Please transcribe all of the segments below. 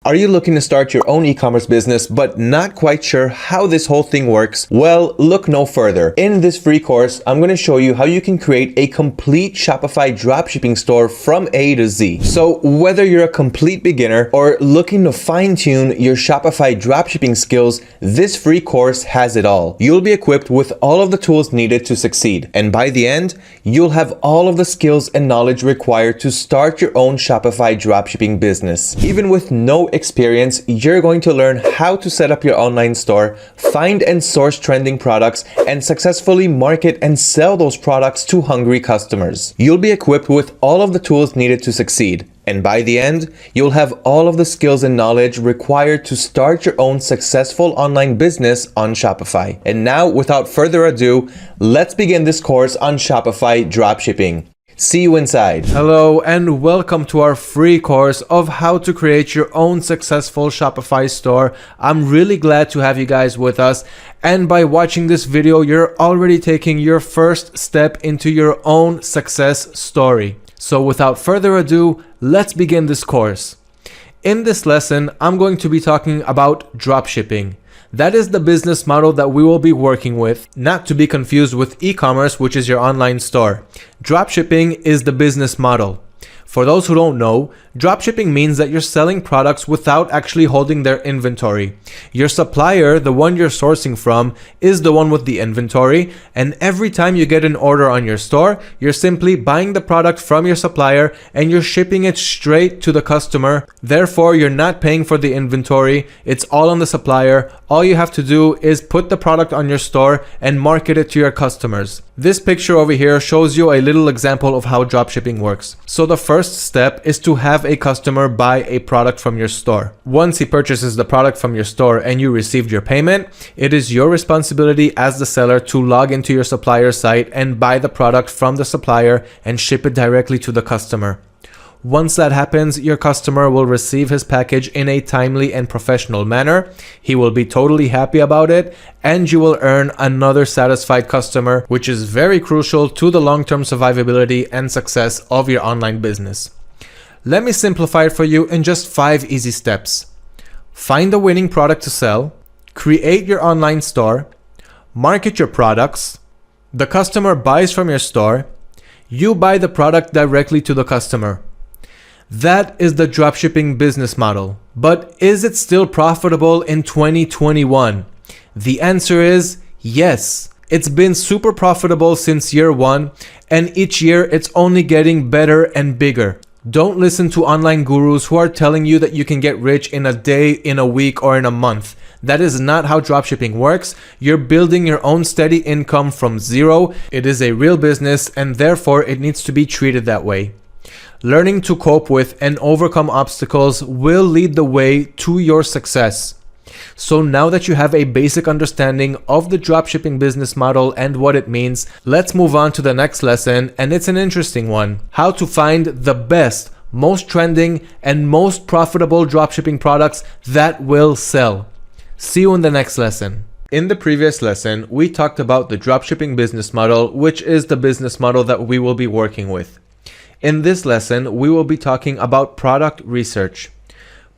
Are you looking to start your own e-commerce business but not quite sure how this whole thing works? Well, look no further. In this free course, I'm going to show you how you can create a complete Shopify dropshipping store from A to Z. So whether you're a complete beginner or looking to fine-tune your Shopify dropshipping skills, this free course has it all. You'll be equipped with all of the tools needed to succeed. And by the end, you'll have all of the skills and knowledge required to start your own Shopify dropshipping business. Even with no experience, you're going to learn how to set up your online store, find and source trending products, and successfully market and sell those products to hungry customers. You'll be equipped with all of the tools needed to succeed. And by the end, you'll have all of the skills and knowledge required to start your own successful online business on Shopify. And now, without further ado, let's begin this course on Shopify dropshipping. See you inside. Hello and welcome to our free course of how to create your own successful Shopify store. I'm really glad to have you guys with us. And by watching this video, you're already taking your first step into your own success story. So without further ado, let's begin this course. In this lesson, I'm going to be talking about dropshipping. That is the business model that we will be working with, not to be confused with e-commerce, which is your online store. Dropshipping is the business model. For those who don't know, dropshipping means that you're selling products without actually holding their inventory. Your supplier, the one you're sourcing from, is the one with the inventory, and every time you get an order on your store, you're simply buying the product from your supplier and you're shipping it straight to the customer. Therefore, you're not paying for the inventory. It's all on the supplier. All you have to do is put the product on your store and market it to your customers. This picture over here shows you a little example of how dropshipping works. So the first step is to have a customer buy a product from your store. Once he purchases the product from your store and you received your payment, it is your responsibility as the seller to log into your supplier's site and buy the product from the supplier and ship it directly to the customer. Once that happens, your customer will receive his package in a timely and professional manner. He will be totally happy about it, and you will earn another satisfied customer, which is very crucial to the long-term survivability and success of your online business. Let me simplify it for you in just 5 easy steps. Find a winning product to sell, create your online store, market your products, the customer buys from your store, you buy the product directly to the customer. That is the dropshipping business model. But is it still profitable in 2021? The answer is yes. It's been super profitable since year one, and each year it's only getting better and bigger. Don't listen to online gurus who are telling you that you can get rich in a day, in a week, or in a month. That is not how dropshipping works. You're building your own steady income from zero. It is a real business, and therefore it needs to be treated that way. Learning to cope with and overcome obstacles will lead the way to your success. So now that you have a basic understanding of the dropshipping business model and what it means, let's move on to the next lesson, and it's an interesting one. How to find the best, most trending, and most profitable dropshipping products that will sell. See you in the next lesson. In the previous lesson, we talked about the dropshipping business model, which is the business model that we will be working with. In this lesson, we will be talking about product research.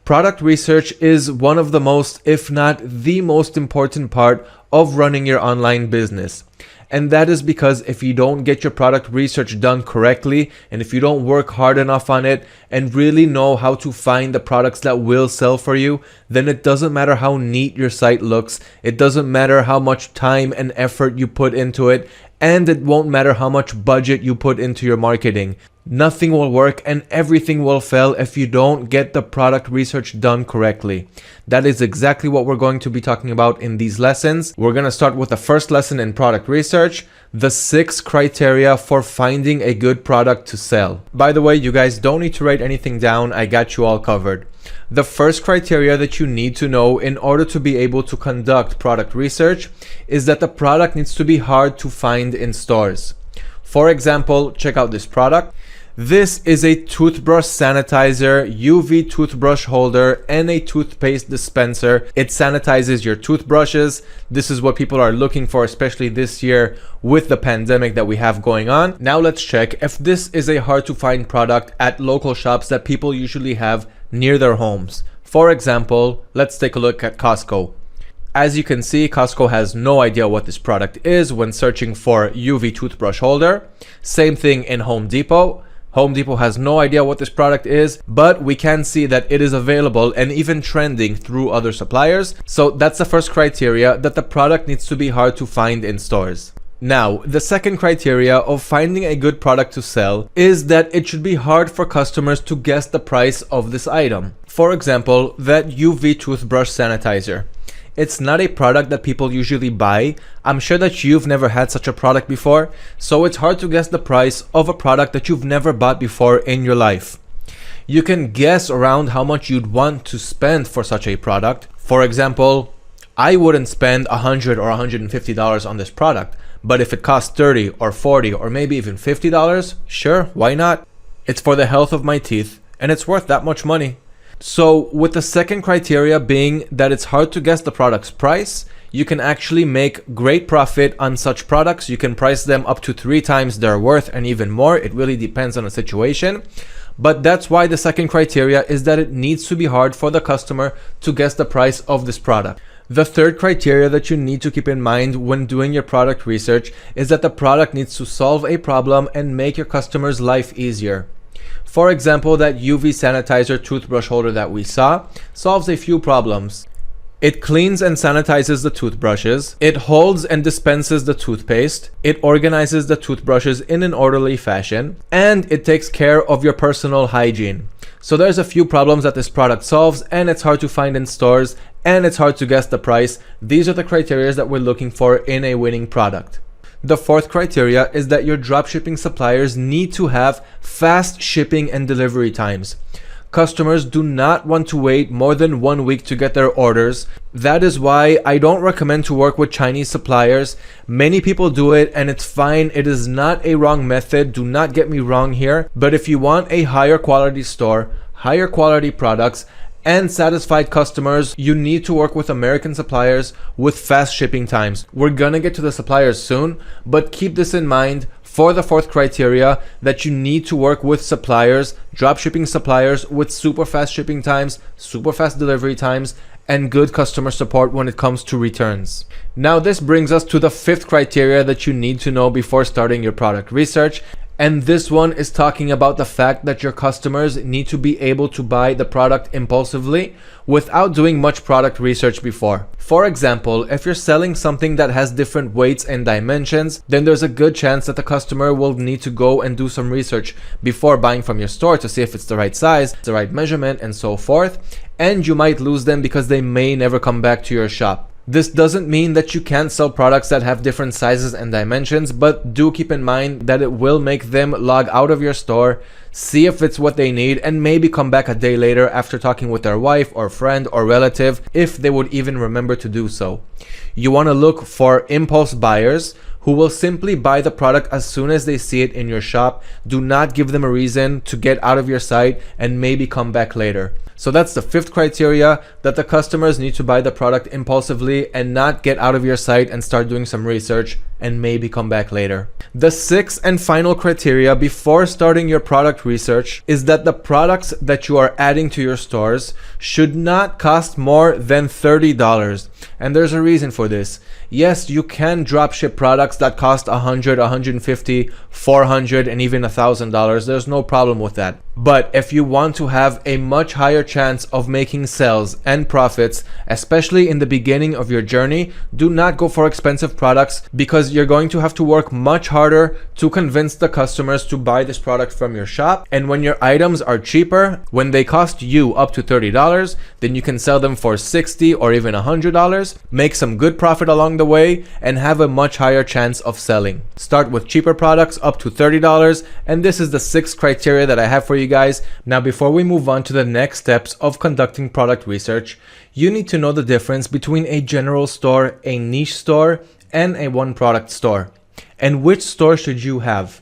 Product research is one of the most, if not the most important part of running your online business. And that is because if you don't get your product research done correctly, and if you don't work hard enough on it and really know how to find the products that will sell for you, then it doesn't matter how neat your site looks, it doesn't matter how much time and effort you put into it, and it won't matter how much budget you put into your marketing. Nothing will work and everything will fail if you don't get the product research done correctly. That is exactly what we're going to be talking about in these lessons. We're going to start with the first lesson in product research, the 6 criteria for finding a good product to sell. By the way, you guys don't need to write anything down. I got you all covered. The first criteria that you need to know in order to be able to conduct product research is that the product needs to be hard to find in stores. For example, check out this product. This is a toothbrush sanitizer, UV toothbrush holder, and a toothpaste dispenser. It sanitizes your toothbrushes. This is what people are looking for, especially this year with the pandemic that we have going on. Now let's check if this is a hard to find product at local shops that people usually have near their homes. For example, let's take a look at Costco. As you can see, Costco has no idea what this product is when searching for UV toothbrush holder. Same thing in Home Depot. Home Depot has no idea what this product is, but we can see that it is available and even trending through other suppliers. So that's the first criteria, that the product needs to be hard to find in stores. Now, the second criteria of finding a good product to sell is that it should be hard for customers to guess the price of this item. For example, that UV toothbrush sanitizer. It's not a product that people usually buy. I'm sure that you've never had such a product before, so it's hard to guess the price of a product that you've never bought before in your life. You can guess around how much you'd want to spend for such a product. For example, I wouldn't spend $100 or $150 on this product, but if it costs $30 or $40 or maybe even $50, sure, why not? It's for the health of my teeth and it's worth that much money. So with the second criteria being that it's hard to guess the product's price, you can actually make great profit on such products. You can price them up to 3 times their worth and even more. It really depends on the situation. But that's why the second criteria is that it needs to be hard for the customer to guess the price of this product. The third criteria that you need to keep in mind when doing your product research is that the product needs to solve a problem and make your customer's life easier. For example, that UV sanitizer toothbrush holder that we saw solves a few problems. It cleans and sanitizes the toothbrushes, it holds and dispenses the toothpaste, it organizes the toothbrushes in an orderly fashion, and it takes care of your personal hygiene. So there's a few problems that this product solves, and it's hard to find in stores, and it's hard to guess the price. These are the criteria that we're looking for in a winning product. The fourth criteria is that your dropshipping suppliers need to have fast shipping and delivery times. Customers do not want to wait more than 1 week to get their orders. That is why I don't recommend to work with Chinese suppliers. Many people do it and it's fine. It is not a wrong method. Do not get me wrong here. But if you want a higher quality store, higher quality products, and satisfied customers, you need to work with American suppliers with fast shipping times. We're gonna get to the suppliers soon, but keep this in mind for the fourth criteria, that you need to work with suppliers, dropshipping suppliers with super fast shipping times, super fast delivery times, and good customer support when it comes to returns. Now this brings us to the fifth criteria that you need to know before starting your product research. And this one is talking about the fact that your customers need to be able to buy the product impulsively without doing much product research before. For example, if you're selling something that has different weights and dimensions, then there's a good chance that the customer will need to go and do some research before buying from your store to see if it's the right size, the right measurement, and so forth. And you might lose them because they may never come back to your shop. This doesn't mean that you can't sell products that have different sizes and dimensions, but do keep in mind that it will make them log out of your store, see if it's what they need, and maybe come back a day later after talking with their wife or friend or relative, if they would even remember to do so. You want to look for impulse buyers who will simply buy the product as soon as they see it in your shop. Do not give them a reason to get out of your site and maybe come back later. So that's the fifth criteria, that the customers need to buy the product impulsively and not get out of your site and start doing some research and maybe come back later. The sixth and final criteria before starting your product research is that the products that you are adding to your stores should not cost more than $30. And there's a reason for this. Yes, you can dropship products that cost $100, $150, $400, and even $1,000. There's no problem with that. But if you want to have a much higher chance of making sales and profits, especially in the beginning of your journey, do not go for expensive products, because you're going to have to work much harder to convince the customers to buy this product from your shop. And when your items are cheaper, when they cost you up to $30, then you can sell them for $60 or even $100, make some good profit along the way, and have a much higher chance of selling. Start with cheaper products up to $30, and this is the sixth criteria that I have for you guys. Now, before we move on to the next steps of conducting product research, you need to know the difference between a general store, a niche store, and a one product store. And which store should you have?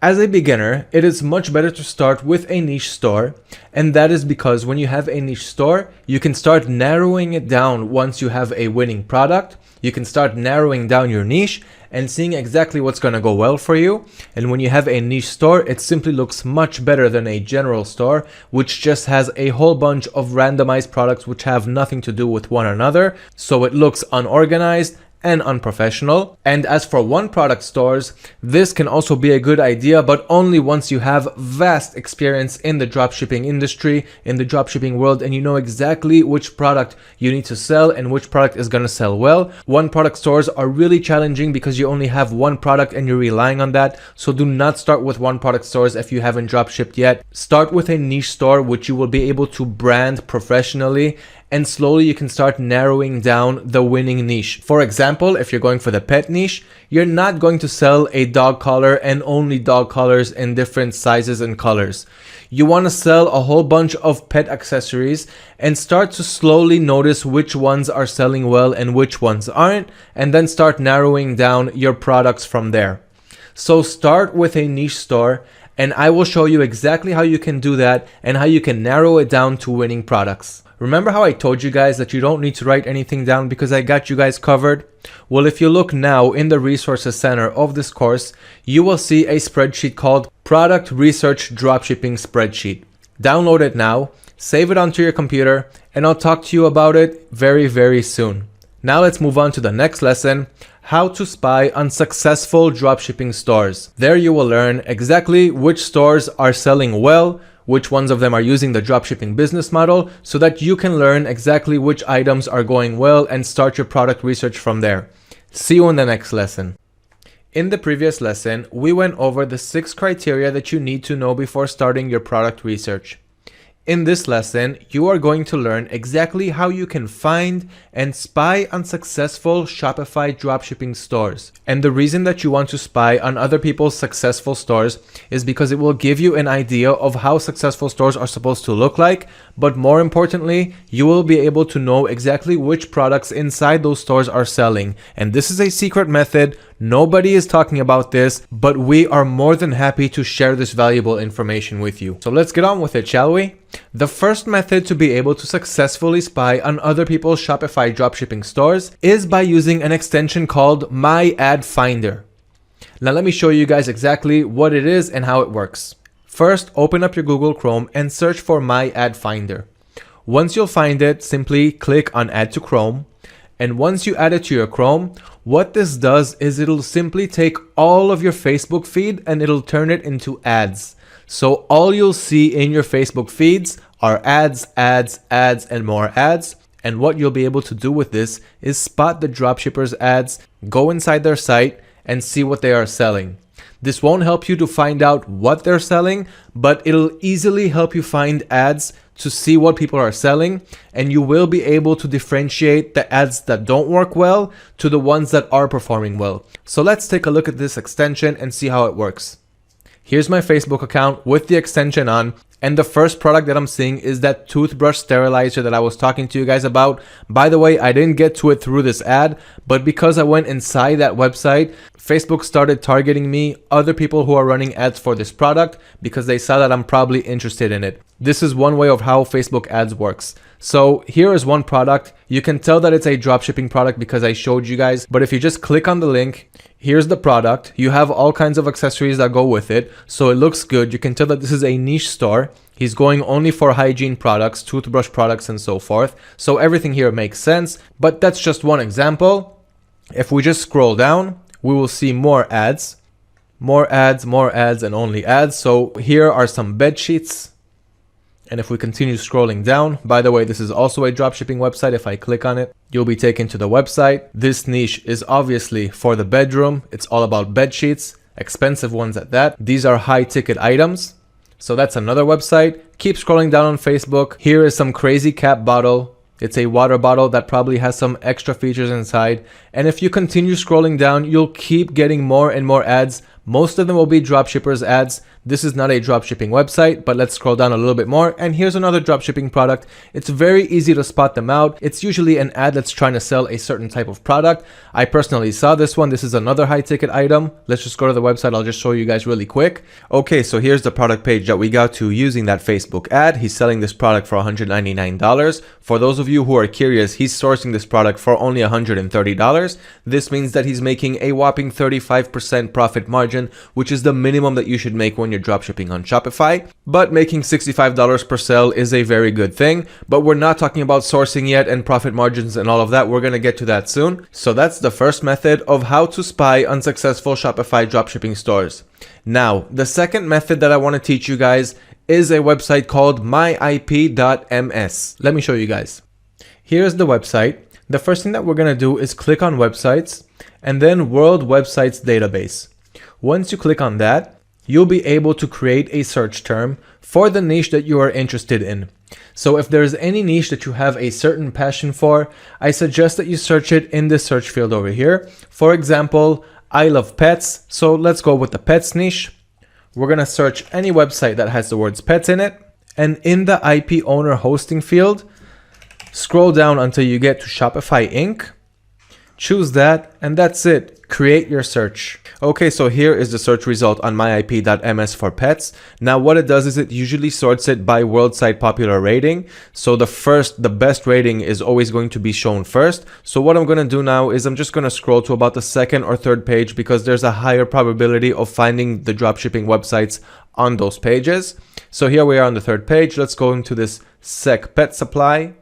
As a beginner, it is much better to start with a niche store, and that is because when you have a niche store, you can start narrowing it down. Once you have a winning product, you can start narrowing down your niche and seeing exactly what's going to go well for you. And when you have a niche store, it simply looks much better than a general store, which just has a whole bunch of randomized products which have nothing to do with one another. So it looks unorganized and unprofessional. And as for one product stores, this can also be a good idea, but only once you have vast experience in the dropshipping industry, in the dropshipping world, and you know exactly which product you need to sell and which product is going to sell well. One product stores are really challenging because you only have one product and you're relying on that. So do not start with one product stores if you haven't dropshipped yet. Start with a niche store which you will be able to brand professionally, and slowly you can start narrowing down the winning niche. For example, if you're going for the pet niche, you're not going to sell a dog collar and only dog collars in different sizes and colors. You want to sell a whole bunch of pet accessories and start to slowly notice which ones are selling well and which ones aren't, and then start narrowing down your products from there. So start with a niche store, and I will show you exactly how you can do that and how you can narrow it down to winning products. Remember how I told you guys that you don't need to write anything down because I got you guys covered? Well, if you look now in the resources center of this course, you will see a spreadsheet called Product Research Dropshipping Spreadsheet. Download it now, save it onto your computer, and I'll talk to you about it very, very soon. Now let's move on to the next lesson, how to spy on successful dropshipping stores. There you will learn exactly which stores are selling well, which ones of them are using the dropshipping business model, so that you can learn exactly which items are going well and start your product research from there. See you in the next lesson. In the previous lesson, we went over the 6 criteria that you need to know before starting your product research. In this lesson, you are going to learn exactly how you can find and spy on successful Shopify dropshipping stores. And the reason that you want to spy on other people's successful stores is because it will give you an idea of how successful stores are supposed to look like, but more importantly, you will be able to know exactly which products inside those stores are selling. And this is a secret method. Nobody is talking about this, but we are more than happy to share this valuable information with you. So let's get on with it, shall we? The first method to be able to successfully spy on other people's Shopify dropshipping stores is by using an extension called My Ad Finder. Now let me show you guys exactly what it is and how it works. First, open up your Google Chrome and search for My Ad Finder. Once you'll find it, simply click on Add to Chrome. And once you add it to your Chrome, what this does is it'll simply take all of your Facebook feed and it'll turn it into ads. So all you'll see in your Facebook feeds are ads, ads, ads, and more ads. And what you'll be able to do with this is spot the dropshippers' ads, go inside their site, and see what they are selling. This won't help you to find out what they're selling, but it'll easily help you find ads to see what people are selling, and you will be able to differentiate the ads that don't work well to the ones that are performing well. So let's take a look at this extension and see how it works. Here's my Facebook account with the extension on, and the first product that I'm seeing is that toothbrush sterilizer that I was talking to you guys about. By the way, I didn't get to it through this ad, but because I went inside that website, Facebook started targeting me, other people who are running ads for this product, because they saw that I'm probably interested in it. This is one way of how Facebook ads works. So here is one product. You can tell that it's a dropshipping product because I showed you guys, but if you just click on the link, here's the product. You have all kinds of accessories that go with it. So it looks good. You can tell that this is a niche store. He's going only for hygiene products, toothbrush products, and so forth. So everything here makes sense, but that's just one example. If we just scroll down, we will see more ads, and only ads. So here are some bed sheets. And if we continue scrolling down, by the way, this is also a dropshipping website. If I click on it, you'll be taken to the website. This niche is obviously for the bedroom. It's all about bed sheets, expensive ones at that. These are high ticket items. So that's another website. Keep scrolling down on Facebook. Here is some crazy cap bottle. It's a water bottle that probably has some extra features inside. And if you continue scrolling down, you'll keep getting more and more ads, Most of them will be dropshippers ads. This is not a dropshipping website, but let's scroll down a little bit more. And here's another dropshipping product. It's very easy to spot them out. It's usually an ad that's trying to sell a certain type of product. I personally saw this one. This is another high ticket item. Let's just go to the website. I'll just show you guys really quick. Okay, so here's the product page that we got to using that Facebook ad. He's selling this product for $199. For those of you who are curious, he's sourcing this product for only $130. This means that he's making a whopping 35% profit margin, which is the minimum that you should make when you're dropshipping on Shopify. But making $65 per sale is a very good thing. But we're not talking about sourcing yet and profit margins and all of that. We're going to get to that soon. So that's the first method of how to spy unsuccessful Shopify dropshipping stores. Now, the second method that I want to teach you guys is a website called myip.ms. Let me show you guys. Here's the website. The first thing that we're going to do is click on websites and then World Websites Database. Once you click on that, you'll be able to create a search term for the niche that you are interested in. So if there's any niche that you have a certain passion for, I suggest that you search it in the search field over here. For example, I love pets. So let's go with the pets niche. We're going to search any website that has the words pets in it. And in the IP owner hosting field, scroll down until you get to Shopify Inc. Choose that, and that's it. Create your search. Okay, so here is the search result on myip.ms for pets. Now what it does is it usually sorts it by world site popular rating. So the best rating is always going to be shown first. So what I'm going to do now is I'm just going to scroll to about the second or third page because there's a higher probability of finding the dropshipping websites on those pages. So here we are on the third page. Let's go into this sec pet supply.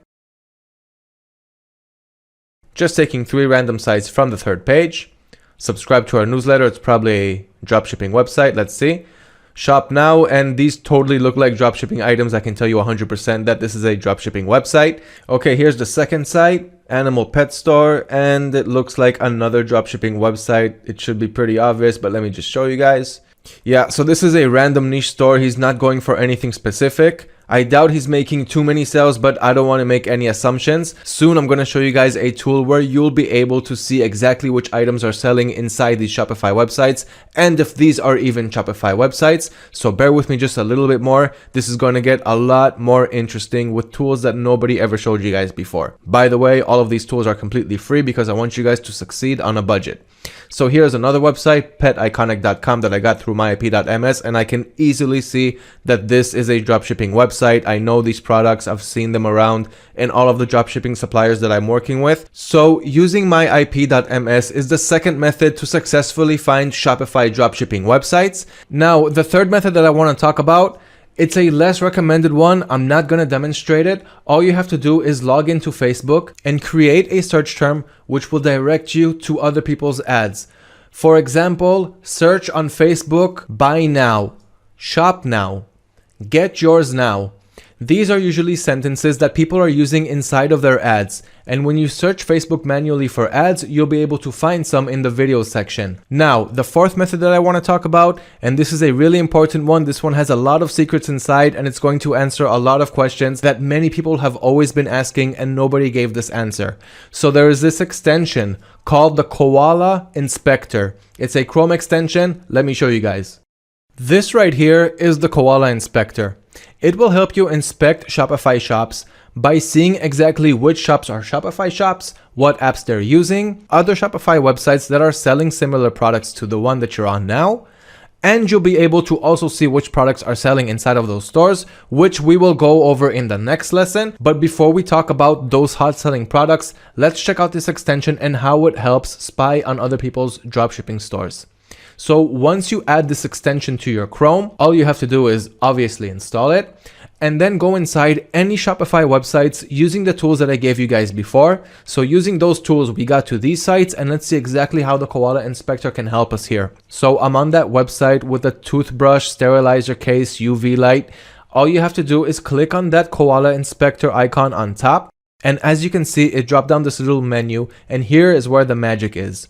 Just taking 3 random sites from the third page. Subscribe to our newsletter. It's probably a dropshipping website. Let's see. Shop now. And these totally look like dropshipping items. I can tell you 100% that this is a dropshipping website. Okay, here's the second site, Animal Pet Store. And it looks like another dropshipping website. It should be pretty obvious, but let me just show you guys. Yeah, so this is a random niche store. He's not going for anything specific. I doubt he's making too many sales, but I don't want to make any assumptions. Soon I'm going to show you guys a tool where you'll be able to see exactly which items are selling inside these Shopify websites and if these are even Shopify websites. So bear with me just a little bit more. This is going to get a lot more interesting with tools that nobody ever showed you guys before. By the way, all of these tools are completely free because I want you guys to succeed on a budget. So here's another website, peticonic.com, that I got through myip.ms, and I can easily see that this is a dropshipping website. I know these products, I've seen them around in all of the dropshipping suppliers that I'm working with. So using myip.ms is the second method to successfully find Shopify dropshipping websites. Now, the third method that I want to talk about, it's a less recommended one. I'm not going to demonstrate it. All you have to do is log into Facebook and create a search term which will direct you to other people's ads. For example, search on Facebook, buy now, shop now, get yours now. These are usually sentences that people are using inside of their ads. And when you search Facebook manually for ads, you'll be able to find some in the video section. Now, the fourth method that I want to talk about, and this is a really important one. This one has a lot of secrets inside, and it's going to answer a lot of questions that many people have always been asking and nobody gave this answer. So there is this extension called the Koala Inspector. It's a Chrome extension. Let me show you guys. This right here is the Koala Inspector. It will help you inspect Shopify shops by seeing exactly which shops are Shopify shops, what apps they're using, other Shopify websites that are selling similar products to the one that you're on now, and you'll be able to also see which products are selling inside of those stores, which we will go over in the next lesson. But before we talk about those hot selling products, let's check out this extension and how it helps spy on other people's dropshipping stores. So once you add this extension to your Chrome, all you have to do is obviously install it and then go inside any Shopify websites using the tools that I gave you guys before. So using those tools, we got to these sites, and let's see exactly how the Koala Inspector can help us here. So I'm on that website with a toothbrush, sterilizer case, UV light. All you have to do is click on that Koala Inspector icon on top. And as you can see, it dropped down this little menu, and here is where the magic is.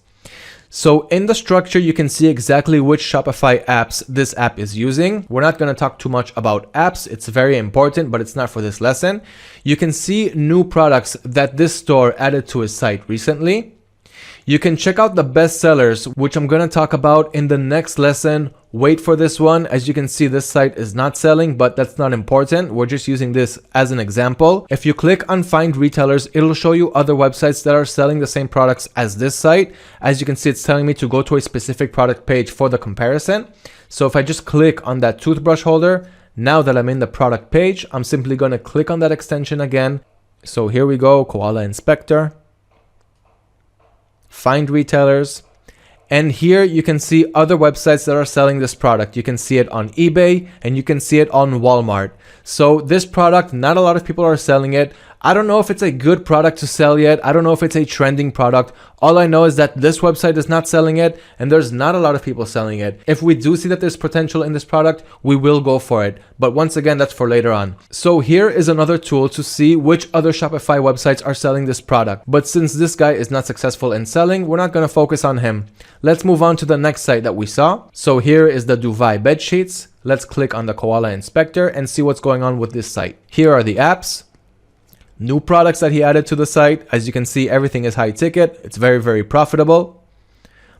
So in the structure, you can see exactly which Shopify apps this app is using. We're not going to talk too much about apps. It's very important, but it's not for this lesson. You can see new products that this store added to his site recently. You can check out the best sellers, which I'm going to talk about in the next lesson. Wait for this one. As you can see, this site is not selling, but that's not important. We're just using this as an example. If you click on find retailers, it'll show you other websites that are selling the same products as this site. As you can see, it's telling me to go to a specific product page for the comparison. So if I just click on that toothbrush holder, now that I'm in the product page, I'm simply going to click on that extension again. So here we go, Koala Inspector, find retailers. And here you can see other websites that are selling this product. You can see it on eBay and you can see it on Walmart. So this product, not a lot of people are selling it. I don't know if it's a good product to sell yet. I don't know if it's a trending product. All I know is that this website is not selling it and there's not a lot of people selling it. If we do see that there's potential in this product, we will go for it. But once again, that's for later on. So here is another tool to see which other Shopify websites are selling this product. But since this guy is not successful in selling, we're not going to focus on him. Let's move on to the next site that we saw. So here is the Dubai bed sheets. Let's click on the Koala Inspector and see what's going on with this site. Here are the apps. New products that he added to the site. As you can see, everything is high ticket. It's very, very profitable.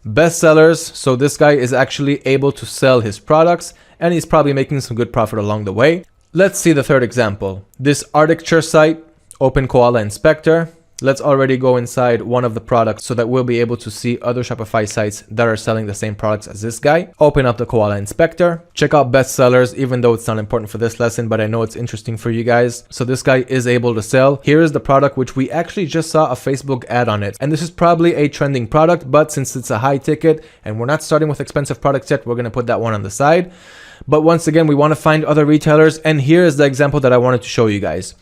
Best sellers. So this guy is actually able to sell his products and he's probably making some good profit along the way. Let's see the third example. This architecture site, open Koala Inspector. Let's already go inside one of the products so that we'll be able to see other Shopify sites that are selling the same products as this guy. Open up the Koala Inspector, check out best sellers, even though it's not important for this lesson, but I know it's interesting for you guys. So this guy is able to sell. Here is the product, which we actually just saw a Facebook ad on it. And this is probably a trending product, but since it's a high ticket and we're not starting with expensive products yet, we're going to put that one on the side. But once again, we want to find other retailers. And here is the example that I wanted to show you guys.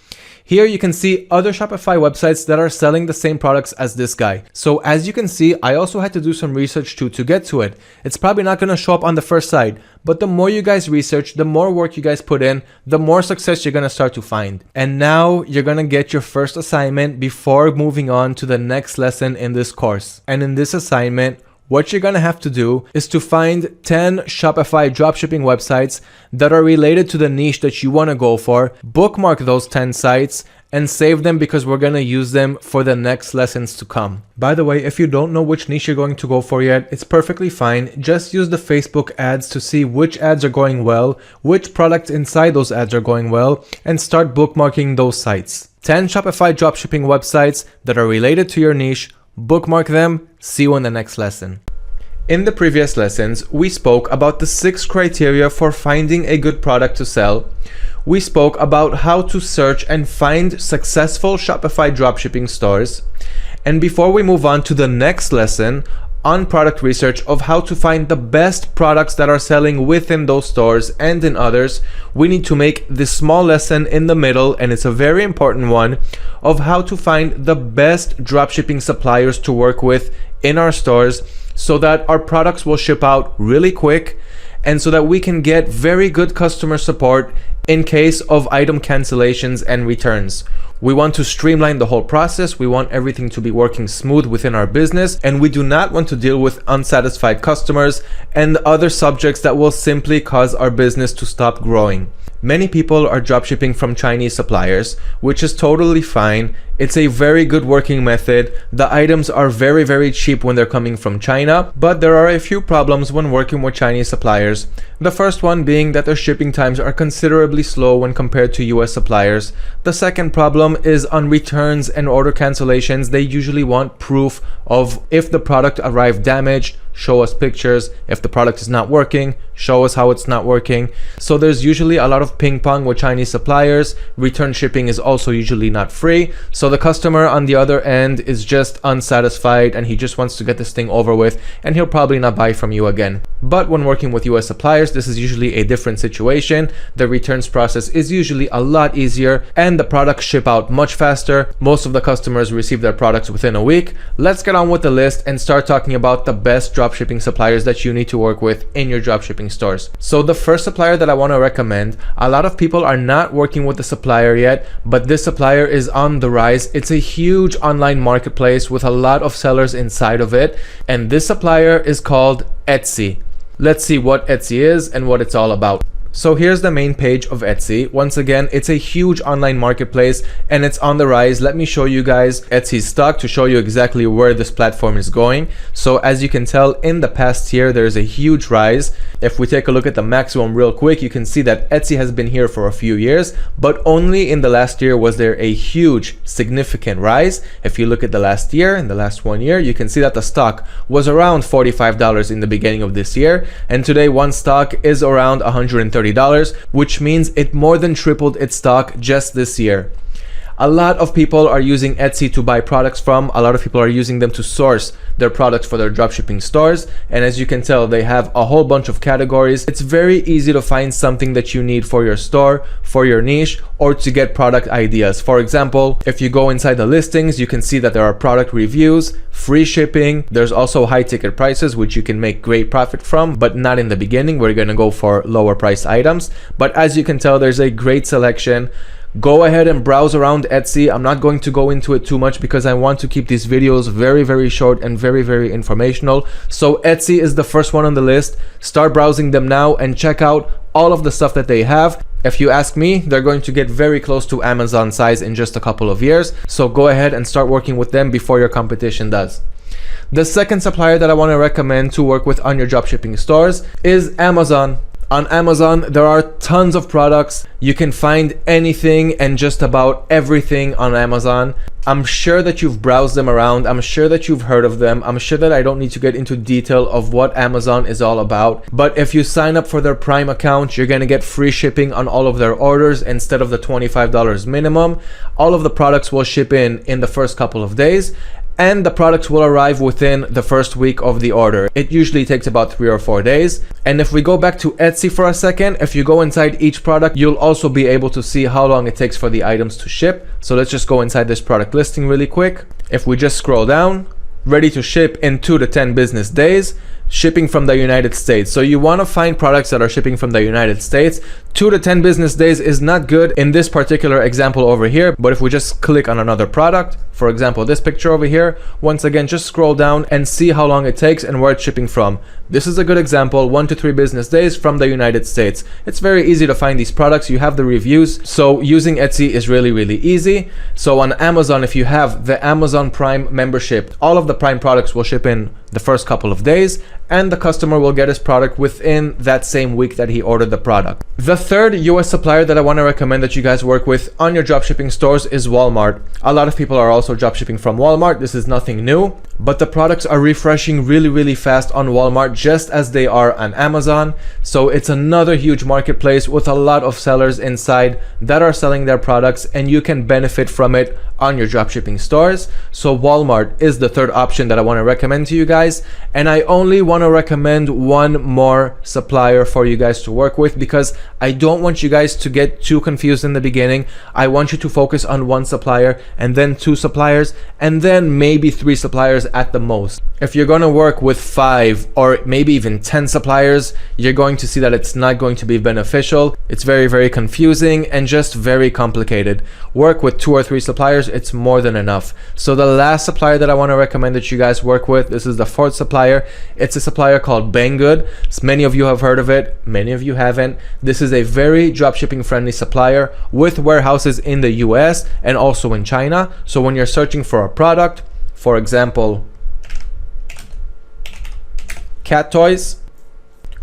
Here you can see other Shopify websites that are selling the same products as this guy. So as you can see, I also had to do some research too to get to it. It's probably not going to show up on the first site, but the more you guys research, the more work you guys put in, the more success you're going to start to find. And now you're going to get your first assignment before moving on to the next lesson in this course. And in this assignment, what you're going to have to do is to find 10 Shopify dropshipping websites that are related to the niche that you want to go for, bookmark those 10 sites, and save them because we're going to use them for the next lessons to come. By the way, if you don't know which niche you're going to go for yet, it's perfectly fine. Just use the Facebook ads to see which ads are going well, which products inside those ads are going well, and start bookmarking those sites. 10 Shopify dropshipping websites that are related to your niche. Bookmark them. See you in the next lesson. In the previous lessons, we spoke about the 6 criteria for finding a good product to sell. We spoke about how to search and find successful Shopify dropshipping stores. And before we move on to the next lesson on product research of how to find the best products that are selling within those stores and in others, we need to make this small lesson in the middle, and it's a very important one, of how to find the best dropshipping suppliers to work with in our stores so that our products will ship out really quick and so that we can get very good customer support in case of item cancellations and returns. We want to streamline the whole process. We want everything to be working smooth within our business, and we do not want to deal with unsatisfied customers and other subjects that will simply cause our business to stop growing. Many people are dropshipping from Chinese suppliers, which is totally fine. It's a very good working method. The items are very, very cheap when they're coming from China, but there are a few problems when working with Chinese suppliers. The first one being that their shipping times are considerably slow when compared to US suppliers. The second problem is on returns and order cancellations. They usually want proof of if the product arrived damaged, show us pictures. If the product is not working, show us how it's not working. So there's usually a lot of ping pong with Chinese suppliers. Return shipping is also usually not free. So the customer on the other end is just unsatisfied and he just wants to get this thing over with, and he'll probably not buy from you again. But when working with US suppliers, this is usually a different situation. The returns process is usually a lot easier and the products ship out much faster. Most of the customers receive their products within a week. Let's get on with the list and start talking about the best dropshipping suppliers that you need to work with in your dropshipping stores. So the first supplier that I want to recommend, a lot of people are not working with the supplier yet, but this supplier is on the rise. It's a huge online marketplace with a lot of sellers inside of it, and this supplier is called Etsy. Let's see what Etsy is and what it's all about. So here's the main page of Etsy. Once again, it's a huge online marketplace and it's on the rise. Let me show you guys Etsy's stock to show you exactly where this platform is going. So as you can tell, in the past year, there's a huge rise. If we take a look at the maximum real quick, you can see that Etsy has been here for a few years, but only in the last year was there a huge, significant rise. If you look at the last year, in the last 1 year, you can see that the stock was around $45 in the beginning of this year. And today, one stock is around $130. Which means it more than tripled its stock just this year. A lot of people are using Etsy to buy products from. A lot of people are using them to source their products for their dropshipping stores. And as you can tell, they have a whole bunch of categories. It's very easy to find something that you need for your store, for your niche, or to get product ideas. For example, if you go inside the listings, you can see that there are product reviews, free shipping. There's also high ticket prices, which you can make great profit from, but not in the beginning. We're going to go for lower price items. But as you can tell, there's a great selection. Go ahead and browse around Etsy. I'm not going to go into it too much because I want to keep these videos very, very short and very, very informational. So Etsy is the first one on the list. Start browsing them now and check out all of the stuff that they have. If you ask me, they're going to get very close to Amazon size in just a couple of years. So go ahead and start working with them before your competition does. The second supplier that I want to recommend to work with on your dropshipping stores is Amazon. On Amazon, there are tons of products. You can find anything and just about everything on Amazon. I'm sure that you've browsed them around. I'm sure that you've heard of them. I'm sure that I don't need to get into detail of what Amazon is all about. But if you sign up for their Prime account, you're going to get free shipping on all of their orders instead of the $25 minimum. All of the products will ship in the first couple of days. And the products will arrive within the first week of the order. It usually takes about 3 or 4 days. And if we go back to Etsy for a second, if you go inside each product, you'll also be able to see how long it takes for the items to ship. So let's just go inside this product listing really quick. If we just scroll down, ready to ship in 2 to 10 business days. Shipping from the United States. So you want to find products that are shipping from the United States. 2 to 10 business days is not good in this particular example over here, but if we just click on another product, for example, this picture over here, once again, just scroll down and see how long it takes and where it's shipping from. This is a good example, 1 to 3 business days from the United States. It's very easy to find these products. You have the reviews. So using Etsy is really, really easy. So on Amazon, if you have the Amazon Prime membership, all of the Prime products will ship in the first couple of days, and the customer will get his product within that same week that he ordered the product. The third US supplier that I want to recommend that you guys work with on your dropshipping stores is Walmart. A lot of people are also dropshipping from Walmart. This is nothing new, but the products are refreshing really, really fast on Walmart, just as they are on Amazon. So it's another huge marketplace with a lot of sellers inside that are selling their products, and you can benefit from it on your dropshipping stores. So Walmart is the third option that I want to recommend to you guys. And I only want to recommend one more supplier for you guys to work with because I don't want you guys to get too confused in the beginning. I want you to focus on one supplier and then 2 suppliers and then maybe 3 suppliers at the most. If you're going to work with 5 or maybe even 10 suppliers, you're going to see that it's not going to be beneficial. It's very, very confusing and just very complicated. Work with 2 or 3 suppliers. It's more than enough. So the last supplier that I want to recommend that you guys work with, this is the 4th supplier. It's a supplier called Banggood. Many of you have heard of it. Many of you haven't. This is a very dropshipping friendly supplier with warehouses in the US and also in China. So when you're searching for a product, for example, cat toys,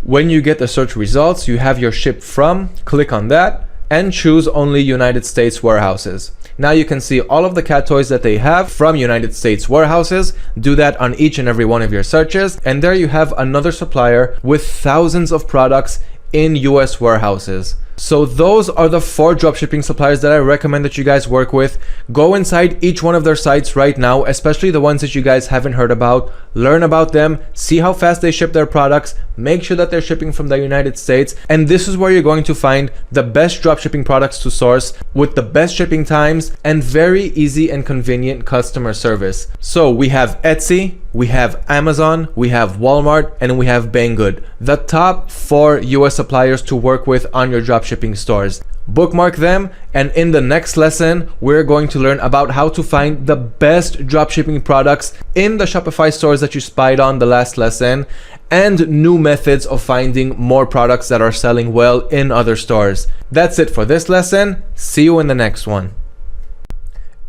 when you get the search results, you have your ship from, click on that and choose only United States warehouses. Now you can see all of the cat toys that they have from United States warehouses. Do that on each and every one of your searches. And there you have another supplier with thousands of products in US warehouses. So those are the 4 dropshipping suppliers that I recommend that you guys work with. Go inside each one of their sites right now, especially the ones that you guys haven't heard about. Learn about them, see how fast they ship their products, make sure that they're shipping from the United States. And this is where you're going to find the best dropshipping products to source with the best shipping times and very easy and convenient customer service. So we have Etsy, we have Amazon, we have Walmart, and we have Banggood, the top 4 US suppliers to work with on your dropshipping stores. Bookmark them, and in the next lesson, we're going to learn about how to find the best dropshipping products in the Shopify stores that you spied on the last lesson. and new methods of finding more products that are selling well in other stores. That's it for this lesson. See you in the next one.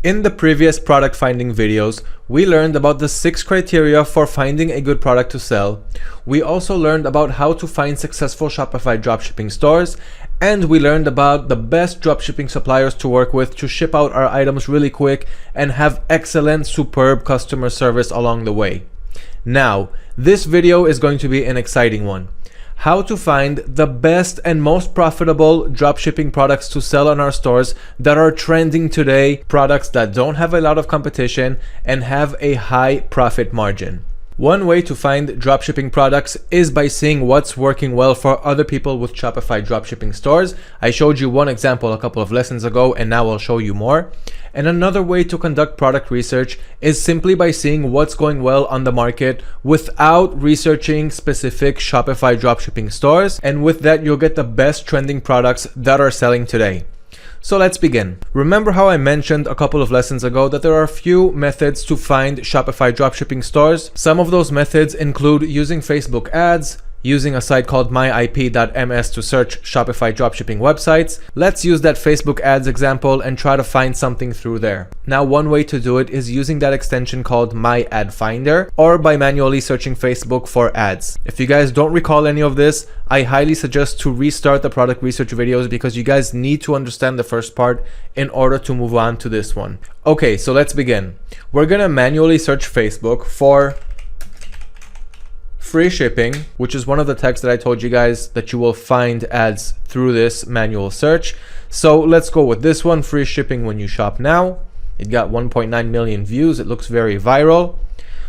In the previous product finding videos, we learned about the 6 criteria for finding a good product to sell. We also learned about how to find successful Shopify dropshipping stores, and we learned about the best dropshipping suppliers to work with to ship out our items really quick and have excellent, superb customer service along the way. Now, this video is going to be an exciting one. How to find the best and most profitable dropshipping products to sell on our stores that are trending today, products that don't have a lot of competition and have a high profit margin. One way to find dropshipping products is by seeing what's working well for other people with Shopify dropshipping stores. I showed you one example a couple of lessons ago, and now I'll show you more. And another way to conduct product research is simply by seeing what's going well on the market without researching specific Shopify dropshipping stores. And with that, you'll get the best trending products that are selling today. So let's begin. Remember how I mentioned a couple of lessons ago that there are a few methods to find Shopify dropshipping stores? Some of those methods include using Facebook ads, using a site called myip.ms to search Shopify dropshipping websites. Let's use that Facebook ads example and try to find something through there. Now, one way to do it is using that extension called My Ad Finder, or by manually searching Facebook for ads. If you guys don't recall any of this, I highly suggest to restart the product research videos because you guys need to understand the first part in order to move on to this one. Okay, so let's begin. We're gonna manually search Facebook for free shipping, which is one of the texts that I told you guys that you will find ads through this manual search. So let's go with this one, free shipping when you shop now. It got 1.9 million views. It looks very viral.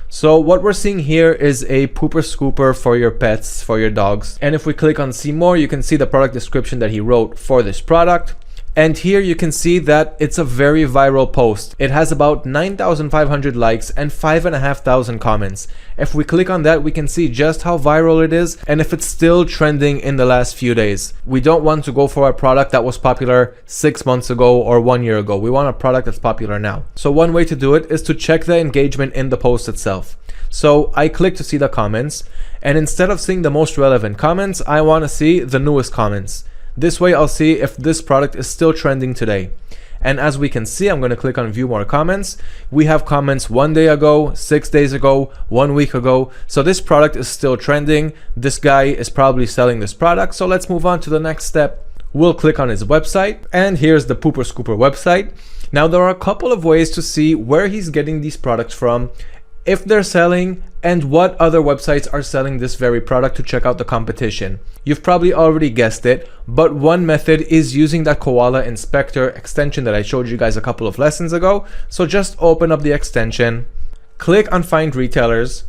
So what we're seeing here is a pooper scooper for your pets, for your dogs. And if we click on see more, you can see the product description that he wrote for this product. And here you can see that it's a very viral post. It has about 9,500 likes and 5,500 comments. If we click on that, we can see just how viral it is and if it's still trending in the last few days. We don't want to go for a product that was popular 6 months ago or 1 year ago. We want a product that's popular now. So one way to do it is to check the engagement in the post itself. So I click to see the comments, and instead of seeing the most relevant comments, I want to see the newest comments. This way I'll see if this product is still trending today. And as we can see, I'm going to click on view more comments. We have comments 1 day ago, 6 days ago, 1 week ago. So this product is still trending. This guy is probably selling this product. So let's move on to the next step. We'll click on his website, and here's the Pooper Scooper website. Now there are a couple of ways to see where he's getting these products from, if they're selling, and what other websites are selling this very product to check out the competition. You've probably already guessed it, but one method is using that Koala Inspector extension that I showed you guys a couple of lessons ago. So just open up the extension, click on Find Retailers,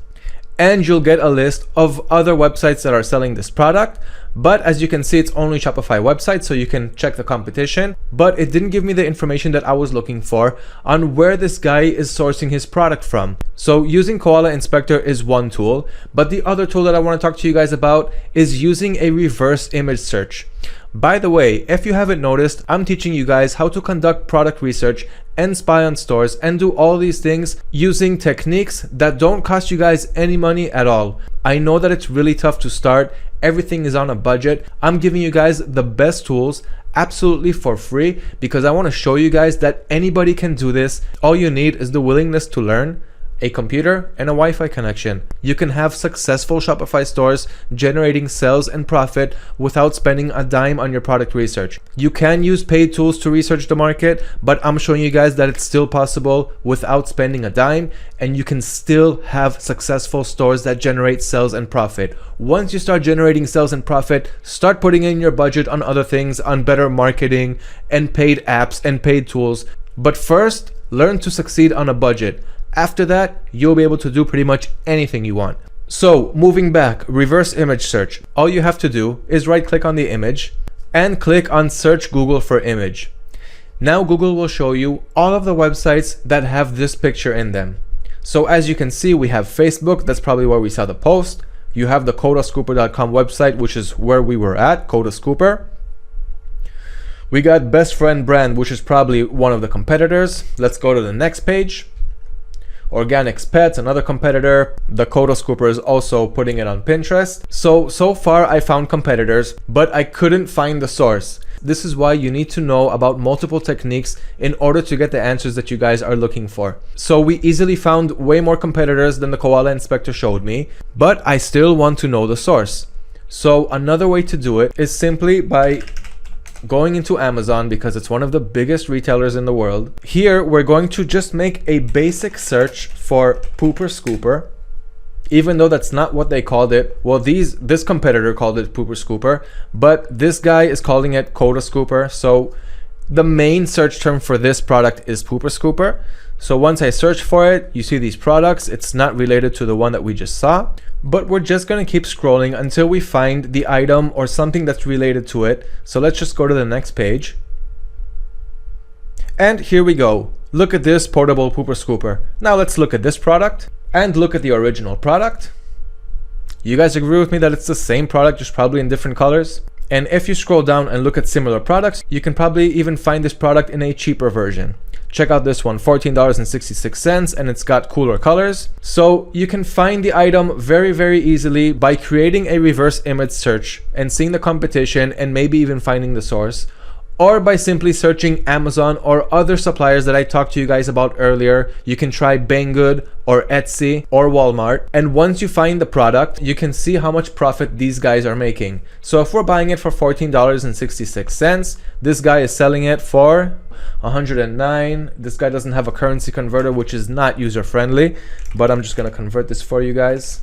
and you'll get a list of other websites that are selling this product. But as you can see, it's only Shopify websites, so you can check the competition, but it didn't give me the information that I was looking for on where this guy is sourcing his product from. So using Koala Inspector is one tool, but the other tool that I want to talk to you guys about is using a reverse image search. By the way, if you haven't noticed, I'm teaching you guys how to conduct product research and spy on stores and do all these things using techniques that don't cost you guys any money at all. I know that it's really tough to start. Everything is on a budget. I'm giving you guys the best tools absolutely for free because I want to show you guys that anybody can do this. All you need is the willingness to learn, a computer, and a Wi-Fi connection. You can have successful Shopify stores generating sales and profit without spending a dime on your product research. You can use paid tools to research the market, but I'm showing you guys that it's still possible without spending a dime, and you can still have successful stores that generate sales and profit. Once you start generating sales and profit, start putting in your budget on other things, on better marketing and paid apps and paid tools. But first, learn to succeed on a budget. After that, you'll be able to do pretty much anything you want. So moving back, reverse image search. All you have to do is right click on the image and click on search Google for image. Now Google will show you all of the websites that have this picture in them. So as you can see, we have Facebook, that's probably where we saw the post. You have the codascooper.com website, which is where we were at, Coda Scooper. We got Best Friend Brand, which is probably one of the competitors. Let's go to the next page. Organics Pets, another competitor. The Kodo Scooper is also putting it on Pinterest. So far I found competitors, but I couldn't find the source. This is why you need to know about multiple techniques in order to get the answers that you guys are looking for. So we easily found way more competitors than the koala inspector showed me, but I still want to know the source. So another way to do it is simply by going into Amazon, because it's one of the biggest retailers in the world. Here we're going to just make a basic search for pooper scooper, even though that's not what they called it. Well, this competitor called it pooper scooper, but this guy is calling it Kodo Scooper. So the main search term for this product is pooper scooper. So once I search for it, you see these products. It's not related to the one that we just saw, but we're just going to keep scrolling until we find the item or something that's related to it. So let's just go to the next page. And here we go. Look at this portable pooper scooper. Now let's look at this product and look at the original product. You guys agree with me that it's the same product, just probably in different colors? And if you scroll down and look at similar products, you can probably even find this product in a cheaper version. Check out this one, $14.66, and it's got cooler colors. So you can find the item very, very easily by creating a reverse image search and seeing the competition and maybe even finding the source, or by simply searching Amazon or other suppliers that I talked to you guys about earlier. You can try Banggood or Etsy or Walmart, and once you find the product, you can see how much profit these guys are making. So if we're buying it for $14.66, this guy is selling it for $109. This guy doesn't have a currency converter, which is not user friendly, but I'm just gonna convert this for you guys.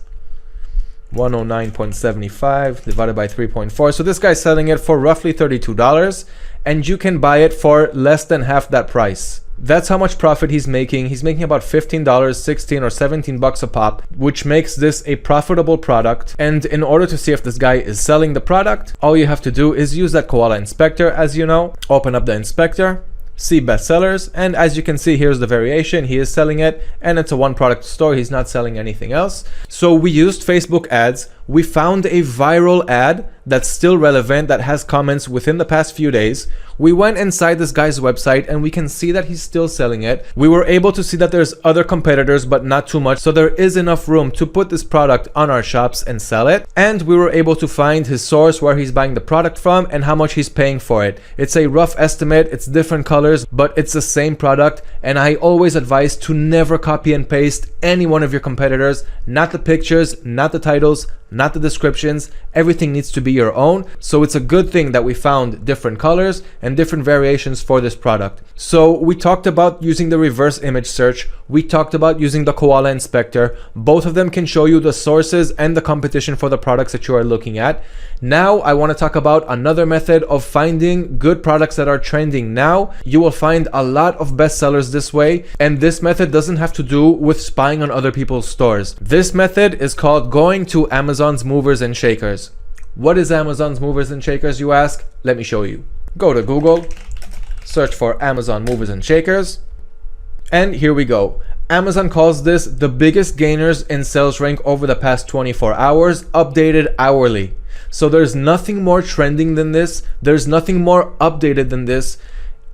109.75 divided by 3.4. So this guy's selling it for roughly $32, and you can buy it for less than half that price. That's how much profit he's making. He's making about $15, 16 or 17 bucks a pop, which makes this a profitable product. And in order to see if this guy is selling the product, all you have to do is use that koala inspector, as you know. Open up the inspector, see bestsellers, and as you can see, here's the variation. He is selling it, and it's a one product store. He's not selling anything else. So we used Facebook ads. We found a viral ad that's still relevant, that has comments within the past few days. We went inside this guy's website and we can see that he's still selling it. We were able to see that there's other competitors, but not too much. So there is enough room to put this product on our shops and sell it. And we were able to find his source, where he's buying the product from and how much he's paying for it. It's a rough estimate. It's different colors, but it's the same product. And I always advise to never copy and paste any one of your competitors, not the pictures, not the titles, not the descriptions. Everything needs to be your own. So it's a good thing that we found different colors and different variations for this product. So we talked about using the reverse image search. We talked about using the koala inspector. Both of them can show you the sources and the competition for the products that you are looking at. Now I want to talk about another method of finding good products that are trending now. You will find a lot of bestsellers this way, and this method doesn't have to do with spying on other people's stores. This method is called going to Amazon's movers and shakers. What is Amazon's movers and shakers, you ask? Let me show you. Go to Google, search for Amazon movers and shakers, and here we go. Amazon calls this the biggest gainers in sales rank over the past 24 hours, updated hourly. So there's nothing more trending than this. There's nothing more updated than this.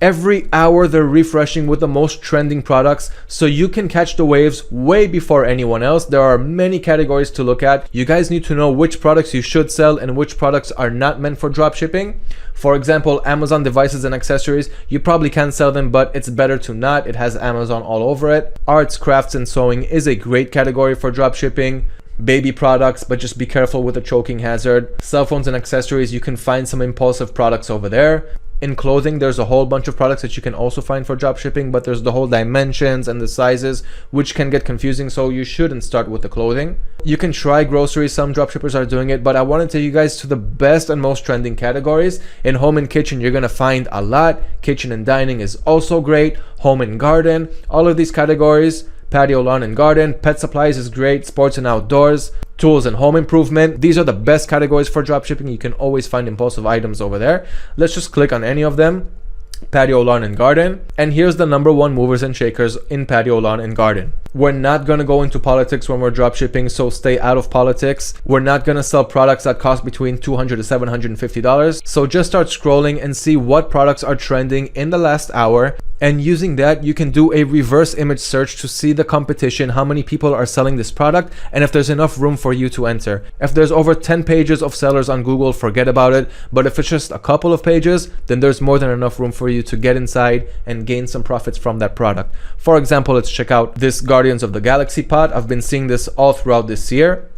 Every hour they're refreshing with the most trending products, so you can catch the waves way before anyone else. There are many categories to look at. You guys need to know which products you should sell and which products are not meant for dropshipping. For example, Amazon devices and accessories, you probably can sell them, but it's better to not. It has Amazon all over it. Arts, crafts, and sewing is a great category for dropshipping. Baby products, but just be careful with the choking hazard. Cell phones and accessories, you can find some impulsive products over there. In clothing, there's a whole bunch of products that you can also find for dropshipping, but there's the whole dimensions and the sizes, which can get confusing, so you shouldn't start with the clothing. You can try groceries. Some dropshippers are doing it, but I want to take you guys to the best and most trending categories. In home and kitchen, you're going to find a lot. Kitchen and dining is also great. Home and garden, all of these categories. Patio, lawn and garden. Pet supplies is great. Sports and outdoors. Tools and home improvement. These are the best categories for dropshipping. You can always find impulsive items over there. Let's just click on any of them. Patio, lawn and garden. And here's the #1 movers and shakers in patio, lawn and garden. We're not going to go into politics when we're dropshipping, so stay out of politics. We're not going to sell products that cost between $200 to $750. So just start scrolling and see what products are trending in the last hour. And using that, you can do a reverse image search to see the competition, how many people are selling this product, and if there's enough room for you to enter. If there's over 10 pages of sellers on Google, forget about it. But if it's just a couple of pages, then there's more than enough room for you to get inside and gain some profits from that product. For example, let's check out this Guardians of the Galaxy pot. I've been seeing this all throughout this year.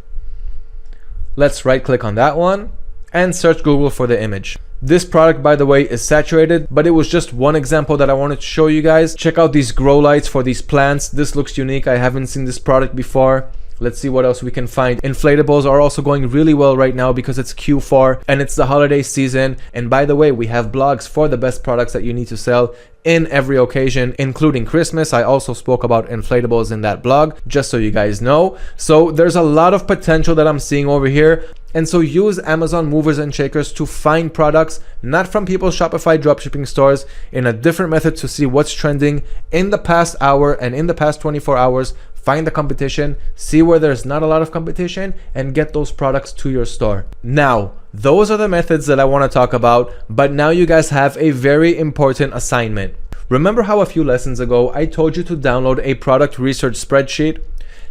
Let's right click on that one and search Google for the image. This product, by the way, is saturated, but it was just one example that I wanted to show you guys. Check out these grow lights for these plants. This looks unique. I haven't seen this product before. Let's see what else we can find. Inflatables are also going really well right now because it's Q4 and it's the holiday season. And by the way, we have blogs for the best products that you need to sell in every occasion, including Christmas. I also spoke about inflatables in that blog, just so you guys know. So there's a lot of potential that I'm seeing over here. And so use Amazon movers and shakers to find products, not from people's Shopify dropshipping stores, in a different method to see what's trending in the past hour and in the past 24 hours. Find the competition, see where there's not a lot of competition, and get those products to your store. Now, those are the methods that I want to talk about, but now you guys have a very important assignment. Remember how a few lessons ago I told you to download a product research spreadsheet?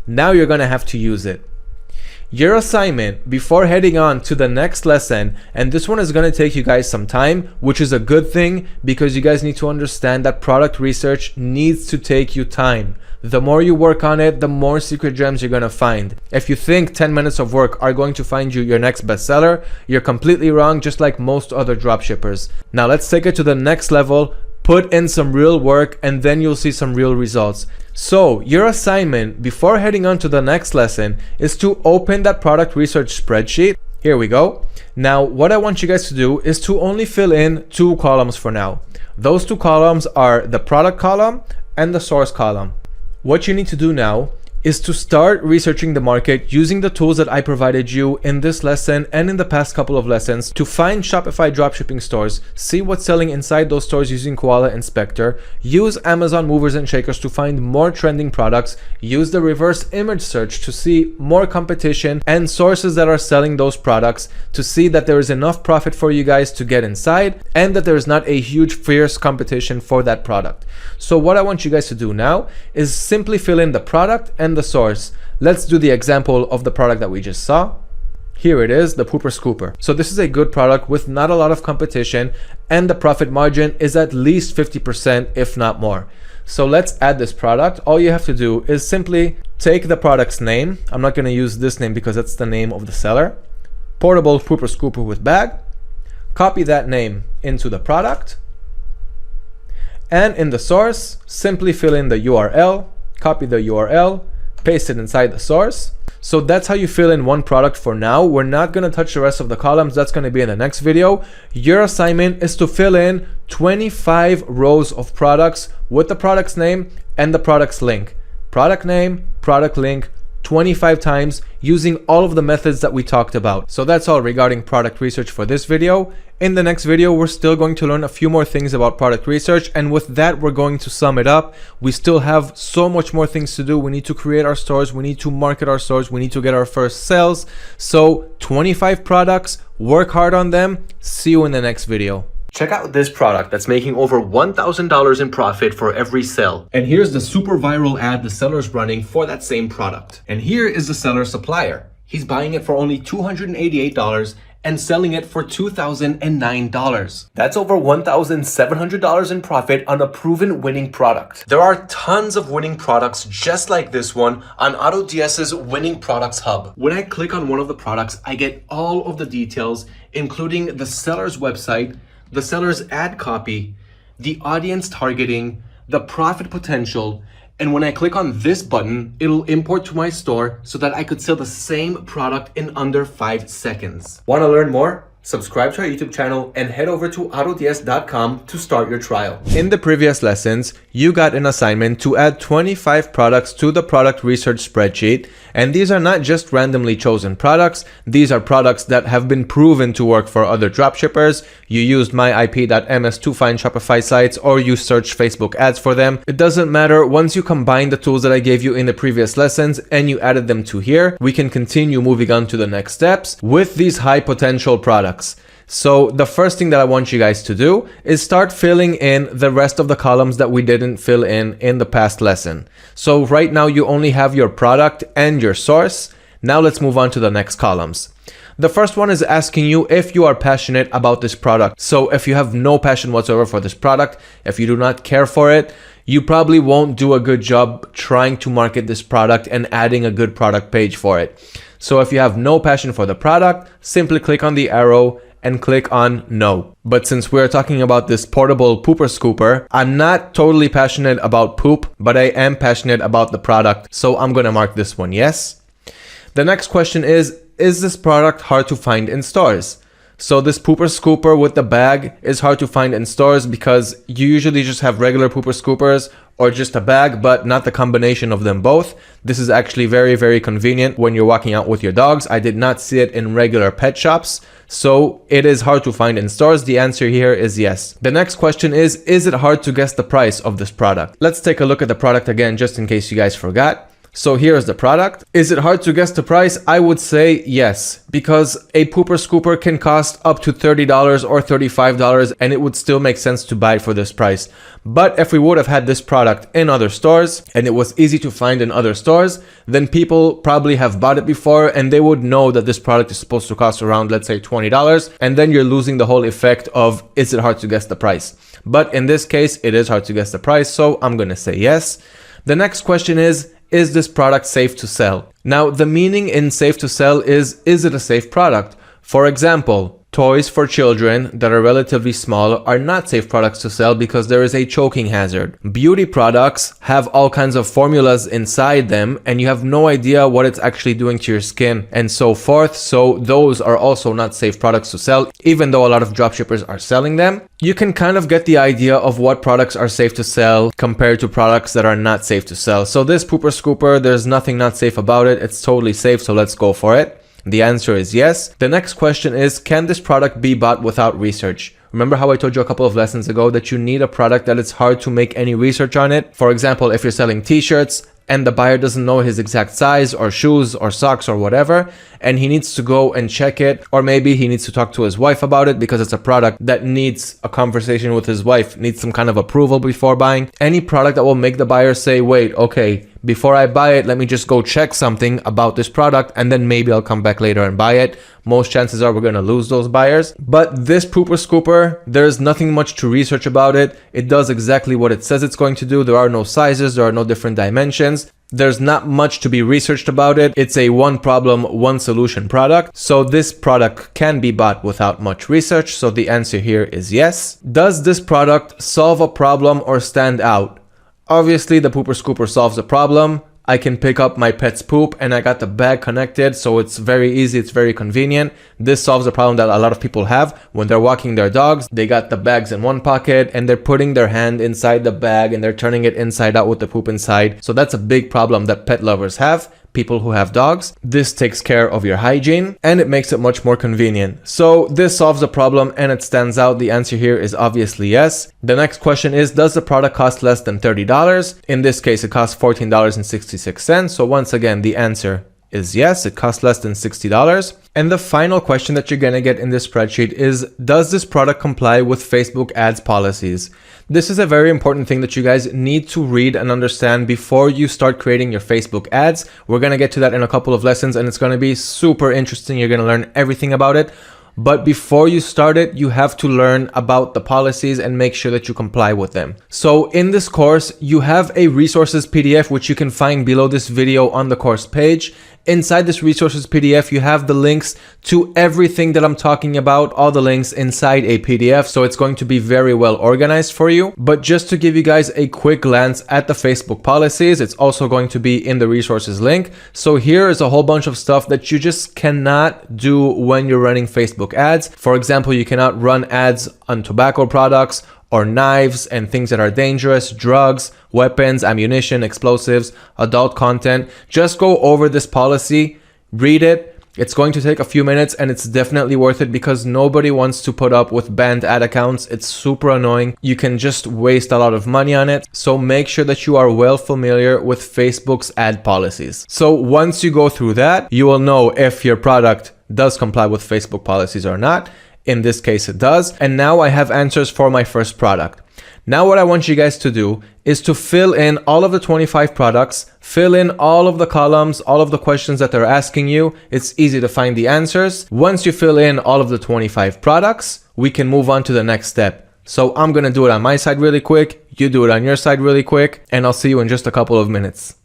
Now you're going to have to use it. Your assignment before heading on to the next lesson, and this one is going to take you guys some time, which is a good thing because you guys need to understand that product research needs to take you time. The more you work on it, the more secret gems you're going to find. If you think 10 minutes of work are going to find you your next bestseller, you're completely wrong, just like most other dropshippers. Now let's take it to the next level. Put in some real work and then you'll see some real results. So your assignment before heading on to the next lesson is to open that product research spreadsheet. Here we go. Now what I want you guys to do is to only fill in 2 columns for now. Those 2 columns are the product column and the source column. What you need to do now is to start researching the market using the tools that I provided you in this lesson and in the past couple of lessons to find Shopify dropshipping stores, see what's selling inside those stores using Koala Inspector, use Amazon movers and shakers to find more trending products, use the reverse image search to see more competition and sources that are selling those products to see that there is enough profit for you guys to get inside and that there is not a huge fierce competition for that product. So what I want you guys to do now is simply fill in the product and the source. Let's do the example of the product that we just saw. Here it is, the Pooper Scooper. So this is a good product with not a lot of competition and the profit margin is at least 50%, if not more. So let's add this product. All you have to do is simply take the product's name. I'm not going to use this name because that's the name of the seller. Portable Pooper Scooper with bag. Copy that name into the product. And in the source, simply fill in the URL, copy the URL, paste it inside the source. So that's how you fill in one product for now. We're not going to touch the rest of the columns. That's going to be in the next video. Your assignment is to fill in 25 rows of products with the product's name and the product's link. Product name, product link, 25 times using all of the methods that we talked about. So that's all regarding product research for this video. In the next video, we're still going to learn a few more things about product research. And with that, we're going to sum it up. We still have so much more things to do. We need to create our stores. We need to market our stores. We need to get our first sales. So 25 products, work hard on them. See you in the next video. Check out this product that's making over $1,000 in profit for every sale. And here's the super viral ad the seller's running for that same product. And here is the seller's supplier. He's buying it for only $288 and selling it for $2,009. That's over $1,700 in profit on a proven winning product. There are tons of winning products just like this one on AutoDS's Winning Products Hub. When I click on one of the products, I get all of the details, including the seller's website, the seller's ad copy, the audience targeting, the profit potential, and when I click on this button, it'll import to my store so that I could sell the same product in under 5 seconds. Want to learn more? Subscribe to our YouTube channel and head over to autods.com to start your trial. In the previous lessons, you got an assignment to add 25 products to the product research spreadsheet. And these are not just randomly chosen products. These are products that have been proven to work for other dropshippers. You used myip.ms to find Shopify sites or you searched Facebook ads for them. It doesn't matter. Once you combine the tools that I gave you in the previous lessons and you added them to here, we can continue moving on to the next steps with these high potential products. So the first thing that I want you guys to do is start filling in the rest of the columns that we didn't fill in the past lesson. So right now you only have your product and your source. Now let's move on to the next columns. The first one is asking you if you are passionate about this product. So if you have no passion whatsoever for this product, if you do not care for it, you probably won't do a good job trying to market this product and adding a good product page for it. So if you have no passion for the product, simply click on the arrow and click on no. But since we're talking about this portable pooper scooper, I'm not totally passionate about poop, but I am passionate about the product. So I'm gonna mark this one yes. The next question is this product hard to find in stores? So this pooper scooper with the bag is hard to find in stores because you usually just have regular pooper scoopers or just a bag, but not the combination of them both. This is actually very, very convenient when you're walking out with your dogs. I did not see it in regular pet shops, so it is hard to find in stores. The answer here is yes. The next question is it hard to guess the price of this product? Let's take a look at the product again, just in case you guys forgot. So here is the product. Is it hard to guess the price? I would say yes, because a pooper scooper can cost up to $30 or $35 and it would still make sense to buy it for this price. But if we would have had this product in other stores and it was easy to find in other stores, then people probably have bought it before and they would know that this product is supposed to cost around, let's say, $20. And then you're losing the whole effect of, is it hard to guess the price? But in this case, it is hard to guess the price. So I'm going to say yes. The next question is this product safe to sell? Now, the meaning in safe to sell is it a safe product? For example, toys for children that are relatively small are not safe products to sell because there is a choking hazard. Beauty products have all kinds of formulas inside them and you have no idea what it's actually doing to your skin and so forth. So those are also not safe products to sell, even though a lot of dropshippers are selling them. You can kind of get the idea of what products are safe to sell compared to products that are not safe to sell. So this pooper scooper, there's nothing not safe about it. It's totally safe, so let's go for it. The answer is yes. The next question is, can this product be bought without research? Remember how I told you a couple of lessons ago that you need a product that it's hard to make any research on it? For example, if you're selling t-shirts and the buyer doesn't know his exact size or shoes or socks or whatever, and he needs to go and check it, or maybe he needs to talk to his wife about it because it's a product that needs a conversation with his wife, needs some kind of approval before buying. Any product that will make the buyer say, wait, okay, before I buy it, let me just go check something about this product and then maybe I'll come back later and buy it. Most chances are we're going to lose those buyers. But this pooper scooper, there's nothing much to research about it. It does exactly what it says it's going to do. There are no sizes, there are no different dimensions. There's not much to be researched about it. It's a one problem, one solution product. So this product can be bought without much research. So the answer here is yes. Does this product solve a problem or stand out? Obviously, the pooper scooper solves a problem. I can pick up my pet's poop and I got the bag connected, so it's very easy, it's very convenient. This solves a problem that a lot of people have when they're walking their dogs. They got the bags in one pocket and they're putting their hand inside the bag and they're turning it inside out with the poop inside. So that's a big problem that pet lovers have. People who have dogs. This takes care of your hygiene and it makes it much more convenient. So this solves a problem and it stands out. The answer here is obviously yes. The next question is, does the product cost less than $30? In this case, it costs $14.66. So once again, the answer is yes, it costs less than $60. And the final question that you're gonna get in this spreadsheet is, does this product comply with Facebook ads policies? This is a very important thing that you guys need to read and understand before you start creating your Facebook ads. We're gonna get to that in a couple of lessons and it's gonna be super interesting. You're gonna learn everything about it. But before you start it, you have to learn about the policies and make sure that you comply with them. So in this course, you have a resources PDF, which you can find below this video on the course page. Inside this resources PDF, you have the links to everything that I'm talking about, all the links inside a PDF. So it's going to be very well organized for you. But just to give you guys a quick glance at the Facebook policies, it's also going to be in the resources link. So here is a whole bunch of stuff that you just cannot do when you're running Facebook ads. For example, you cannot run ads on tobacco products or knives and things that are dangerous, drugs, weapons, ammunition, explosives, adult content. Just go over this policy, read it. It's going to take a few minutes and it's definitely worth it because nobody wants to put up with banned ad accounts. It's super annoying. You can just waste a lot of money on it. So make sure that you are well familiar with Facebook's ad policies. So once you go through that, you will know if your product does comply with Facebook policies or not. In this case, it does. And now I have answers for my first product. Now what I want you guys to do is to fill in all of the 25 products, fill in all of the columns, all of the questions that they're asking you. It's easy to find the answers. Once you fill in all of the 25 products, we can move on to the next step. So I'm gonna do it on my side really quick, you do it on your side really quick, and I'll see you in just a couple of minutes.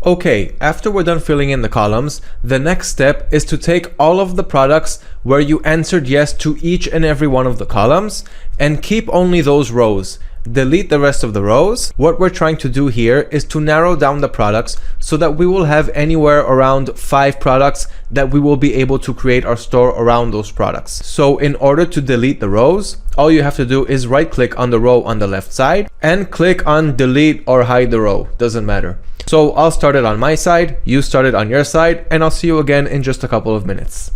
Okay, after we're done filling in the columns, the next step is to take all of the products where you answered yes to each and every one of the columns and keep only those rows. Delete the rest of the rows. What we're trying to do here is to narrow down the products so that we will have anywhere around 5 products that we will be able to create our store around those products. So in order to delete the rows, all you have to do is right click on the row on the left side and click on delete or hide the row, doesn't matter. So I'll start it on my side, you start it on your side, and I'll see you again in just a couple of minutes.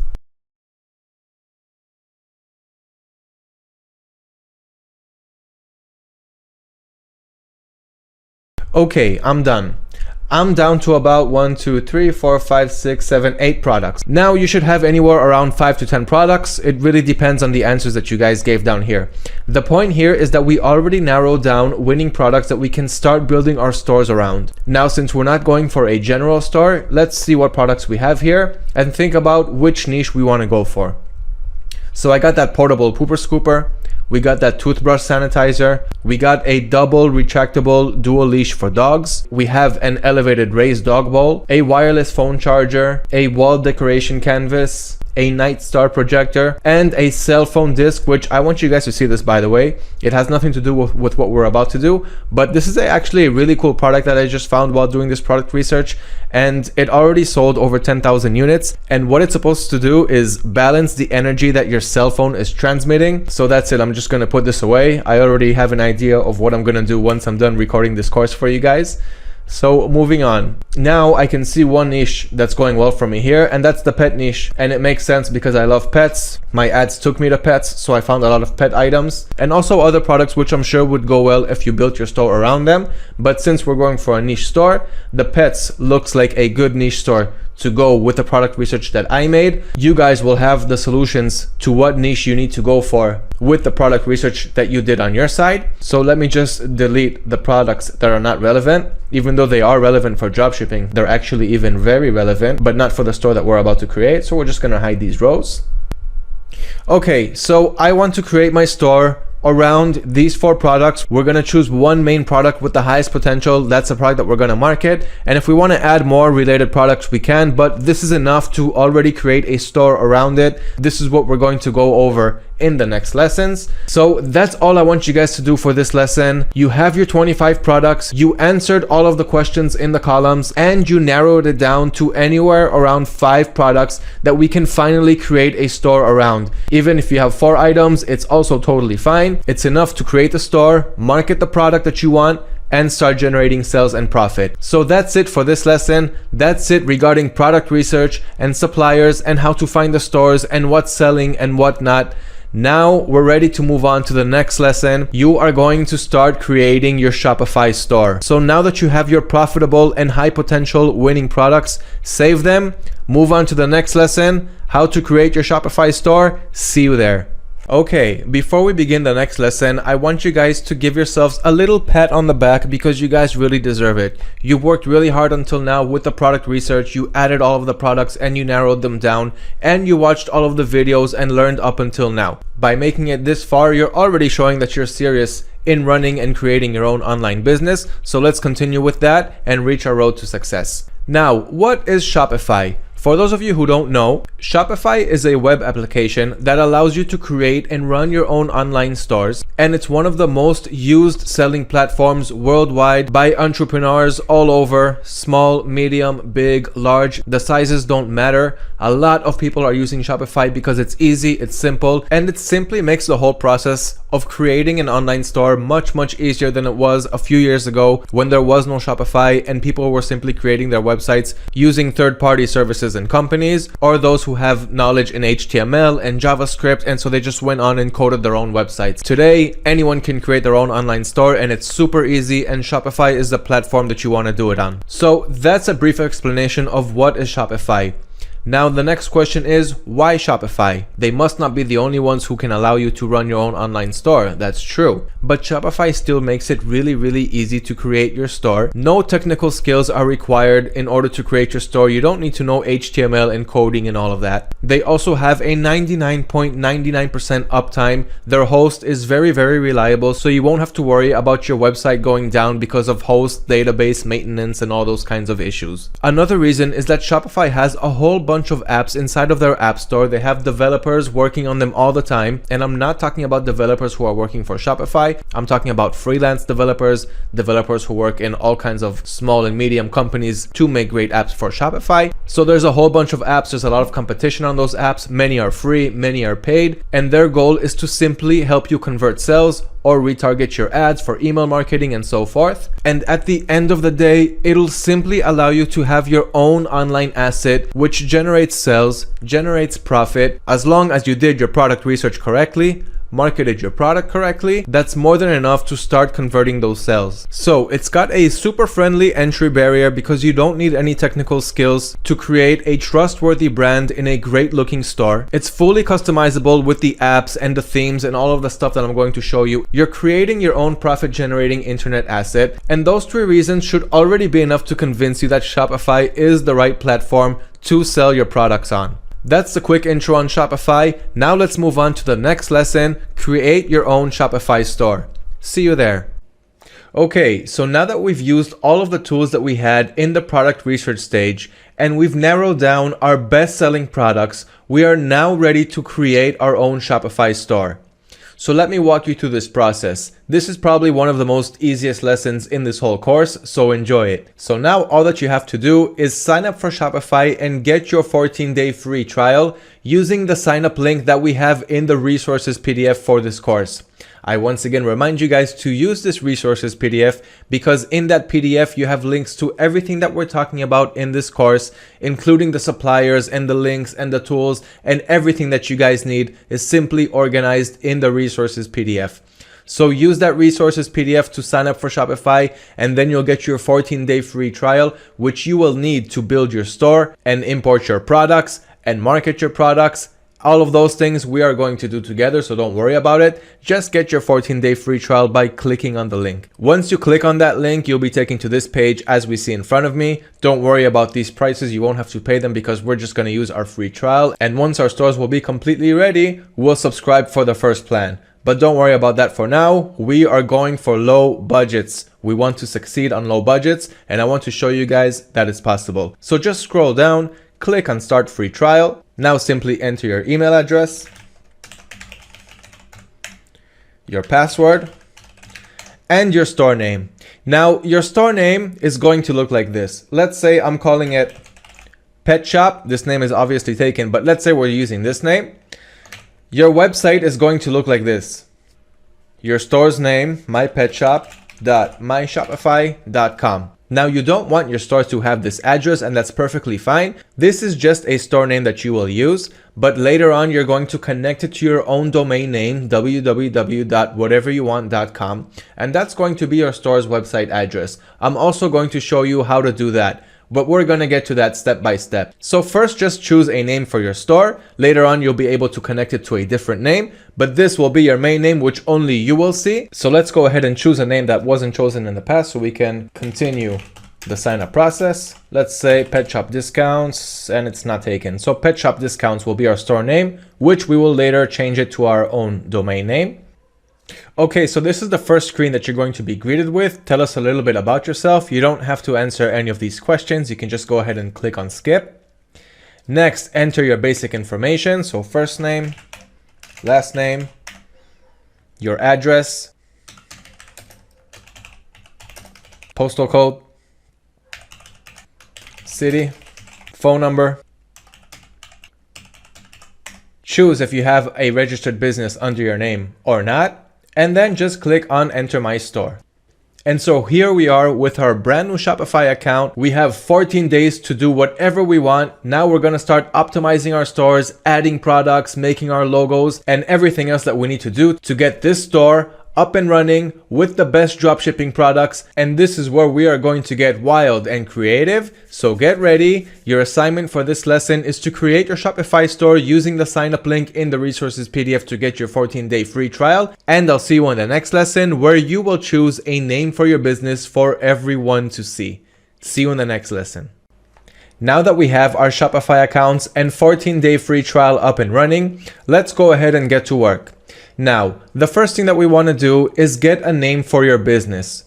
Okay, I'm done. I'm down to about 1, 2, 3, 4, 5, 6, 7, 8 products. Now you should have anywhere around 5 to 10 products. It really depends on the answers that you guys gave down here. The point here is that we already narrowed down winning products that we can start building our stores around. Now, since we're not going for a general store, let's see what products we have here and think about which niche we want to go for. So I got that portable pooper scooper. We got that toothbrush sanitizer. We got a double retractable dual leash for dogs. We have an elevated raised dog bowl, a wireless phone charger, a wall decoration canvas, a night star projector, and a cell phone disc, which I want you guys to see this, by the way. It has nothing to do with what we're about to do, but this is actually a really cool product that I just found while doing this product research, and it already sold over 10,000 units. And what it's supposed to do is balance the energy that your cell phone is transmitting. So that's it. I'm just going to put this away. I already have an idea of what I'm going to do once I'm done recording this course for you guys. So moving on. Now I can see one niche that's going well for me here, and that's the pet niche. And it makes sense because I love pets. My ads took me to pets, so I found a lot of pet items and also other products which I'm sure would go well if you built your store around them. But since we're going for a niche store, the pets looks like a good niche store to go with the product research that I made. You guys will have the solutions to what niche you need to go for with the product research that you did on your side. So let me just delete the products that are not relevant. Even though they are relevant for dropshipping, they're actually even very relevant, but not for the store that we're about to create. So we're just gonna hide these rows. Okay, so I want to create my store around these 4 products. We're going to choose one main product with the highest potential. That's the product that we're going to market. And if we want to add more related products, we can, but this is enough to already create a store around it. This is what we're going to go over in the next lessons. So that's all I want you guys to do for this lesson. You have your 25 products, you answered all of the questions in the columns, and you narrowed it down to anywhere around 5 products that we can finally create a store around. Even if you have 4 items, it's also totally fine. It's enough to create a store, market the product that you want, and start generating sales and profit. So that's it for this lesson. That's it regarding product research and suppliers and how to find the stores and what's selling and what not. Now we're ready to move on to the next lesson. You are going to start creating your Shopify store. So now that you have your profitable and high potential winning products, save them, move on to the next lesson, how to create your Shopify store. See you there. Okay, before we begin the next lesson, I want you guys to give yourselves a little pat on the back because you guys really deserve it. You've worked really hard until now with the product research, you added all of the products and you narrowed them down, and you watched all of the videos and learned up until now. By making it this far, you're already showing that you're serious in running and creating your own online business. So let's continue with that and reach our road to success. Now, what is Shopify? For those of you who don't know, Shopify is a web application that allows you to create and run your own online stores, and it's one of the most used selling platforms worldwide by entrepreneurs all over, small, medium, big, large. The sizes don't matter. A lot of people are using Shopify because it's easy, it's simple, and it simply makes the whole process of creating an online store much easier than it was a few years ago when there was no Shopify and people were simply creating their websites using third-party services and companies, or those who have knowledge in HTML and JavaScript, and so they just went on and coded their own websites. Today, anyone can create their own online store and it's super easy, and Shopify is the platform that you want to do it on. So that's a brief explanation of what is Shopify. Now, the next question is, why Shopify? They must not be the only ones who can allow you to run your own online store. That's true. But Shopify still makes it really, really easy to create your store. No technical skills are required in order to create your store. You don't need to know HTML and coding and all of that. They also have a 99.99% uptime. Their host is very, very reliable, so you won't have to worry about your website going down because of host, database, maintenance, and all those kinds of issues. Another reason is that Shopify has a whole bunch of apps inside of their app store. They have developers working on them all the time, and I'm not talking about developers who are working for Shopify. I'm talking about freelance developers, developers who work in all kinds of small and medium companies to make great apps for Shopify. So there's a whole bunch of apps. There's a lot of competition on those apps. Many are free, many are paid, and their goal is to simply help you convert sales or retarget your ads for email marketing and so forth. And at the end of the day, it'll simply allow you to have your own online asset which generates sales, generates profit. As long as you did your product research correctly, marketed your product correctly, that's more than enough to start converting those sales. So it's got a super friendly entry barrier because you don't need any technical skills to create a trustworthy brand in a great looking store. It's fully customizable with the apps and the themes and all of the stuff that I'm going to show you. You're creating your own profit generating internet asset, and those three reasons should already be enough to convince you that Shopify is the right platform to sell your products on. That's the quick intro on Shopify. Now let's move on to the next lesson, create your own Shopify store. See you there. Okay, so now that we've used all of the tools that we had in the product research stage and we've narrowed down our best-selling products, we are now ready to create our own Shopify store. So let me walk you through this process. This is probably one of the most easiest lessons in this whole course, so enjoy it. So now all that you have to do is sign up for Shopify and get your 14-day free trial using the sign up link that we have in the resources PDF for this course. I once again remind you guys to use this resources PDF because in that PDF you have links to everything that we're talking about in this course, including the suppliers and the links and the tools, and everything that you guys need is simply organized in the resources PDF. So use that resources PDF to sign up for Shopify, and then you'll get your 14-day free trial, which you will need to build your store and import your products and market your products. All of those things we are going to do together, so don't worry about it. Just get your 14-day free trial by clicking on the link. Once you click on that link, you'll be taken to this page as we see in front of me. Don't worry about these prices. You won't have to pay them because we're just going to use our free trial. And once our stores will be completely ready, we'll subscribe for the first plan. But don't worry about that for now. We are going for low budgets. We want to succeed on low budgets, and I want to show you guys that it's possible. So just scroll down, click on Start Free Trial. Now simply enter your email address, your password, and your store name. Now your store name is going to look like this. Let's say I'm calling it Pet Shop. This name is obviously taken, but let's say we're using this name. Your website is going to look like this. Your store's name, mypetshop.myshopify.com. Now you don't want your store to have this address, and that's perfectly fine. This is just a store name that you will use, but later on you're going to connect it to your own domain name, www.whateveryouwant.com, and that's going to be your store's website address. I'm also going to show you how to do that, but we're going to get to that step by step. So first, just choose a name for your store. Later on, you'll be able to connect it to a different name, but this will be your main name, which only you will see. So let's go ahead and choose a name that wasn't chosen in the past so we can continue the sign up process. Let's say Pet Shop Discounts, and it's not taken. So Pet Shop Discounts will be our store name, which we will later change it to our own domain name. Okay, so this is the first screen that you're going to be greeted with. Tell us a little bit about yourself. You don't have to answer any of these questions. You can just go ahead and click on skip. Next, enter your basic information. So first name, last name, your address, postal code, city, phone number. Choose if you have a registered business under your name or not. And then just click on Enter My Store. And so here we are with our brand new Shopify account. We have 14 days to do whatever we want. Now we're going to start optimizing our stores, adding products, making our logos, and everything else that we need to do to get this store up and running with the best dropshipping products, and this is where we are going to get wild and creative. So get ready. Your assignment for this lesson is to create your Shopify store using the sign up link in the resources PDF to get your 14-day free trial. And I'll see you in the next lesson where you will choose a name for your business for everyone to see. See you in the next lesson. Now that we have our Shopify accounts and 14-day free trial up and running, let's go ahead and get to work. Now, the first thing that we want to do is get a name for your business.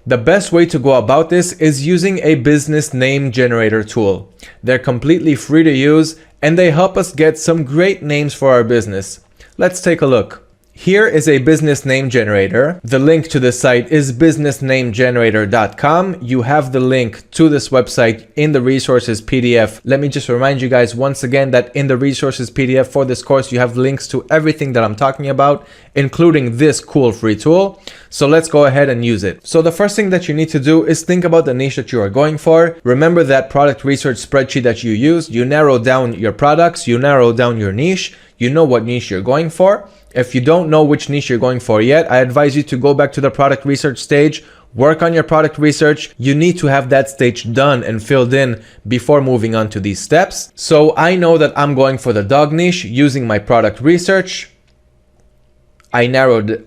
The best way to go about this is using a business name generator tool. They're completely free to use and they help us get some great names for our business. Let's take a look. Here is a business name generator. The link to this site is businessnamegenerator.com. You have the link to this website in the resources PDF. Let me just remind you guys once again that in the resources PDF for this course, you have links to everything that I'm talking about, including this cool free tool. So let's go ahead and use it. So the first thing that you need to do is think about the niche that you are going for. Remember that product research spreadsheet that you used. You narrow down your products, you narrow down your niche, you know what niche you're going for. If you don't know which niche you're going for yet, I advise you to go back to the product research stage, work on your product research. You need to have that stage done and filled in before moving on to these steps. So I know that I'm going for the dog niche using my product research. I narrowed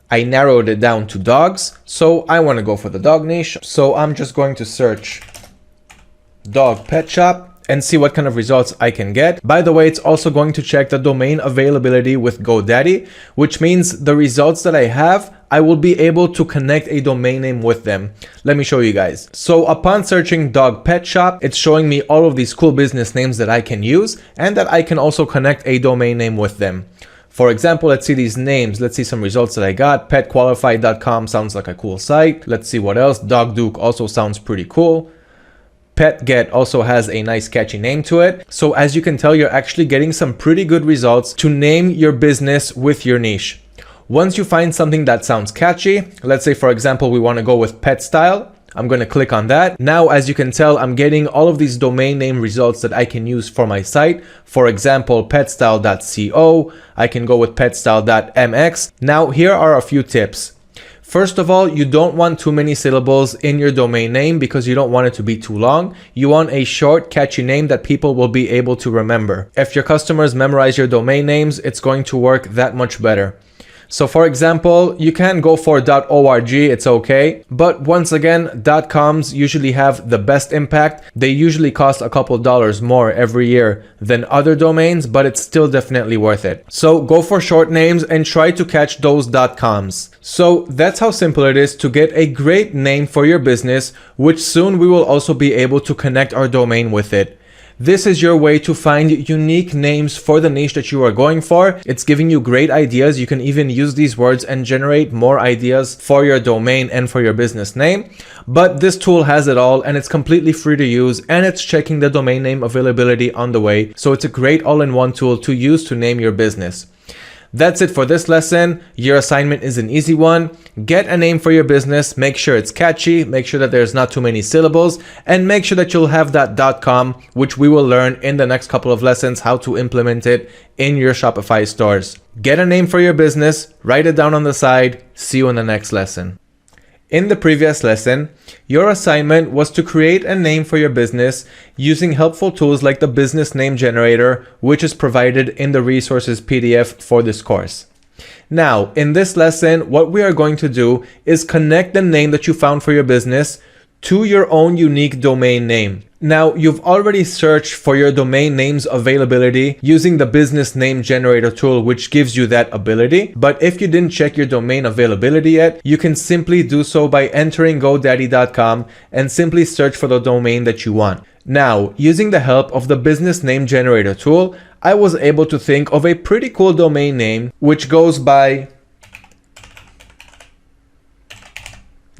it down to dogs. So I want to go for the dog niche. So I'm just going to search dog pet shop and see what kind of results I can get. By the way, it's also going to check the domain availability with GoDaddy, which means the results that I have, I will be able to connect a domain name with them. Let me show you guys. So upon searching dog pet shop, it's showing me all of these cool business names that I can use and that I can also connect a domain name with them. For example, let's see these names. Let's see some results that I got. Petqualified.com sounds like a cool site. Let's see what else. Dog Duke also sounds pretty cool. PetGet also has a nice catchy name to it. So as you can tell, you're actually getting some pretty good results to name your business with your niche. Once you find something that sounds catchy, let's say for example, we want to go with pet style. I'm going to click on that. Now, as you can tell, I'm getting all of these domain name results that I can use for my site. For example, petstyle.co. I can go with petstyle.mx. Now, here are a few tips. First of all, you don't want too many syllables in your domain name because you don't want it to be too long. You want a short, catchy name that people will be able to remember. If your customers memorize your domain names, it's going to work that much better. So for example, you can go for .org, it's okay. But once again, .coms usually have the best impact. They usually cost a couple dollars more every year than other domains, but it's still definitely worth it. So go for short names and try to catch those .coms. So that's how simple it is to get a great name for your business, which soon we will also be able to connect our domain with it. This is your way to find unique names for the niche that you are going for. It's giving you great ideas. You can even use these words and generate more ideas for your domain and for your business name. But this tool has it all and it's completely free to use and it's checking the domain name availability on the way. So it's a great all-in-one tool to use to name your business. That's it for this lesson. Your assignment is an easy one. Get a name for your business, make sure it's catchy, make sure that there's not too many syllables, and make sure that you'll have that .com, which we will learn in the next couple of lessons how to implement it in your Shopify stores. Get a name for your business, write it down on the side. See you in the next lesson. In the previous lesson, your assignment was to create a name for your business using helpful tools like the business name generator, which is provided in the resources PDF for this course. Now, in this lesson, what we are going to do is connect the name that you found for your business to your own unique domain name. Now, you've already searched for your domain name's availability using the business name generator tool, which gives you that ability. But if you didn't check your domain availability yet, you can simply do so by entering GoDaddy.com and simply search for the domain that you want. Now, using the help of the business name generator tool, I was able to think of a pretty cool domain name, which goes by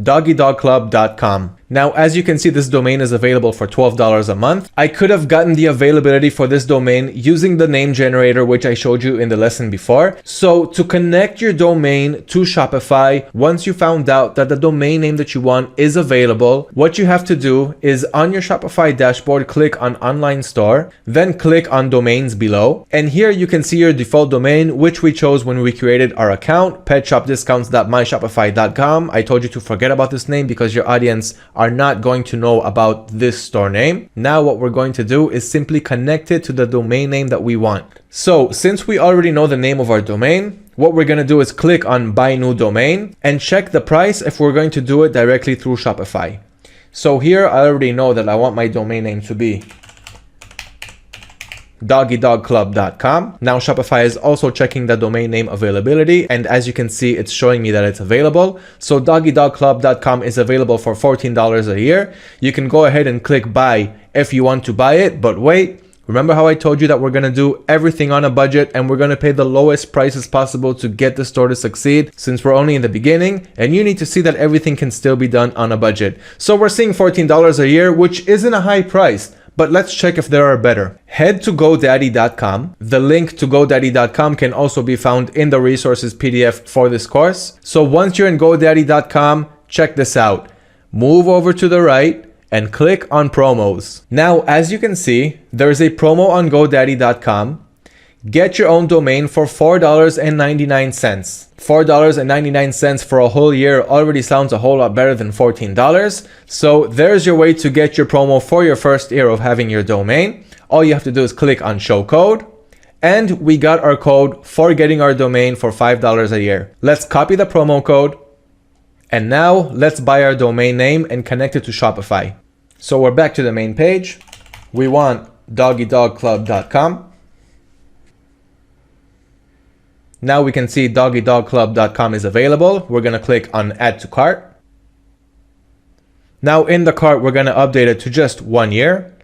doggydogclub.com. Now, as you can see, this domain is available for $12 a month. I could have gotten the availability for this domain using the name generator, which I showed you in the lesson before. So to connect your domain to Shopify, once you found out that the domain name that you want is available, what you have to do is on your Shopify dashboard, click on Online Store, then click on Domains below. And here you can see your default domain, which we chose when we created our account, petshopdiscounts.myshopify.com. I told you to forget about this name because your audience are not going to know about this store name. Now what we're going to do is simply connect it to the domain name that we want. So since we already know the name of our domain, what we're going to do is click on Buy New Domain and check the price if we're going to do it directly through Shopify. So here I already know that I want my domain name to be doggydogclub.com. Now Shopify is also checking the domain name availability, and as you can see, it's showing me that it's available. So doggydogclub.com is available for $14 a year. You can go ahead and click buy if you want to buy it, but wait, remember how I told you that we're going to do everything on a budget and we're going to pay the lowest prices possible to get the store to succeed, since we're only in the beginning and you need to see that everything can still be done on a budget. So we're seeing $14 a year, which isn't a high price. But let's check if there are better. Head to GoDaddy.com. The link to GoDaddy.com can also be found in the resources PDF for this course. So once you're in GoDaddy.com, check this out. Move over to the right and click on promos. Now, as you can see, there's a promo on GoDaddy.com. Get your own domain for $4.99. $4.99 for a whole year already sounds a whole lot better than $14. So there's your way to get your promo for your first year of having your domain. All you have to do is click on show code. And we got our code for getting our domain for $5 a year. Let's copy the promo code. And now let's buy our domain name and connect it to Shopify. So we're back to the main page. We want doggydogclub.com. Now we can see doggydogclub.com is available. We're going to click on add to cart. Now in the cart, we're going to update it to just 1 year.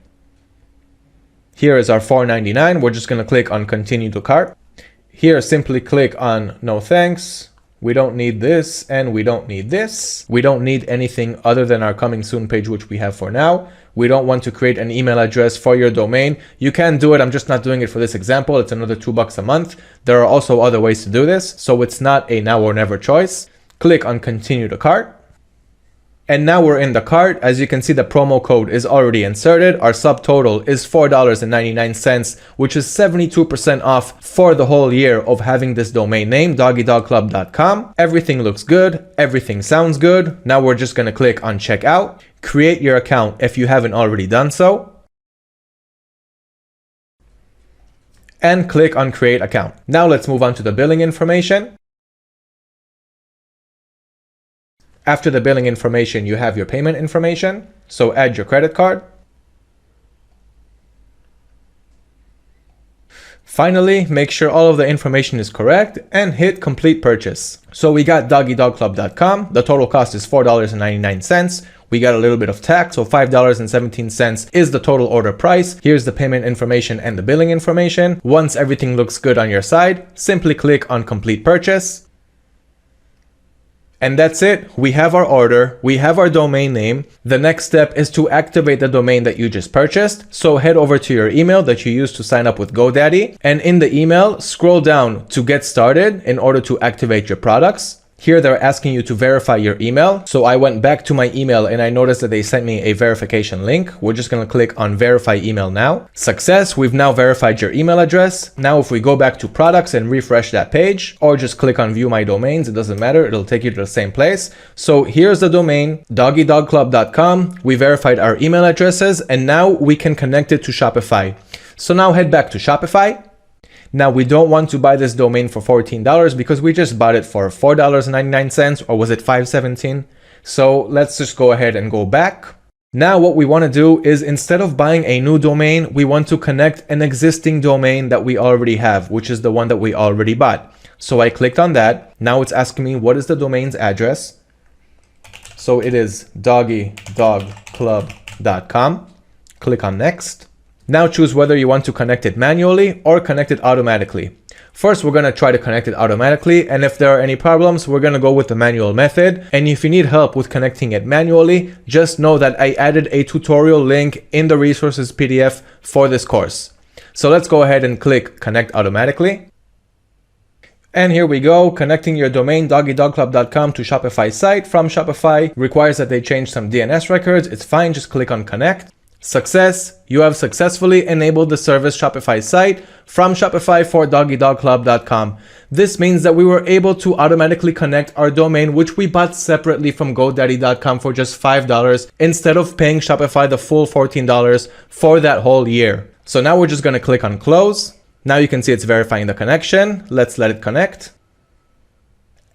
Here is our $4.99. We're just going to click on continue to cart. Here, simply click on no thanks. We don't need this and we don't need this. We don't need anything other than our coming soon page, which we have for now. We don't want to create an email address for your domain. You can do it. I'm just not doing it for this example. It's another $2 a month. There are also other ways to do this. So it's not a now or never choice. Click on continue to cart. And now we're in the cart. As you can see, the promo code is already inserted. Our subtotal is $4.99, which is 72% off for the whole year of having this domain name, doggydogclub.com. Everything looks good. Everything sounds good. Now we're just going to click on checkout. Create your account if you haven't already done so. And click on create account. Now let's move on to the billing information. After the billing information, you have your payment information. So add your credit card. Finally, make sure all of the information is correct and hit complete purchase. So we got doggydogclub.com. The total cost is $4.99. We got a little bit of tax, so $5.17 is the total order price. Here's the payment information and the billing information. Once everything looks good on your side, simply click on complete purchase. And that's it. We have our order. We have our domain name. The next step is to activate the domain that you just purchased. So head over to your email that you used to sign up with GoDaddy. And in the email, scroll down to get started in order to activate your products. Here they're asking you to verify your email. So I went back to my email and I noticed that they sent me a verification link. We're just going to click on verify email now. Success. We've now verified your email address. Now if we go back to products and refresh that page, or just click on view my domains, it doesn't matter. It'll take you to the same place. So here's the domain, doggydogclub.com. We verified our email addresses and now we can connect it to Shopify. So now head back to Shopify. Now we don't want to buy this domain for $14 because we just bought it for $4.99, or was it $5.17? So let's just go ahead and go back. Now what we want to do is, instead of buying a new domain, we want to connect an existing domain that we already have, which is the one that we already bought. So I clicked on that. Now it's asking me what is the domain's address. So it is doggydogclub.com. Click on next. Now choose whether you want to connect it manually or connect it automatically. First, we're going to try to connect it automatically, and if there are any problems, we're going to go with the manual method. And if you need help with connecting it manually, just know that I added a tutorial link in the resources PDF for this course. So let's go ahead and click Connect Automatically. And here we go, connecting your domain doggydogclub.com to Shopify site from Shopify. Requires that they change some DNS records. It's fine, just click on Connect. Success, you have successfully enabled the service Shopify site from Shopify for doggydogclub.com. This means that we were able to automatically connect our domain, which we bought separately from GoDaddy.com for just $5 instead of paying Shopify the full $14 for that whole year. So now we're just going to click on Close. Now you can see it's verifying the connection. Let's let it connect.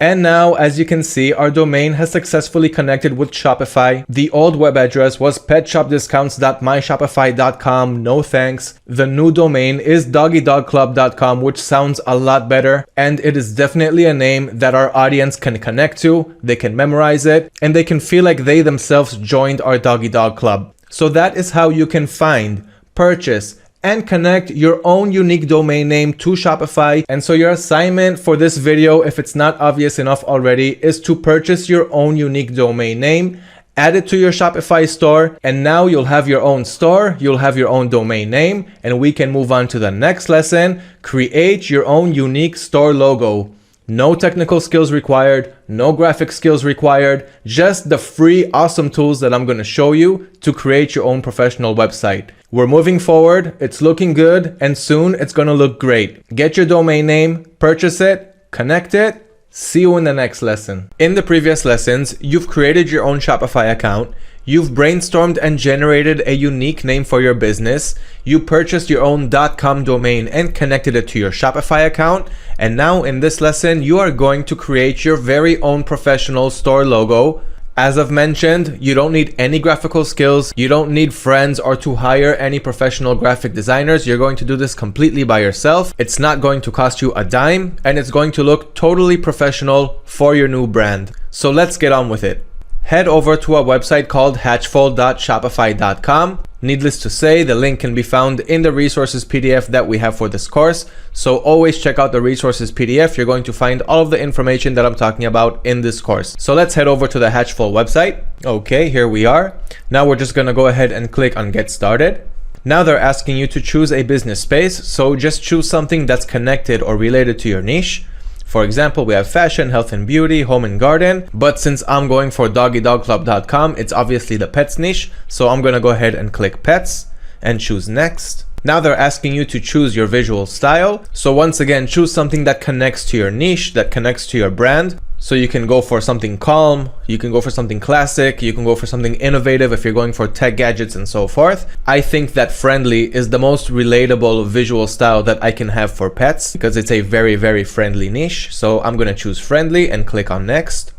And now, as you can see, our domain has successfully connected with Shopify. The old web address was petshopdiscounts.myshopify.com. No thanks. The new domain is doggydogclub.com, which sounds a lot better. And it is definitely a name that our audience can connect to. They can memorize it and they can feel like they themselves joined our Doggy Dog Club. So that is how you can find, purchase, and connect your own unique domain name to Shopify. And so your assignment for this video, if it's not obvious enough already, is to purchase your own unique domain name, add it to your Shopify store, and now you'll have your own store, you'll have your own domain name, and we can move on to the next lesson. Create your own unique store logo. No technical skills required, no graphic skills required, just the free awesome tools that I'm going to show you to create your own professional website. We're moving forward, it's looking good, and soon it's going to look great. Get your domain name, purchase it, connect it. See you in the next lesson. In the previous lessons, you've created your own Shopify account. You've brainstormed and generated a unique name for your business. You purchased your own .com domain and connected it to your Shopify account. And now in this lesson, you are going to create your very own professional store logo. As I've mentioned, you don't need any graphical skills. You don't need friends or to hire any professional graphic designers. You're going to do this completely by yourself. It's not going to cost you a dime and it's going to look totally professional for your new brand. So let's get on with it. Head over to a website called hatchful.shopify.com. Needless to say, the link can be found in the resources PDF that we have for this course. So always check out the resources PDF. You're going to find all of the information that I'm talking about in this course. So let's head over to the Hatchful website. Okay, here we are. Now we're just going to go ahead and click on Get Started. Now they're asking you to choose a business space. So just choose something that's connected or related to your niche. For example, we have fashion, health and beauty, home and garden. But since I'm going for doggydogclub.com, it's obviously the pets niche. So I'm going to go ahead and click pets and choose next. Now they're asking you to choose your visual style. So once again, choose something that connects to your niche, that connects to your brand. So you can go for something calm, you can go for something classic, you can go for something innovative if you're going for tech gadgets and so forth. I think that friendly is the most relatable visual style that I can have for pets because it's a very, very friendly niche. So I'm going to choose friendly and click on next.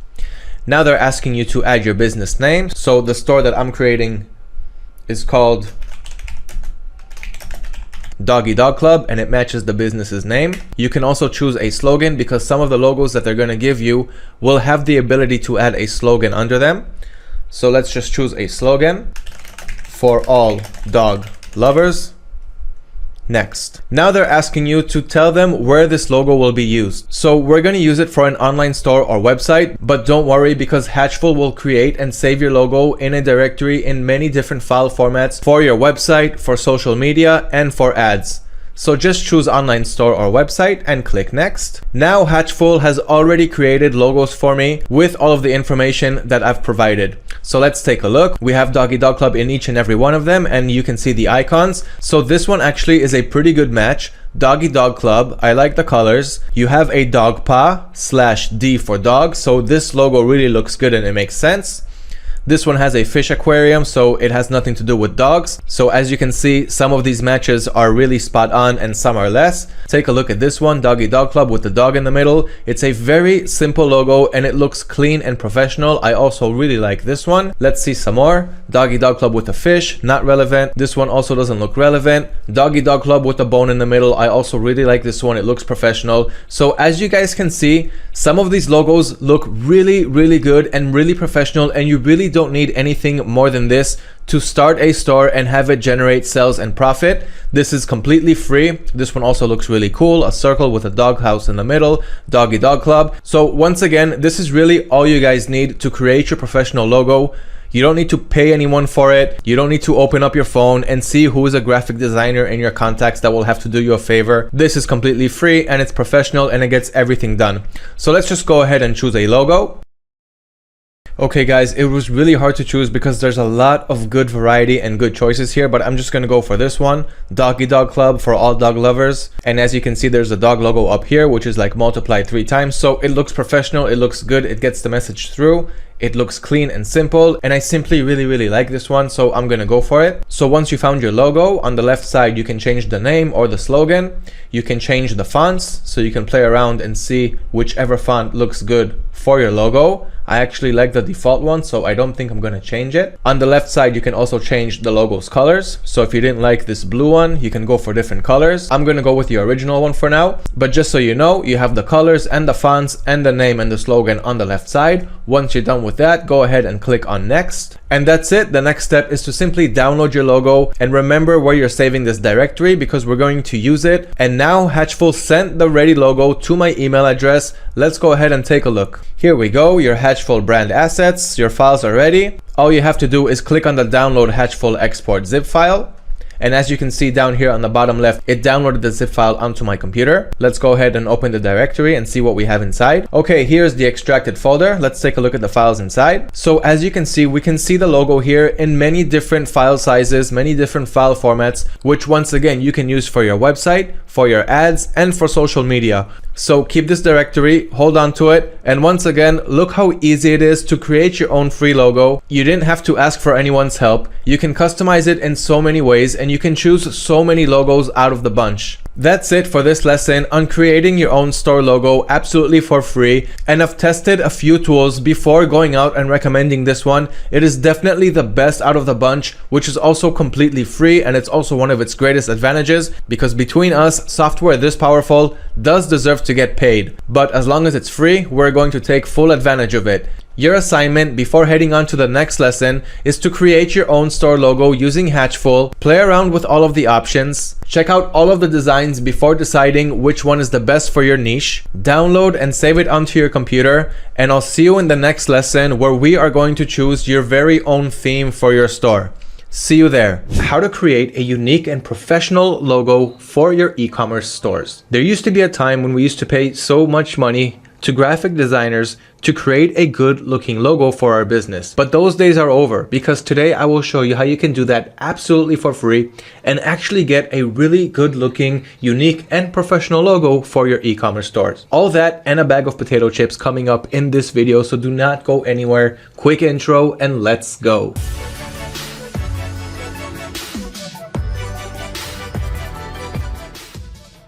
Now they're asking you to add your business name. So the store that I'm creating is called Doggy Dog Club and it matches the business's name. You can also choose a slogan because some of the logos that they're going to give you will have the ability to add a slogan under them. So let's just choose a slogan for all dog lovers. Next. Now they're asking you to tell them where this logo will be used. So we're going to use it for an online store or website, but don't worry because Hatchful will create and save your logo in a directory in many different file formats for your website, for social media, and for ads. So just choose online store or website and click next. Now Hatchful has already created logos for me with all of the information that I've provided. So let's take a look. We have Doggy Dog Club in each and every one of them and you can see the icons. So this one actually is a pretty good match. Doggy Dog Club, I like the colors. You have a dog paw /D for dog. So this logo really looks good and it makes sense. This one has a fish aquarium, so it has nothing to do with dogs. So as you can see, some of these matches are really spot on and some are less. Take a look at this one, Doggy Dog Club with the dog in the middle. It's a very simple logo and it looks clean and professional. I also really like this one. Let's see some more. Doggy Dog Club with a fish, not relevant. This one also doesn't look relevant. Doggy Dog Club with a bone in the middle. I also really like this one. It looks professional. So as you guys can see, some of these logos look really, really good and really professional and you really don't need anything more than this to start a store and have it generate sales and profit. This is completely free. This one also looks really cool, a circle with a dog house in the middle, doggy dog club. So once again, this is really all you guys need to create your professional logo. You don't need to pay anyone for it. You don't need to open up your phone and see who is a graphic designer in your contacts that will have to do you a favor. This is completely free and it's professional and it gets everything done. So let's just go ahead and choose a logo. Okay guys, it was really hard to choose because there's a lot of good variety and good choices here, but I'm just gonna go for this one, Doggy Dog Club for all dog lovers. And as you can see, there's a dog logo up here, which is like multiplied 3 times. So it looks professional, it looks good, it gets the message through. It looks clean and simple, and I simply really like this one, so I'm gonna go for it. So once you found your logo, on the left side you can change the name or the slogan. You can change the fonts, so you can play around and see whichever font looks good for your logo. I actually like the default one, so I don't think I'm gonna change it. On the left side you can also change the logo's colors, so if you didn't like this blue one, you can go for different colors. I'm gonna go with the original one for now, but just so you know, you have the colors and the fonts and the name and the slogan on the left side. Once you're done with that, go ahead and click on next. And that's it. The next step is to simply download your logo and remember where you're saving this directory because we're going to use it. And now Hatchful sent the ready logo to my email address. Let's go ahead and take a look. Here we go, your Hatchful brand assets, your files are ready. All you have to do is click on the download Hatchful export zip file. And as you can see down here on the bottom left, it downloaded the zip file onto my computer. Let's go ahead and open the directory and see what we have inside. Okay, here's the extracted folder. Let's take a look at the files inside. So as you can see, we can see the logo here in many different file sizes, many different file formats, which once again, you can use for your website, for your ads, and for social media. So keep this directory, hold on to it, and once again, look how easy it is to create your own free logo. You didn't have to ask for anyone's help. You can customize it in so many ways, and you can choose so many logos out of the bunch. That's it for this lesson on creating your own store logo absolutely for free. And I've tested a few tools before going out and recommending this one. It is definitely the best out of the bunch, which is also completely free, and it's also one of its greatest advantages because between us, software this powerful does deserve to get paid. But as long as it's free, we're going to take full advantage of it. Your assignment before heading on to the next lesson is to create your own store logo using Hatchful, play around with all of the options, check out all of the designs before deciding which one is the best for your niche, download and save it onto your computer, and I'll see you in the next lesson where we are going to choose your very own theme for your store. See you there. How to create a unique and professional logo for your e-commerce stores. There used to be a time when we used to pay so much money to graphic designers to create a good looking logo for our business. But those days are over because today I will show you how you can do that absolutely for free and actually get a really good looking, unique and professional logo for your e-commerce stores. All that and a bag of potato chips coming up in this video, so do not go anywhere. Quick intro and let's go.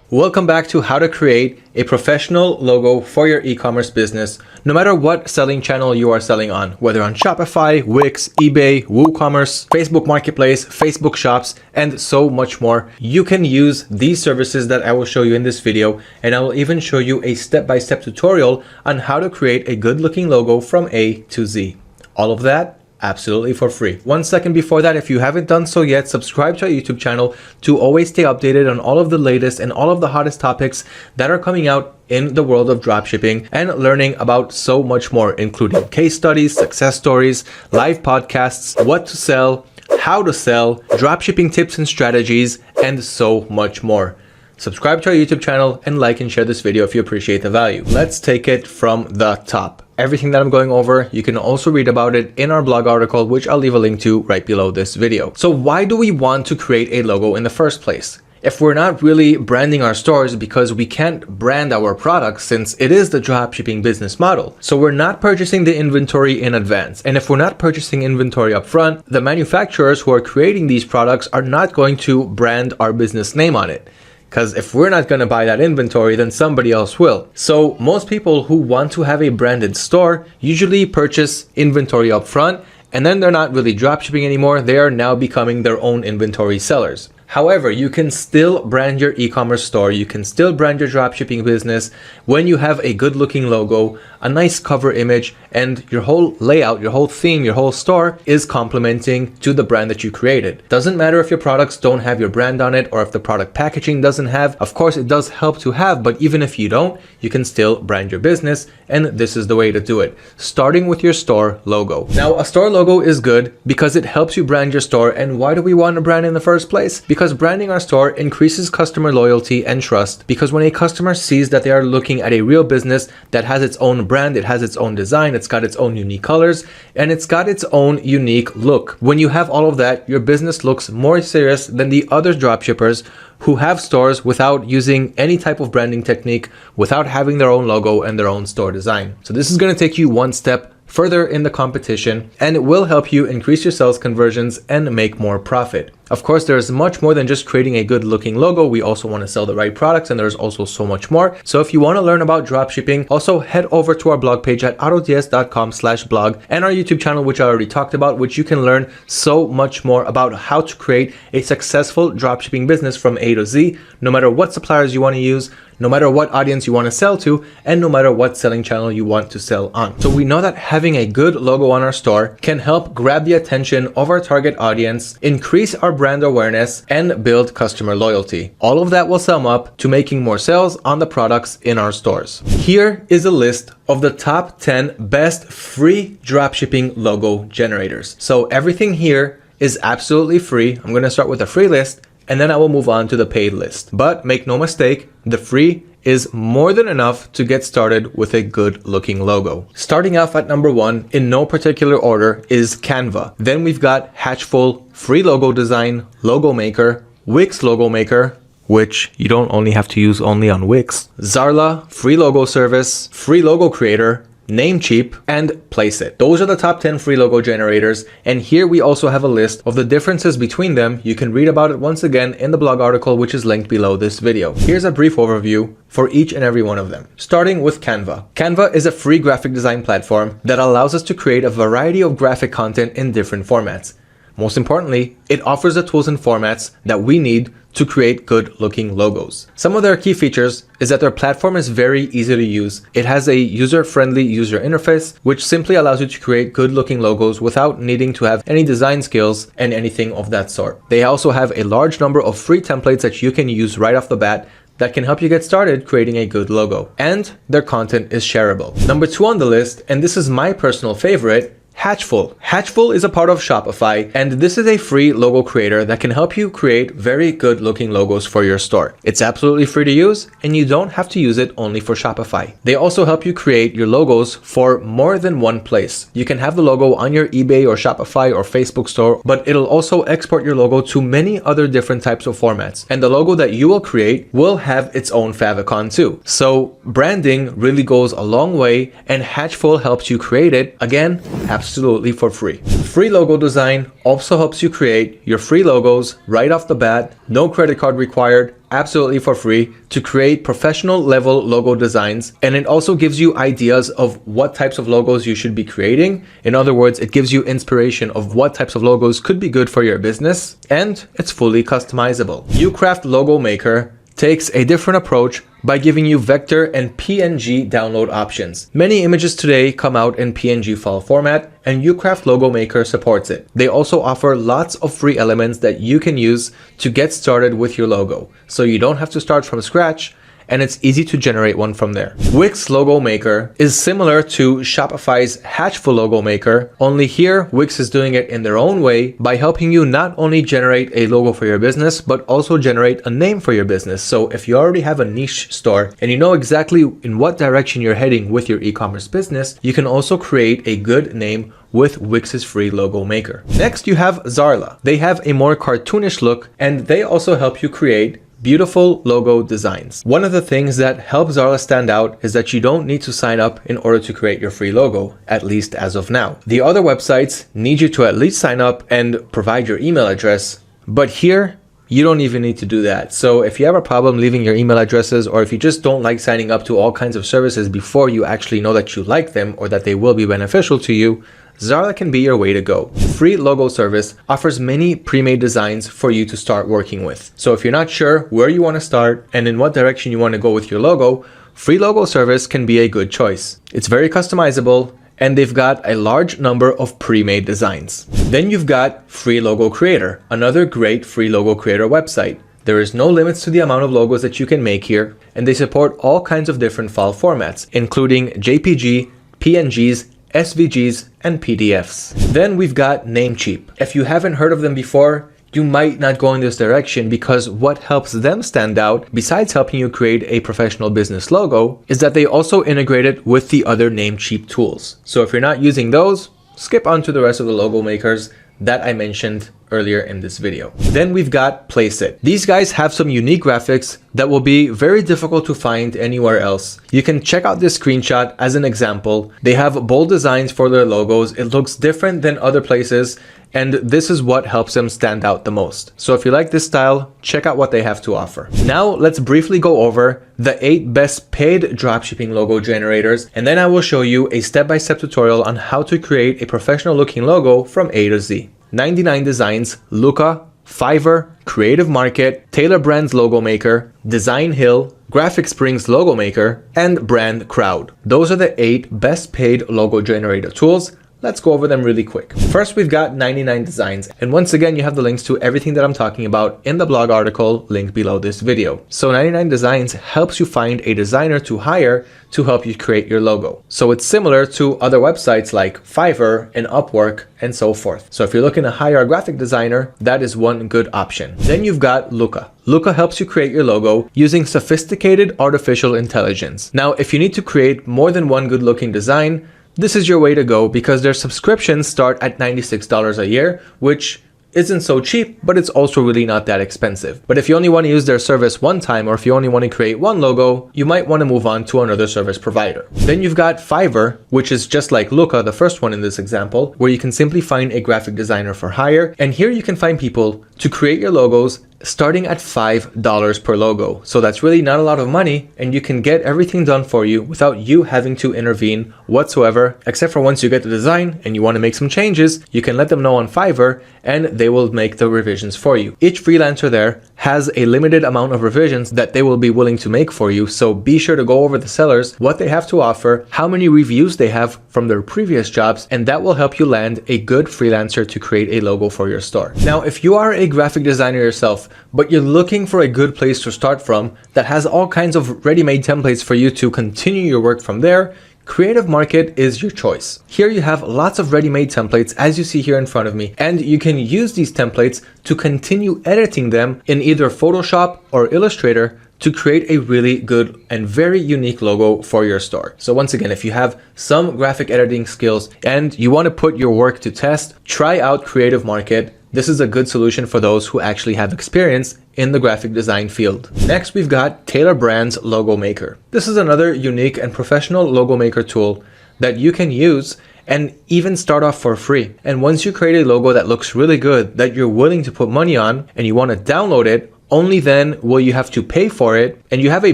Welcome back to how to create a professional logo for your e-commerce business, no matter what selling channel you are selling on, whether on Shopify, Wix, eBay, WooCommerce, Facebook Marketplace, Facebook Shops, and so much more. You can use these services that I will show you in this video, and I will even show you a step-by-step tutorial on how to create a good looking logo from A to Z. All of that absolutely for free. 1 second before that, if you haven't done so yet, subscribe to our YouTube channel to always stay updated on all of the latest and all of the hottest topics that are coming out in the world of dropshipping and learning about so much more, including case studies, success stories, live podcasts, what to sell, how to sell, dropshipping tips and strategies, and so much more. Subscribe to our YouTube channel and like and share this video if you appreciate the value. Let's take it from the top. Everything that I'm going over, you can also read about it in our blog article, which I'll leave a link to right below this video. So why do we want to create a logo in the first place? If we're not really branding our stores because we can't brand our products since it is the dropshipping business model. So we're not purchasing the inventory in advance. And if we're not purchasing inventory up front, the manufacturers who are creating these products are not going to brand our business name on it. Because if we're not going to buy that inventory, then somebody else will. So most people who want to have a branded store usually purchase inventory up front, and then they're not really dropshipping anymore. They are now becoming their own inventory sellers. However, you can still brand your e-commerce store, you can still brand your dropshipping business when you have a good looking logo, a nice cover image, and your whole layout, your whole theme, your whole store is complementing to the brand that you created. Doesn't matter if your products don't have your brand on it or if the product packaging doesn't have. Of course, it does help to have, but even if you don't, you can still brand your business, and this is the way to do it. Starting with your store logo. Now, a store logo is good because it helps you brand your store. And why do we want to brand in the first place? Because branding our store increases customer loyalty and trust, because when a customer sees that they are looking at a real business that has its own brand, it has its own design, it's got its own unique colors, and it's got its own unique look. When you have all of that, your business looks more serious than the other dropshippers who have stores without using any type of branding technique, without having their own logo and their own store design. So this is going to take you one step further in the competition, and it will help you increase your sales conversions and make more profit. Of course, there's much more than just creating a good looking logo. We also want to sell the right products, and there's also so much more. So if you want to learn about dropshipping, also head over to our blog page at autods.com/blog and our YouTube channel, which I already talked about, which you can learn so much more about how to create a successful dropshipping business from A to Z, no matter what suppliers you want to use, no matter what audience you want to sell to, and no matter what selling channel you want to sell on. So we know that having a good logo on our store can help grab the attention of our target audience, increase our brand awareness, and build customer loyalty. All of that will sum up to making more sales on the products in our stores. Here is a list of the top 10 best free dropshipping logo generators. So everything here is absolutely free. I'm going to start with a free list, and then I will move on to the paid list. But make no mistake, the free is more than enough to get started with a good looking logo. Starting off at number 1 in no particular order is Canva. Then we've got Hatchful, free logo design, logo maker, Wix logo maker, which you don't only have to use only on Wix, Zarla, free logo service, free logo creator, Namecheap, and Placeit. Those are the top 10 free logo generators, and here we also have a list of the differences between them. You can read about it once again in the blog article, which is linked below this video. Here's a brief overview for each and every one of them. Starting with Canva. Canva is a free graphic design platform that allows us to create a variety of graphic content in different formats. Most importantly, it offers the tools and formats that we need to create good looking logos. Some of their key features is that their platform is very easy to use. It has a user-friendly user interface, which simply allows you to create good looking logos without needing to have any design skills and anything of that sort. They also have a large number of free templates that you can use right off the bat that can help you get started creating a good logo. And their content is shareable. Number 2 on the list, and this is my personal favorite, Hatchful. Hatchful is a part of Shopify, and this is a free logo creator that can help you create very good looking logos for your store. It's absolutely free to use, and you don't have to use it only for Shopify. They also help you create your logos for more than one place. You can have the logo on your eBay or Shopify or Facebook store, but it'll also export your logo to many other different types of formats. And the logo that you will create will have its own favicon too. So branding really goes a long way, and Hatchful helps you create it, again, absolutely for free. Free logo design also helps you create your free logos right off the bat, no credit card required, absolutely for free, to create professional level logo designs. And it also gives you ideas of what types of logos you should be creating. In other words, it gives you inspiration of what types of logos could be good for your business, and it's fully customizable. Ucraft Logo Maker takes a different approach by giving you vector and PNG download options. Many images today come out in PNG file format, and Ucraft Logo Maker supports it. They also offer lots of free elements that you can use to get started with your logo, so you don't have to start from scratch, and it's easy to generate one from there. Wix Logo Maker is similar to Shopify's Hatchful Logo Maker, only here Wix is doing it in their own way by helping you not only generate a logo for your business, but also generate a name for your business. So if you already have a niche store and you know exactly in what direction you're heading with your e-commerce business, you can also create a good name with Wix's free logo maker. Next, you have Zarla. They have a more cartoonish look, and they also help you create beautiful logo designs. One of the things that helps Zarla stand out is that you don't need to sign up in order to create your free logo, at least as of now. The other websites need you to at least sign up and provide your email address, but here you don't even need to do that. So if you have a problem leaving your email addresses, or if you just don't like signing up to all kinds of services before you actually know that you like them or that they will be beneficial to you, Zara can be your way to go. Free Logo Service offers many pre-made designs for you to start working with. So if you're not sure where you want to start and in what direction you want to go with your logo, Free Logo Service can be a good choice. It's very customizable, and they've got a large number of pre-made designs. Then you've got Free Logo Creator, another great free logo creator website. There is no limits to the amount of logos that you can make here, and they support all kinds of different file formats, including JPG, PNGs, SVGs, and PDFs. Then we've got Namecheap. If you haven't heard of them before, you might not go in this direction, because what helps them stand out, besides helping you create a professional business logo, is that they also integrate it with the other Namecheap tools. So if you're not using those, skip on to the rest of the logo makers that I mentioned earlier in this video. Then we've got Placeit. These guys have some unique graphics that will be very difficult to find anywhere else. You can check out this screenshot as an example. They have bold designs for their logos. It looks different than other places, and this is what helps them stand out the most. So if you like this style, check out what they have to offer. Now let's briefly go over the 8 best paid dropshipping logo generators, and then I will show you a step-by-step tutorial on how to create a professional looking logo from A to Z. 99 Designs, Luca, Fiverr, Creative Market, Tailor Brands Logo Maker, Design Hill, Graphic Springs Logo Maker, and Brand Crowd. Those are the 8 best paid logo generator tools. Let's go over them really quick. First, we've got 99 Designs. And once again, you have the links to everything that I'm talking about in the blog article linked below this video. So 99 Designs helps you find a designer to hire to help you create your logo. So it's similar to other websites like Fiverr and Upwork and so forth. So if you're looking to hire a graphic designer, that is one good option. Then you've got Luca. Luca helps you create your logo using sophisticated artificial intelligence. Now, if you need to create more than one good looking design, this is your way to go, because their subscriptions start at $96 a year, which isn't so cheap, but it's also really not that expensive. But if you only want to use their service one time, or if you only want to create one logo, you might want to move on to another service provider. Then you've got Fiverr, which is just like Luca, the first one in this example, where you can simply find a graphic designer for hire. And here you can find people to create your logos starting at $5 per logo. So that's really not a lot of money, and you can get everything done for you without you having to intervene whatsoever, except for once you get the design and you want to make some changes, you can let them know on Fiverr and they will make the revisions for you. Each freelancer there has a limited amount of revisions that they will be willing to make for you, so be sure to go over the sellers, what they have to offer, how many reviews they have from their previous jobs, and that will help you land a good freelancer to create a logo for your store. Now, if you are a graphic designer yourself, but you're looking for a good place to start from that has all kinds of ready-made templates for you to continue your work from there, Creative Market is your choice. Here you have lots of ready-made templates, as you see here in front of me, and you can use these templates to continue editing them in either Photoshop or Illustrator to create a really good and very unique logo for your store. So once again, if you have some graphic editing skills and you want to put your work to test, try out Creative Market. This is a good solution for those who actually have experience in the graphic design field. Next, we've got Tailor Brands Logo Maker. This is another unique and professional logo maker tool that you can use and even start off for free. And once you create a logo that looks really good, that you're willing to put money on, and you want to download it, only then will you have to pay for it. And you have a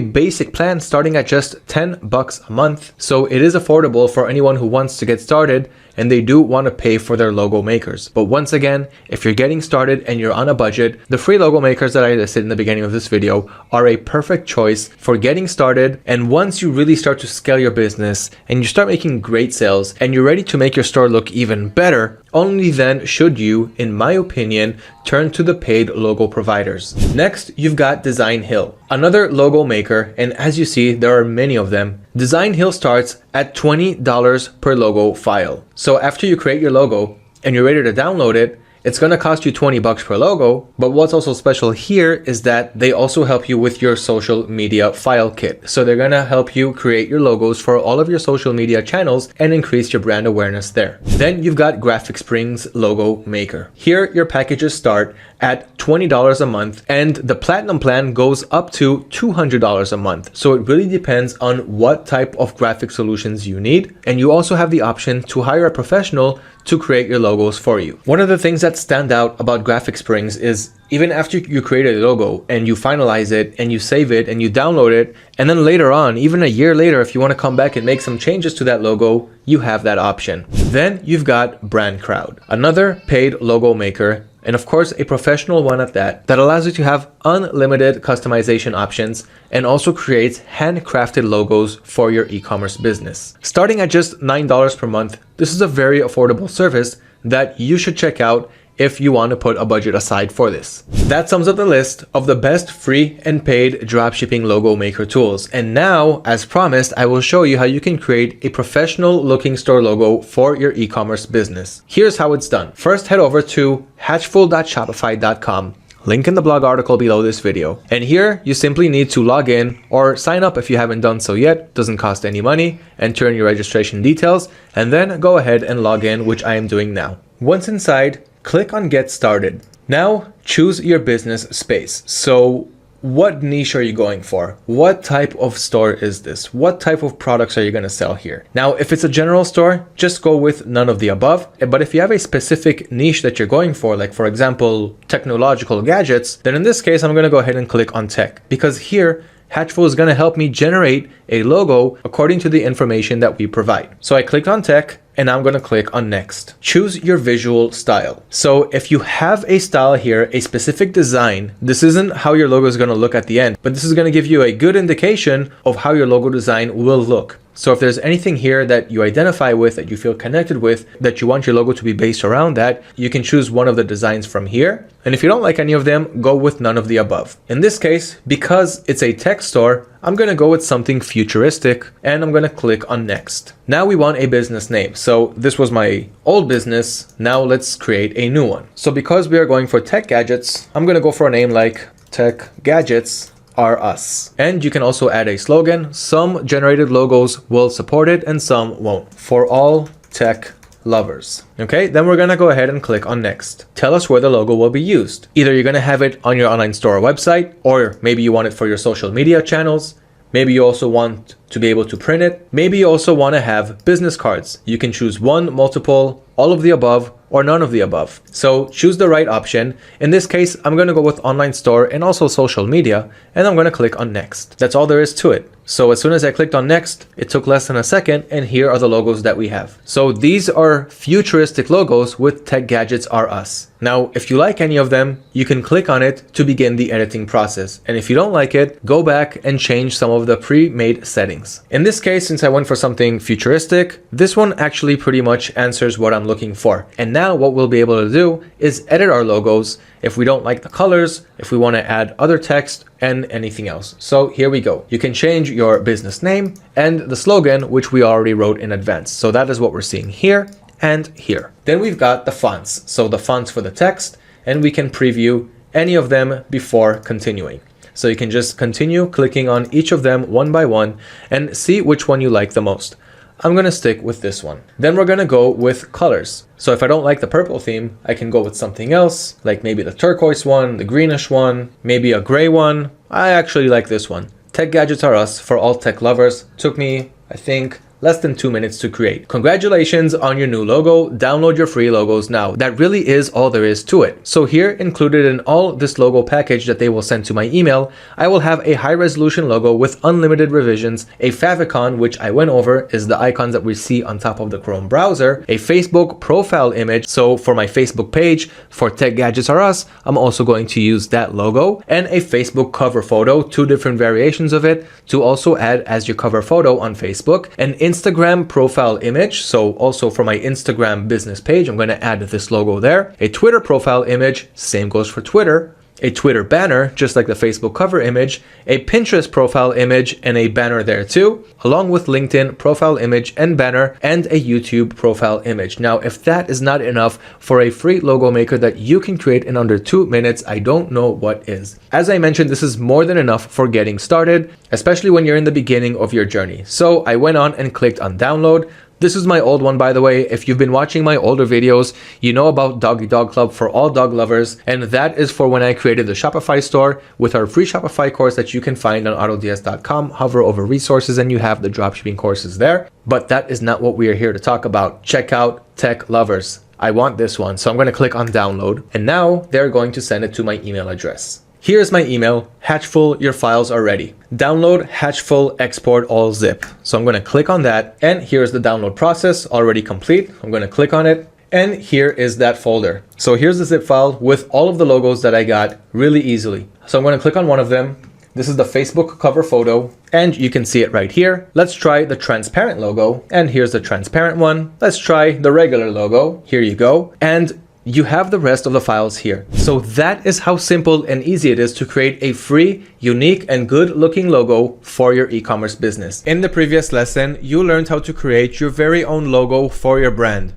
basic plan starting at just $10 a month. So it is affordable for anyone who wants to get started, and they do want to pay for their logo makers. But once again, if you're getting started and you're on a budget, the free logo makers that I listed in the beginning of this video are a perfect choice for getting started. And once you really start to scale your business and you start making great sales and you're ready to make your store look even better, only then should you, in my opinion, turn to the paid logo providers. Next, you've got Design Hill, another logo maker, and as you see, there are many of them. Design Hill starts at $20 per logo file. So after you create your logo and you're ready to download it, it's going to cost you $20 per logo. But what's also special here is that they also help you with your social media file kit. So they're going to help you create your logos for all of your social media channels and increase your brand awareness there. Then you've got Graphic Springs Logo Maker. Here, your packages start at $20 a month, and the platinum plan goes up to $200 a month. So it really depends on what type of graphic solutions you need. And you also have the option to hire a professional to create your logos for you. One of the things that stand out about Graphic Springs is even after you create a logo and you finalize it and you save it and you download it, and then later on, even a year later, if you want to come back and make some changes to that logo, you have that option. Then you've got Brand Crowd, another paid logo maker, and of course a professional one at that allows you to have unlimited customization options and also creates handcrafted logos for your e-commerce business. Starting at just $9 per month, this is a very affordable service that you should check out if you want to put a budget aside for this. That sums up the list of the best free and paid dropshipping logo maker tools. And now, as promised, I will show you how you can create a professional looking store logo for your e-commerce business. Here's how it's done. First, head over to hatchful.shopify.com. Link in the blog article below this video. And here you simply need to log in or sign up if you haven't done so yet. Doesn't cost any money. Enter in your registration details and then go ahead and log in, which I am doing now. Once inside, click on Get Started. Now choose your business space. So what niche are you going for? What type of store is this? What type of products are you going to sell here? Now, if it's a general store, just go with none of the above. But if you have a specific niche that you're going for, like for example, technological gadgets, then in this case, I'm going to go ahead and click on tech, because here Hatchful is going to help me generate a logo according to the information that we provide. So I clicked on tech and I'm going to click on next. Choose your visual style. So if you have a style here, a specific design, this isn't how your logo is going to look at the end, but this is going to give you a good indication of how your logo design will look. So if there's anything here that you identify with, that you feel connected with, that you want your logo to be based around that, you can choose one of the designs from here. And if you don't like any of them, go with none of the above. In this case, because it's a tech store, I'm going to go with something futuristic and I'm going to click on next. Now we want a business name. So this was my old business. Now let's create a new one. So because we are going for tech gadgets, I'm going to go for a name like Tech Gadgets Are Us. And you can also add a slogan. Some generated logos will support it and some won't. For all tech lovers. Okay, then we're gonna go ahead and click on next. Tell us where the logo will be used. Either you're gonna have it on your online store or website, or maybe you want it for your social media channels. Maybe you also want to be able to print it. Maybe you also want to have business cards. You can choose one, multiple, all of the above, or none of the above. So choose the right option. In this case, I'm going to go with online store and also social media, and I'm going to click on next. That's all there is to it. So as soon as I clicked on next, it took less than a second, and here are the logos that we have. So these are futuristic logos with Tech Gadgets Are Us. Now, if you like any of them, you can click on it to begin the editing process. And if you don't like it, go back and change some of the pre-made settings. In this case, since I went for something futuristic, this one actually pretty much answers what I'm looking for. And now what we'll be able to do is edit our logos if we don't like the colors, if we want to add other text and anything else. So here we go. You can change your business name and the slogan, which we already wrote in advance. So that is what we're seeing here and here. Then we've got the fonts. So the fonts for the text, and we can preview any of them before continuing. So you can just continue clicking on each of them one by one and see which one you like the most. I'm going to stick with this one. Then we're going to go with colors. So if I don't like the purple theme, I can go with something else, like maybe the turquoise one, the greenish one, maybe a gray one. I actually like this one. Tech Gadgets Are Us for all tech lovers. Took me, I think, less than 2 minutes to create. Congratulations on your new logo. Download your free logos now. That really is all there is to it. So here, included in all this logo package that they will send to my email, I will have a high resolution logo with unlimited revisions, a favicon, which I went over, is the icons that we see on top of the Chrome browser, a Facebook profile image. So for my Facebook page, for Tech Gadgets Are Us, I'm also going to use that logo, and a Facebook cover photo, 2 different variations of it to also add as your cover photo on Facebook, and Instagram profile image. So also for my Instagram business page, I'm going to add this logo there. A Twitter profile image, same goes for Twitter. A Twitter banner, just like the Facebook cover image, a Pinterest profile image and a banner there too, along with LinkedIn profile image and banner, and a YouTube profile image. Now, if that is not enough for a free logo maker that you can create in under 2 minutes, I don't know what is. As I mentioned, this is more than enough for getting started, especially when you're in the beginning of your journey. So I went on and clicked on download, This is my old one, by the way. If you've been watching my older videos, you know about Doggy Dog Club for all dog lovers. And that is for when I created the Shopify store with our free Shopify course that you can find on autods.com. Hover over resources and you have the dropshipping courses there. But that is not what we are here to talk about. Check out Tech Lovers. I want this one. So I'm going to click on download. And now they're going to send it to my email address. Here's my email. Hatchful, your files are ready. Download Hatchful export all zip. So I'm going to click on that. And here's the download process already complete. I'm going to click on it. And here is that folder. So here's the zip file with all of the logos that I got really easily. So I'm going to click on one of them. This is the Facebook cover photo and you can see it right here. Let's try the transparent logo. And here's the transparent one. Let's try the regular logo. Here you go. And you have the rest of the files here. So that is how simple and easy it is to create a free, unique, and good looking logo for your e-commerce business. In the previous lesson, you learned how to create your very own logo for your brand.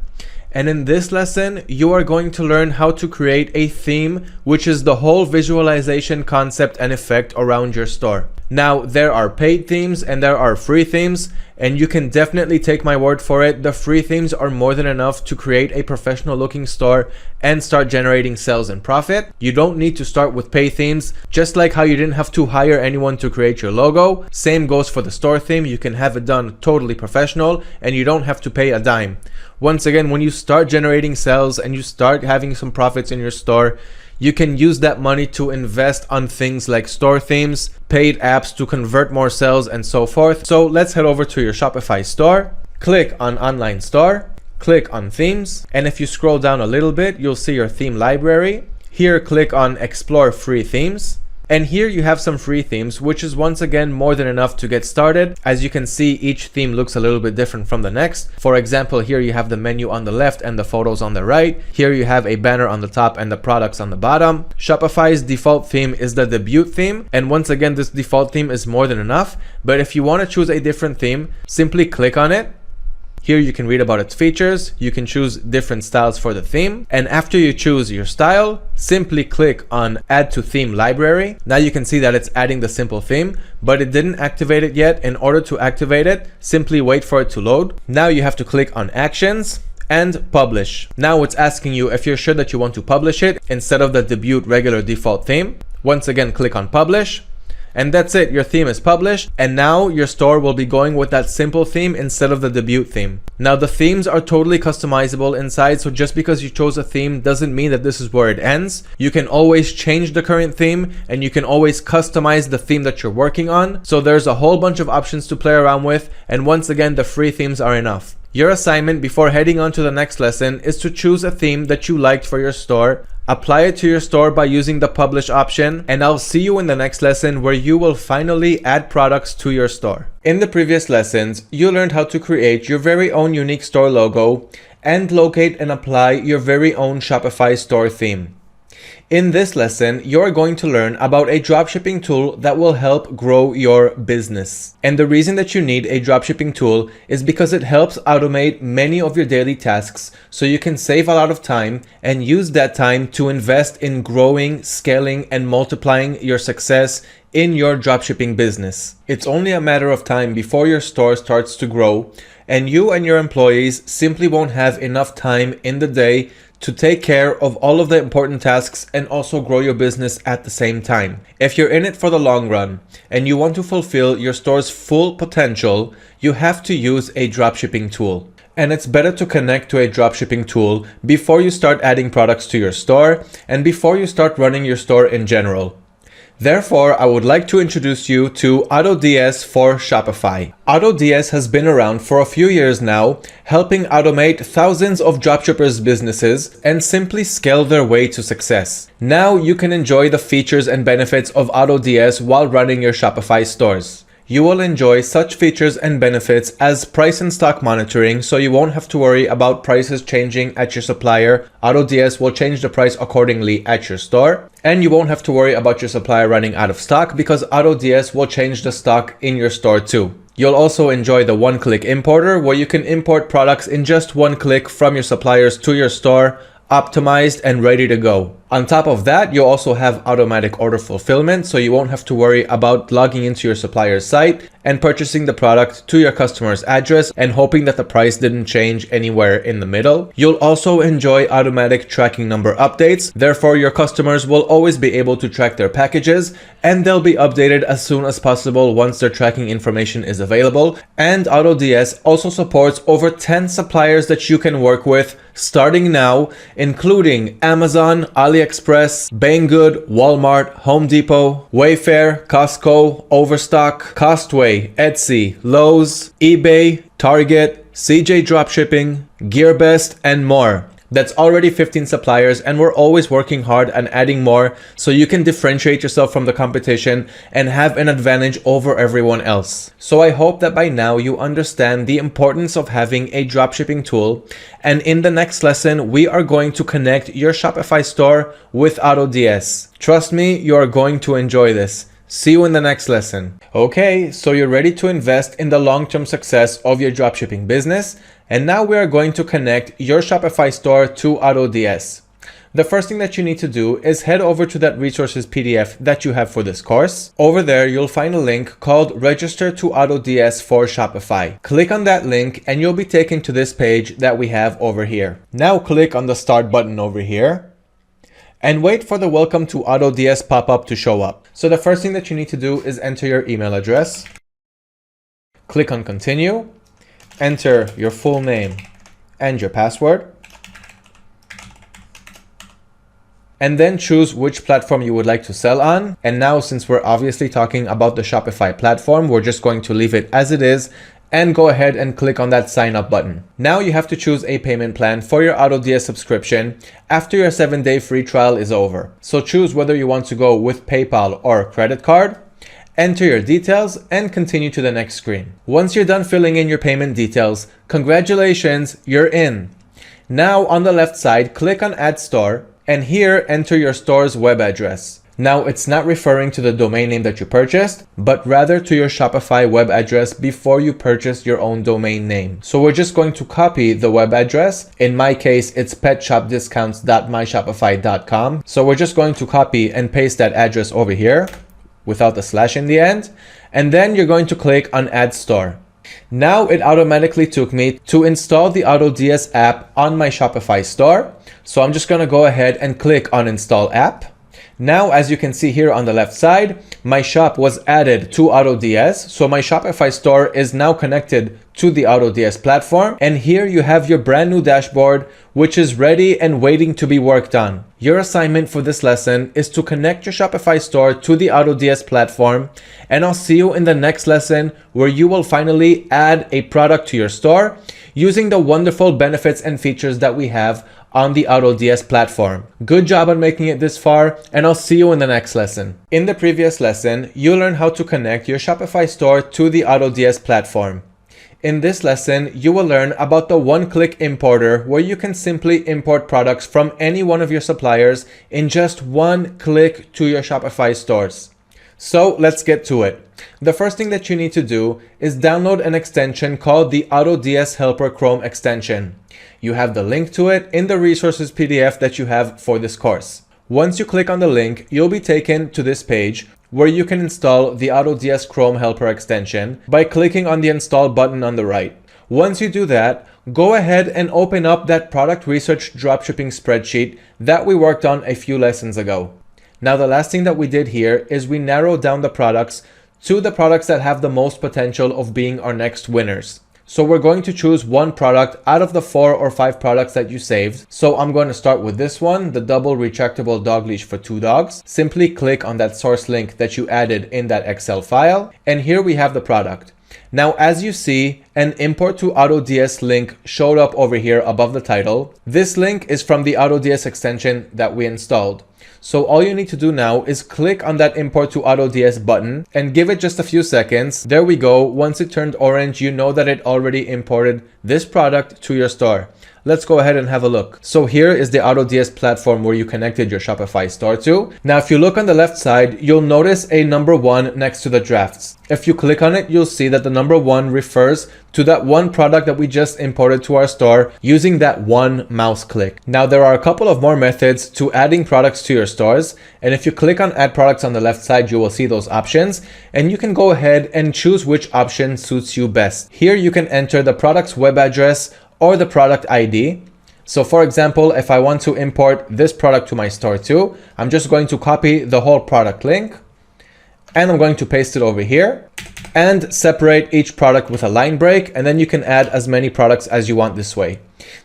And in this lesson, you are going to learn how to create a theme, which is the whole visualization concept and effect around your store. Now, there are paid themes and there are free themes, and you can definitely take my word for it. The free themes are more than enough to create a professional looking store and start generating sales and profit. You don't need to start with paid themes, just like how you didn't have to hire anyone to create your logo. Same goes for the store theme. You can have it done totally professional and you don't have to pay a dime. Once again, when you start generating sales and you start having some profits in your store, you can use that money to invest on things like store themes, paid apps to convert more sales, and so forth. So let's head over to your Shopify store, click on online store, click on themes, and if you scroll down a little bit, you'll see your theme library. Here, click on explore free themes. And here you have some free themes, which is once again more than enough to get started. As you can see, each theme looks a little bit different from the next. For example, here you have the menu on the left and the photos on the right. Here you have a banner on the top and the products on the bottom. Shopify's default theme is the debut theme. And once again, this default theme is more than enough. But if you want to choose a different theme, simply click on it. Here you can read about its features, you can choose different styles for the theme, and after you choose your style, simply click on Add to Theme Library. Now you can see that it's adding the simple theme, but it didn't activate it yet. In order to activate it, simply wait for it to load. Now you have to click on Actions and Publish. Now it's asking you if you're sure that you want to publish it instead of the debut regular default theme. Once again, click on Publish. And that's it, your theme is published, and now your store will be going with that simple theme instead of the debut theme. Now the themes are totally customizable inside, so just because you chose a theme doesn't mean that this is where it ends. You can always change the current theme, and you can always customize the theme that you're working on. So there's a whole bunch of options to play around with, and once again, the free themes are enough. Your assignment before heading on to the next lesson is to choose a theme that you liked for your store, apply it to your store by using the publish option, and I'll see you in the next lesson where you will finally add products to your store. In the previous lessons, you learned how to create your very own unique store logo and locate and apply your very own Shopify store theme. In this lesson, you're going to learn about a dropshipping tool that will help grow your business. And the reason that you need a dropshipping tool is because it helps automate many of your daily tasks so you can save a lot of time and use that time to invest in growing, scaling, and multiplying your success in your dropshipping business. It's only a matter of time before your store starts to grow and you and your employees simply won't have enough time in the day to take care of all of the important tasks and also grow your business at the same time. If you're in it for the long run and you want to fulfill your store's full potential, you have to use a dropshipping tool. And it's better to connect to a dropshipping tool before you start adding products to your store and before you start running your store in general. Therefore, I would like to introduce you to AutoDS for Shopify. AutoDS has been around for a few years now, helping automate thousands of dropshippers' businesses and simply scale their way to success. Now you can enjoy the features and benefits of AutoDS while running your Shopify stores. You will enjoy such features and benefits as price and stock monitoring, so you won't have to worry about prices changing at your supplier. AutoDS will change the price accordingly at your store. And you won't have to worry about your supplier running out of stock because AutoDS will change the stock in your store too. You'll also enjoy the one-click importer where you can import products in just one click from your suppliers to your store, optimized and ready to go. On top of that, you'll also have automatic order fulfillment, so you won't have to worry about logging into your supplier's site and purchasing the product to your customer's address and hoping that the price didn't change anywhere in the middle. You'll also enjoy automatic tracking number updates. Therefore, your customers will always be able to track their packages, and they'll be updated as soon as possible once their tracking information is available. And AutoDS also supports over 10 suppliers that you can work with starting now, including Amazon, AliExpress, Banggood, Walmart, Home Depot, Wayfair, Costco, Overstock, Costway, Etsy, Lowe's, eBay, Target, CJ Dropshipping, GearBest, and more. That's already 15 suppliers, and we're always working hard on adding more so you can differentiate yourself from the competition and have an advantage over everyone else. So I hope that by now you understand the importance of having a dropshipping tool, and in the next lesson we are going to connect your Shopify store with AutoDS. Trust me, you are going to enjoy this. See you in the next lesson. Okay, so you're ready to invest in the long-term success of your dropshipping business, and now we are going to connect your Shopify store to AutoDS. The first thing that you need to do is head over to that resources PDF that you have for this course. Over there, you'll find a link called Register to AutoDS for Shopify. Click on that link and you'll be taken to this page that we have over here. Now click on the Start button over here and wait for the Welcome to AutoDS pop-up to show up. So the first thing that you need to do is enter your email address. Click on Continue. Enter your full name and your password. And then choose which platform you would like to sell on. And now, since we're obviously talking about the Shopify platform, we're just going to leave it as it is and go ahead and click on that sign up button. Now you have to choose a payment plan for your AutoDS subscription after your 7-day free trial is over. So choose whether you want to go with PayPal or credit card. Enter your details and continue to the next screen. Once you're done filling in your payment details, congratulations, you're in. Now on the left side, click on Add Store, and here enter your store's web address. Now it's not referring to the domain name that you purchased, but rather to your Shopify web address before you purchased your own domain name. So we're just going to copy the web address. In my case, it's petshopdiscounts.myshopify.com. So we're just going to copy and paste that address over here without the slash in the end. And then you're going to click on Add Store. Now it automatically took me to install the AutoDS app on my Shopify store. So I'm just going to go ahead and click on Install App. Now, as you can see here on the left side, my shop was added to AutoDS. So my Shopify store is now connected to the AutoDS platform. And here you have your brand new dashboard, which is ready and waiting to be worked on. Your assignment for this lesson is to connect your Shopify store to the AutoDS platform. And I'll see you in the next lesson where you will finally add a product to your store using the wonderful benefits and features that we have on the AutoDS platform. Good job on making it this far, and I'll see you in the next lesson. In the previous lesson, you learned how to connect your Shopify store to the AutoDS platform. In this lesson, you will learn about the one-click importer, where you can simply import products from any one of your suppliers in just one click to your Shopify stores. So let's get to it. The first thing that you need to do is download an extension called the AutoDS Helper Chrome extension. You have the link to it in the resources PDF that you have for this course. Once you click on the link, you'll be taken to this page where you can install the AutoDS Chrome Helper extension by clicking on the Install button on the right. Once you do that, go ahead and open up that product research dropshipping spreadsheet that we worked on a few lessons ago. Now, the last thing that we did here is we narrowed down the products to the products that have the most potential of being our next winners. So we're going to choose one product out of the 4 or 5 products that you saved. So I'm going to start with this one, the double retractable dog leash for 2 dogs. Simply click on that source link that you added in that Excel file. And here we have the product. Now, as you see, an import to AutoDS link showed up over here above the title. This link is from the AutoDS extension that we installed. So all you need to do now is click on that import to AutoDS button and give it just a few seconds. There we go. Once it turned orange, you know that it already imported this product to your store. Let's go ahead and have a look. So here is the AutoDS platform where you connected your Shopify store to. Now, if you look on the left side, you'll notice a number 1 next to the drafts. If you click on it, you'll see that the number 1 refers to that one product that we just imported to our store using that one mouse click. Now, there are a couple of more methods to adding products to your stores. And if you click on add products on the left side, you will see those options and you can go ahead and choose which option suits you best. Here you can enter the product's web address or the product ID. So for example, if I want to import this product to my store too, I'm just going to copy the whole product link and I'm going to paste it over here and separate each product with a line break, and then you can add as many products as you want this way.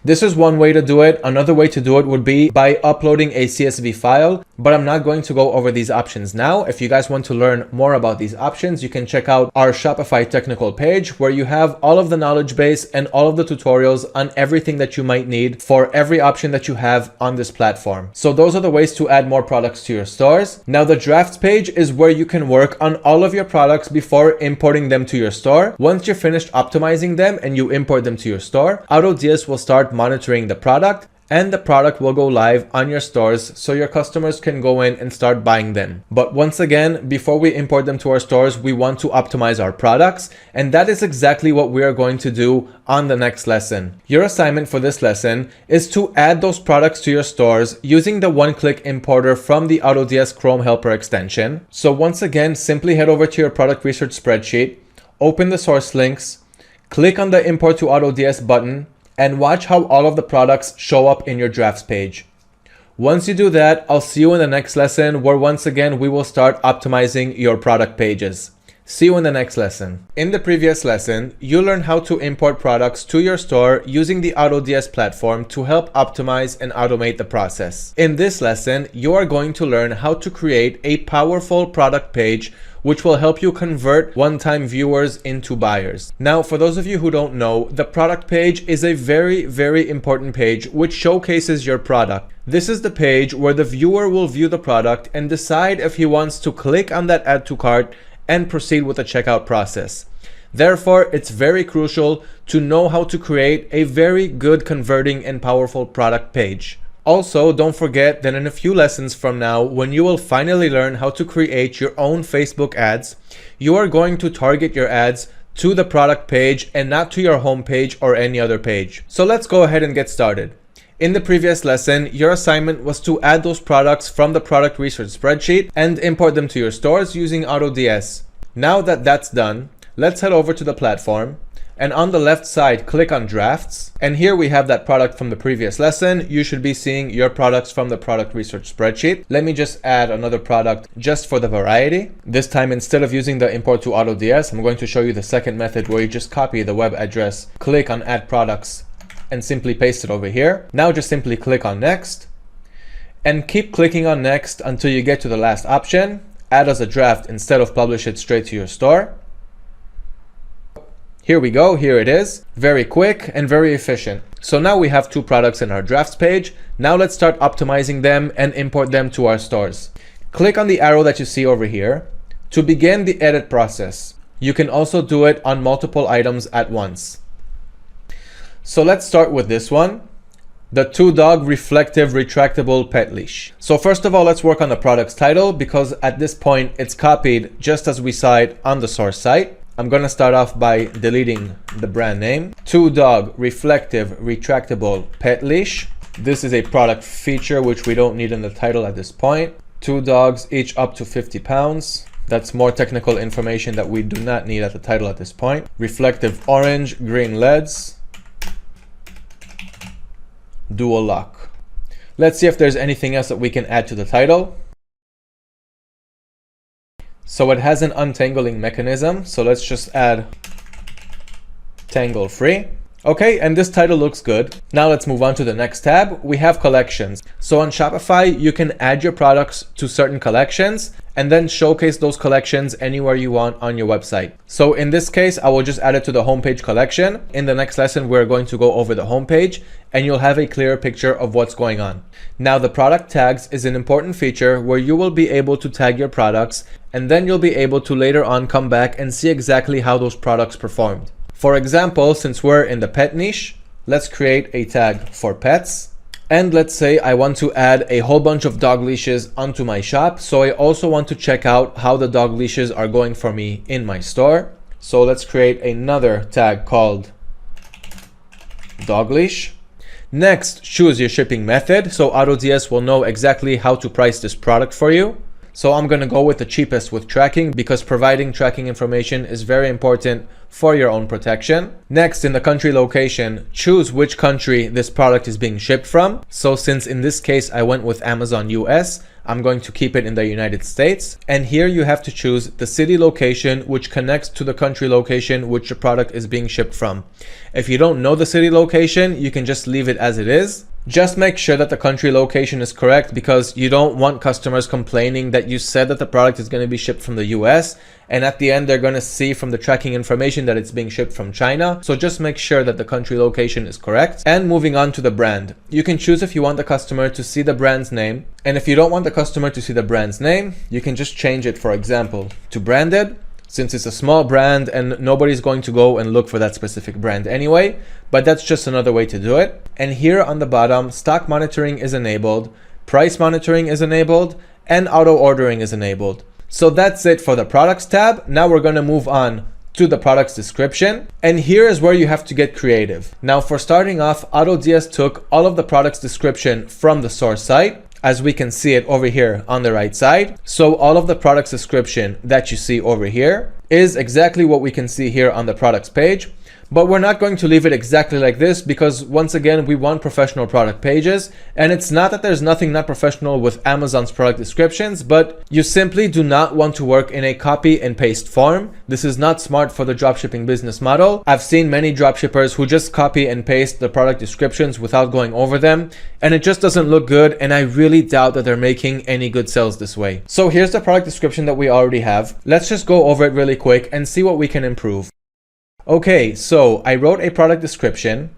This is one way to do it. Another way to do it would be by uploading a CSV file, but I'm not going to go over these options now. If you guys want to learn more about these options, you can check out our Shopify technical page where you have all of the knowledge base and all of the tutorials on everything that you might need for every option that you have on this platform. So those are the ways to add more products to your stores. Now the drafts page is where you can work on all of your products before importing them to your store. Once you're finished optimizing them and you import them to your store, AutoDS will start monitoring the product and the product will go live on your stores so your customers can go in and start buying them. But once again, before we import them to our stores, we want to optimize our products, and that is exactly what we are going to do on the next lesson. Your assignment for this lesson is to add those products to your stores using the one-click importer from the AutoDS Chrome Helper extension. So once again, simply head over to your product research spreadsheet, open the source links, click on the import to AutoDS button, and watch how all of the products show up in your drafts page. Once you do that, I'll see you in the next lesson where once again we will start optimizing your product pages. See you in the next lesson. In the previous lesson, you learned how to import products to your store using the AutoDS platform to help optimize and automate the process. In this lesson, you are going to learn how to create a powerful product page which will help you convert one-time viewers into buyers. Now, for those of you who don't know, the product page is a very, very important page which showcases your product. This is the page where the viewer will view the product and decide if he wants to click on that add to cart and proceed with the checkout process. Therefore, it's very crucial to know how to create a very good converting and powerful product page. Also, don't forget that in a few lessons from now, when you will finally learn how to create your own Facebook ads, you are going to target your ads to the product page and not to your home page or any other page. So let's go ahead and get started. In the previous lesson, your assignment was to add those products from the product research spreadsheet and import them to your stores using AutoDS. Now that that's done, let's head over to the platform. And on the left side, click on drafts. And here we have that product from the previous lesson. You should be seeing your products from the product research spreadsheet. Let me just add another product just for the variety. This time, instead of using the import to AutoDS, I'm going to show you the second method where you just copy the web address, click on add products, and simply paste it over here. Now just simply click on next and keep clicking on next until you get to the last option, add as a draft instead of publish it straight to your store. Here we go, here it is. Very quick and very efficient. So now we have two products in our drafts page. Now let's start optimizing them and import them to our stores. Click on the arrow that you see over here to begin the edit process. You can also do it on multiple items at once. So let's start with this one, the 2-dog reflective retractable pet leash. So first of all, let's work on the product's title because at this point it's copied just as we saw it on the source site. I'm going to start off by deleting the brand name. 2-dog reflective retractable pet leash. This is a product feature which we don't need in the title at this point. 2 dogs, each up to 50 pounds. That's more technical information that we do not need at the title at this point. Reflective orange, green LEDs. Dual lock. Let's see if there's anything else that we can add to the title. So it has an untangling mechanism. So let's just add tangle free. Okay, and this title looks good. Now let's move on to the next tab. We have collections. So on Shopify, you can add your products to certain collections and then showcase those collections anywhere you want on your website. So in this case, I will just add it to the homepage collection. In the next lesson, we're going to go over the homepage and you'll have a clearer picture of what's going on. Now the product tags is an important feature where you will be able to tag your products and then you'll be able to later on come back and see exactly how those products performed. For example, since we're in the pet niche, let's create a tag for pets. And let's say I want to add a whole bunch of dog leashes onto my shop. So I also want to check out how the dog leashes are going for me in my store. So let's create another tag called dog leash. Next, choose your shipping method. So AutoDS will know exactly how to price this product for you. So I'm going to go with the cheapest with tracking, because providing tracking information is very important for your own protection. Next, in the country location, choose which country this product is being shipped from. So since in this case I went with Amazon US, I'm going to keep it in the United States. And here you have to choose the city location which connects to the country location which the product is being shipped from. If you don't know the city location, you can just leave it as it is. Just make sure that the country location is correct, because you don't want customers complaining that you said that the product is going to be shipped from the US, and at the end they're going to see from the tracking information that it's being shipped from China. So just make sure that the country location is correct. And moving on to the brand, you can choose if you want the customer to see the brand's name, and if you don't want the customer to see the brand's name, you can just change it, for example, to branded, since it's a small brand and nobody's going to go and look for that specific brand anyway. But that's just another way to do it. And here on the bottom, stock monitoring is enabled, price monitoring is enabled, and auto ordering is enabled. So that's it for the products tab. Now we're going to move on to the product's description. And here is where you have to get creative. Now for starting off, AutoDS took all of the product's description from the source site, as we can see it over here on the right side. So all of the product's description that you see over here is exactly what we can see here on the products page. But we're not going to leave it exactly like this, because once again, we want professional product pages. And it's not that there's nothing not professional with Amazon's product descriptions, but you simply do not want to work in a copy and paste form. This is not smart for the dropshipping business model. I've seen many dropshippers who just copy and paste the product descriptions without going over them, and it just doesn't look good. And I really doubt that they're making any good sales this way. So here's the product description that we already have. Let's just go over it really quick and see what we can improve. Okay, so I wrote a product description.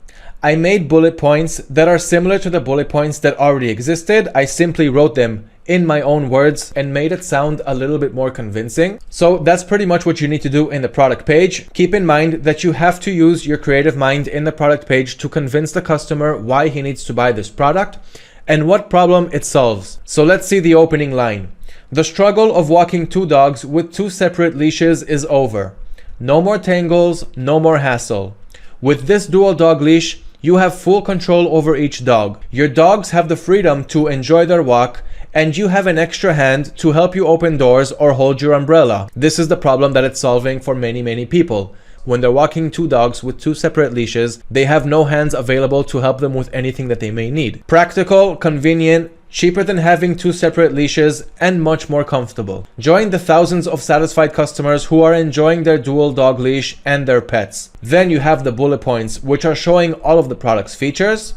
I made bullet points that are similar to the bullet points that already existed. I simply wrote them in my own words and made it sound a little bit more convincing. So that's pretty much what you need to do in the product page. Keep in mind that you have to use your creative mind in the product page to convince the customer why he needs to buy this product and what problem it solves. So let's see the opening line. The struggle of walking two dogs with two separate leashes is over. No more tangles, no more hassle. With this dual dog leash, you have full control over each dog. Your dogs have the freedom to enjoy their walk, and you have an extra hand to help you open doors or hold your umbrella. This is the problem that it's solving for many people. When they're walking two dogs with two separate leashes, they have no hands available to help them with anything that they may need. Practical, convenient, cheaper than having two separate leashes, and much more comfortable. Join the thousands of satisfied customers who are enjoying their dual dog leash and their pets. Then you have the bullet points, which are showing all of the product's features.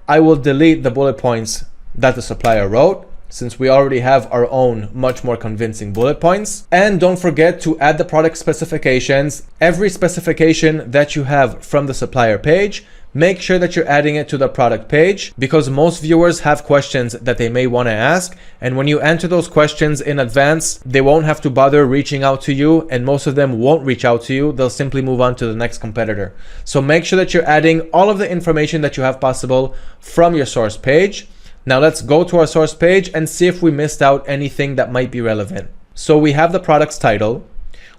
I will delete the bullet points that the supplier wrote, since we already have our own much more convincing bullet points. And don't forget to add the product specifications. Every specification that you have from the supplier page, make sure that you're adding it to the product page, because most viewers have questions that they may want to ask. And when you answer those questions in advance, they won't have to bother reaching out to you, and most of them won't reach out to you. They'll simply move on to the next competitor. So make sure that you're adding all of the information that you have possible from your source page. Now let's go to our source page and see if we missed out anything that might be relevant. So we have the product's title,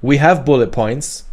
we have bullet points,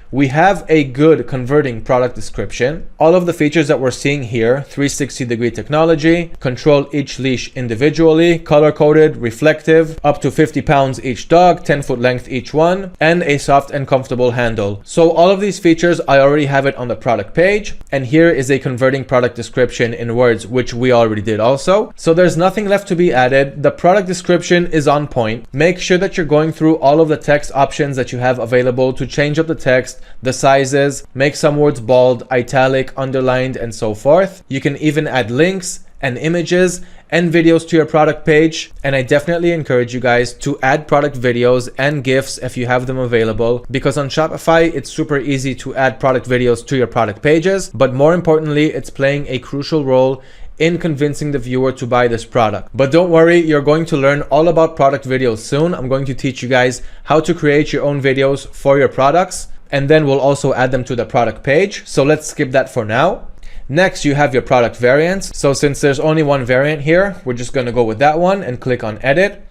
we have a good converting product description. All of the features that we're seeing here, 360-degree technology, control each leash individually, color-coded, reflective, up to 50 pounds each dog, 10-foot length each one, and a soft and comfortable handle. So all of these features, I already have it on the product page. And here is a converting product description in words, which we already did also. So there's nothing left to be added. The product description is on point. Make sure that you're going through all of the text options that you have available to change up the text, the sizes, make some words bold, italic, underlined, and so forth. You can even add links and images and videos to your product page. And I definitely encourage you guys to add product videos and GIFs if you have them available, because on Shopify, it's super easy to add product videos to your product pages. But more importantly, it's playing a crucial role in convincing the viewer to buy this product. But don't worry, you're going to learn all about product videos soon. I'm going to teach you guys how to create your own videos for your products, and then we'll also add them to the product page. So let's skip that for now. Next, you have your product variants. So since there's only one variant here, we're just going to go with that one and click on edit.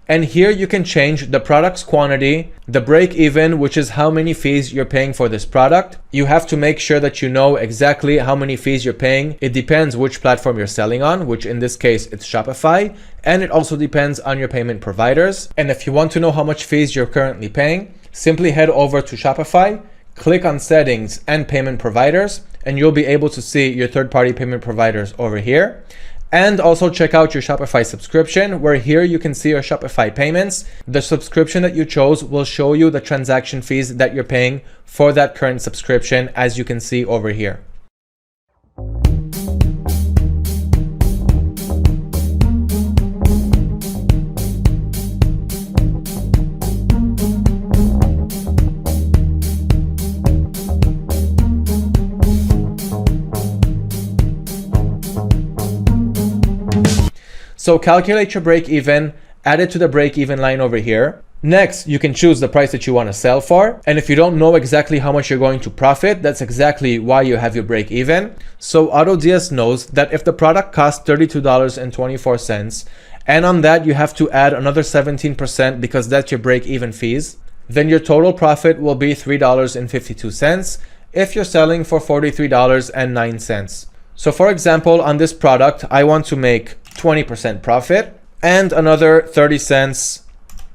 And here you can change the product's quantity, the break even, which is how many fees you're paying for this product. You have to make sure that you know exactly how many fees you're paying. It depends which platform you're selling on, which in this case, it's Shopify. And it also depends on your payment providers. And if you want to know how much fees you're currently paying, simply head over to Shopify, click on settings and payment providers, and you'll be able to see your third-party payment providers over here. And also check out your Shopify subscription, where here you can see your Shopify payments. The subscription that you chose will show you the transaction fees that you're paying for that current subscription, as you can see over here. So calculate your break even, add it to the break even line over here. Next, you can choose the price that you want to sell for. And if you don't know exactly how much you're going to profit, that's exactly why you have your break even. So AutoDS knows that if the product costs $32.24, and on that you have to add another 17% because that's your break even fees, then your total profit will be $3.52 if you're selling for $43.09. So for example, on this product, I want to make 20% profit and another 30 cents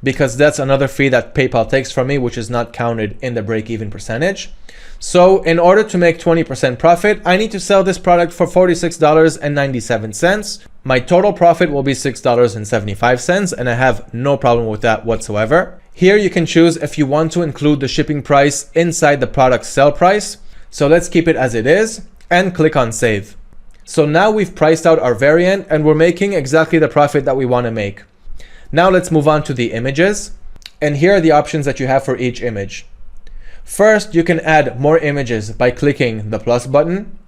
because that's another fee that PayPal takes from me, which is not counted in the break-even percentage. So in order to make 20% profit, I need to sell this product for $46.97. My total profit will be $6.75, and I have no problem with that whatsoever. Here you can choose if you want to include the shipping price inside the product's sell price. So let's keep it as it is and click on save. So now we've priced out our variant and we're making exactly the profit that we want to make. Now let's move on to the images. And here are the options that you have for each image. First, you can add more images by clicking the plus button.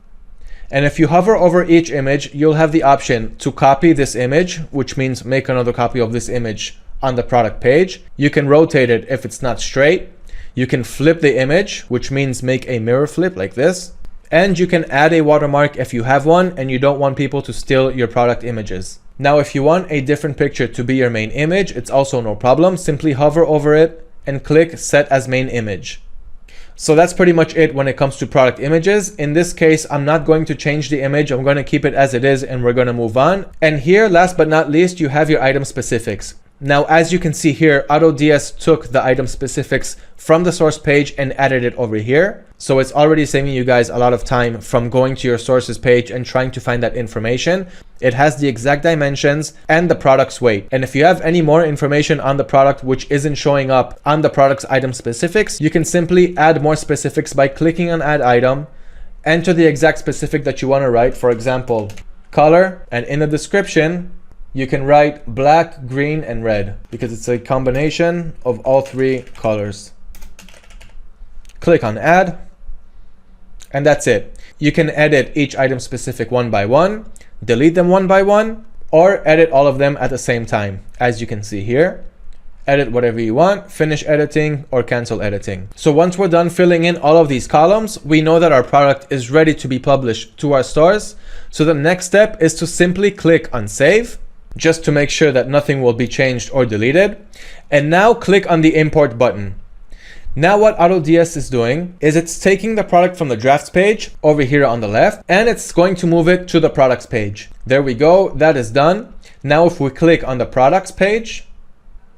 And if you hover over each image, you'll have the option to copy this image, which means make another copy of this image on the product page. You can rotate it if it's not straight. You can flip the image, which means make a mirror flip like this. And you can add a watermark if you have one and you don't want people to steal your product images. Now, if you want a different picture to be your main image, it's also no problem. Simply hover over it and click Set as Main Image. So that's pretty much it when it comes to product images. In this case, I'm not going to change the image. I'm going to keep it as it is and we're going to move on. And here, last but not least, you have your item specifics. Now, as you can see here, AutoDS took the item specifics from the source page and added it over here. So it's already saving you guys a lot of time from going to your sources page and trying to find that information. It has the exact dimensions and the product's weight. And if you have any more information on the product which isn't showing up on the product's item specifics, you can simply add more specifics by clicking on Add Item, enter the exact specific that you want to write, for example, color, and in the description, you can write black, green, and red because it's a combination of all three colors. Click on Add, and that's it. You can edit each item specific one by one, delete them one by one, or edit all of them at the same time. As you can see here, edit whatever you want, finish editing, or cancel editing. So once we're done filling in all of these columns, we know that our product is ready to be published to our stores. So the next step is to simply click on Save, just to make sure that nothing will be changed or deleted. And now click on the import button. Now what AutoDS is doing is it's taking the product from the drafts page over here on the left, and it's going to move it to the products page. There we go, that is done. Now if we click on the products page,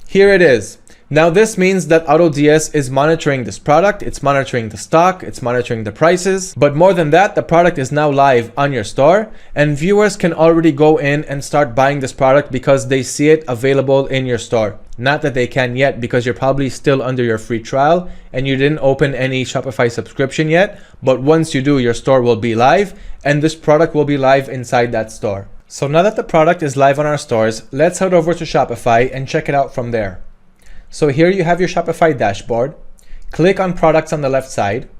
here it is. Now this means that AutoDS is monitoring this product, it's monitoring the stock, it's monitoring the prices, but more than that, the product is now live on your store and viewers can already go in and start buying this product because they see it available in your store. Not that they can yet because you're probably still under your free trial and you didn't open any Shopify subscription yet, but once you do, your store will be live and this product will be live inside that store. So now that the product is live on our stores, let's head over to Shopify and check it out from there. So here you have your Shopify dashboard. Click on products on the left side.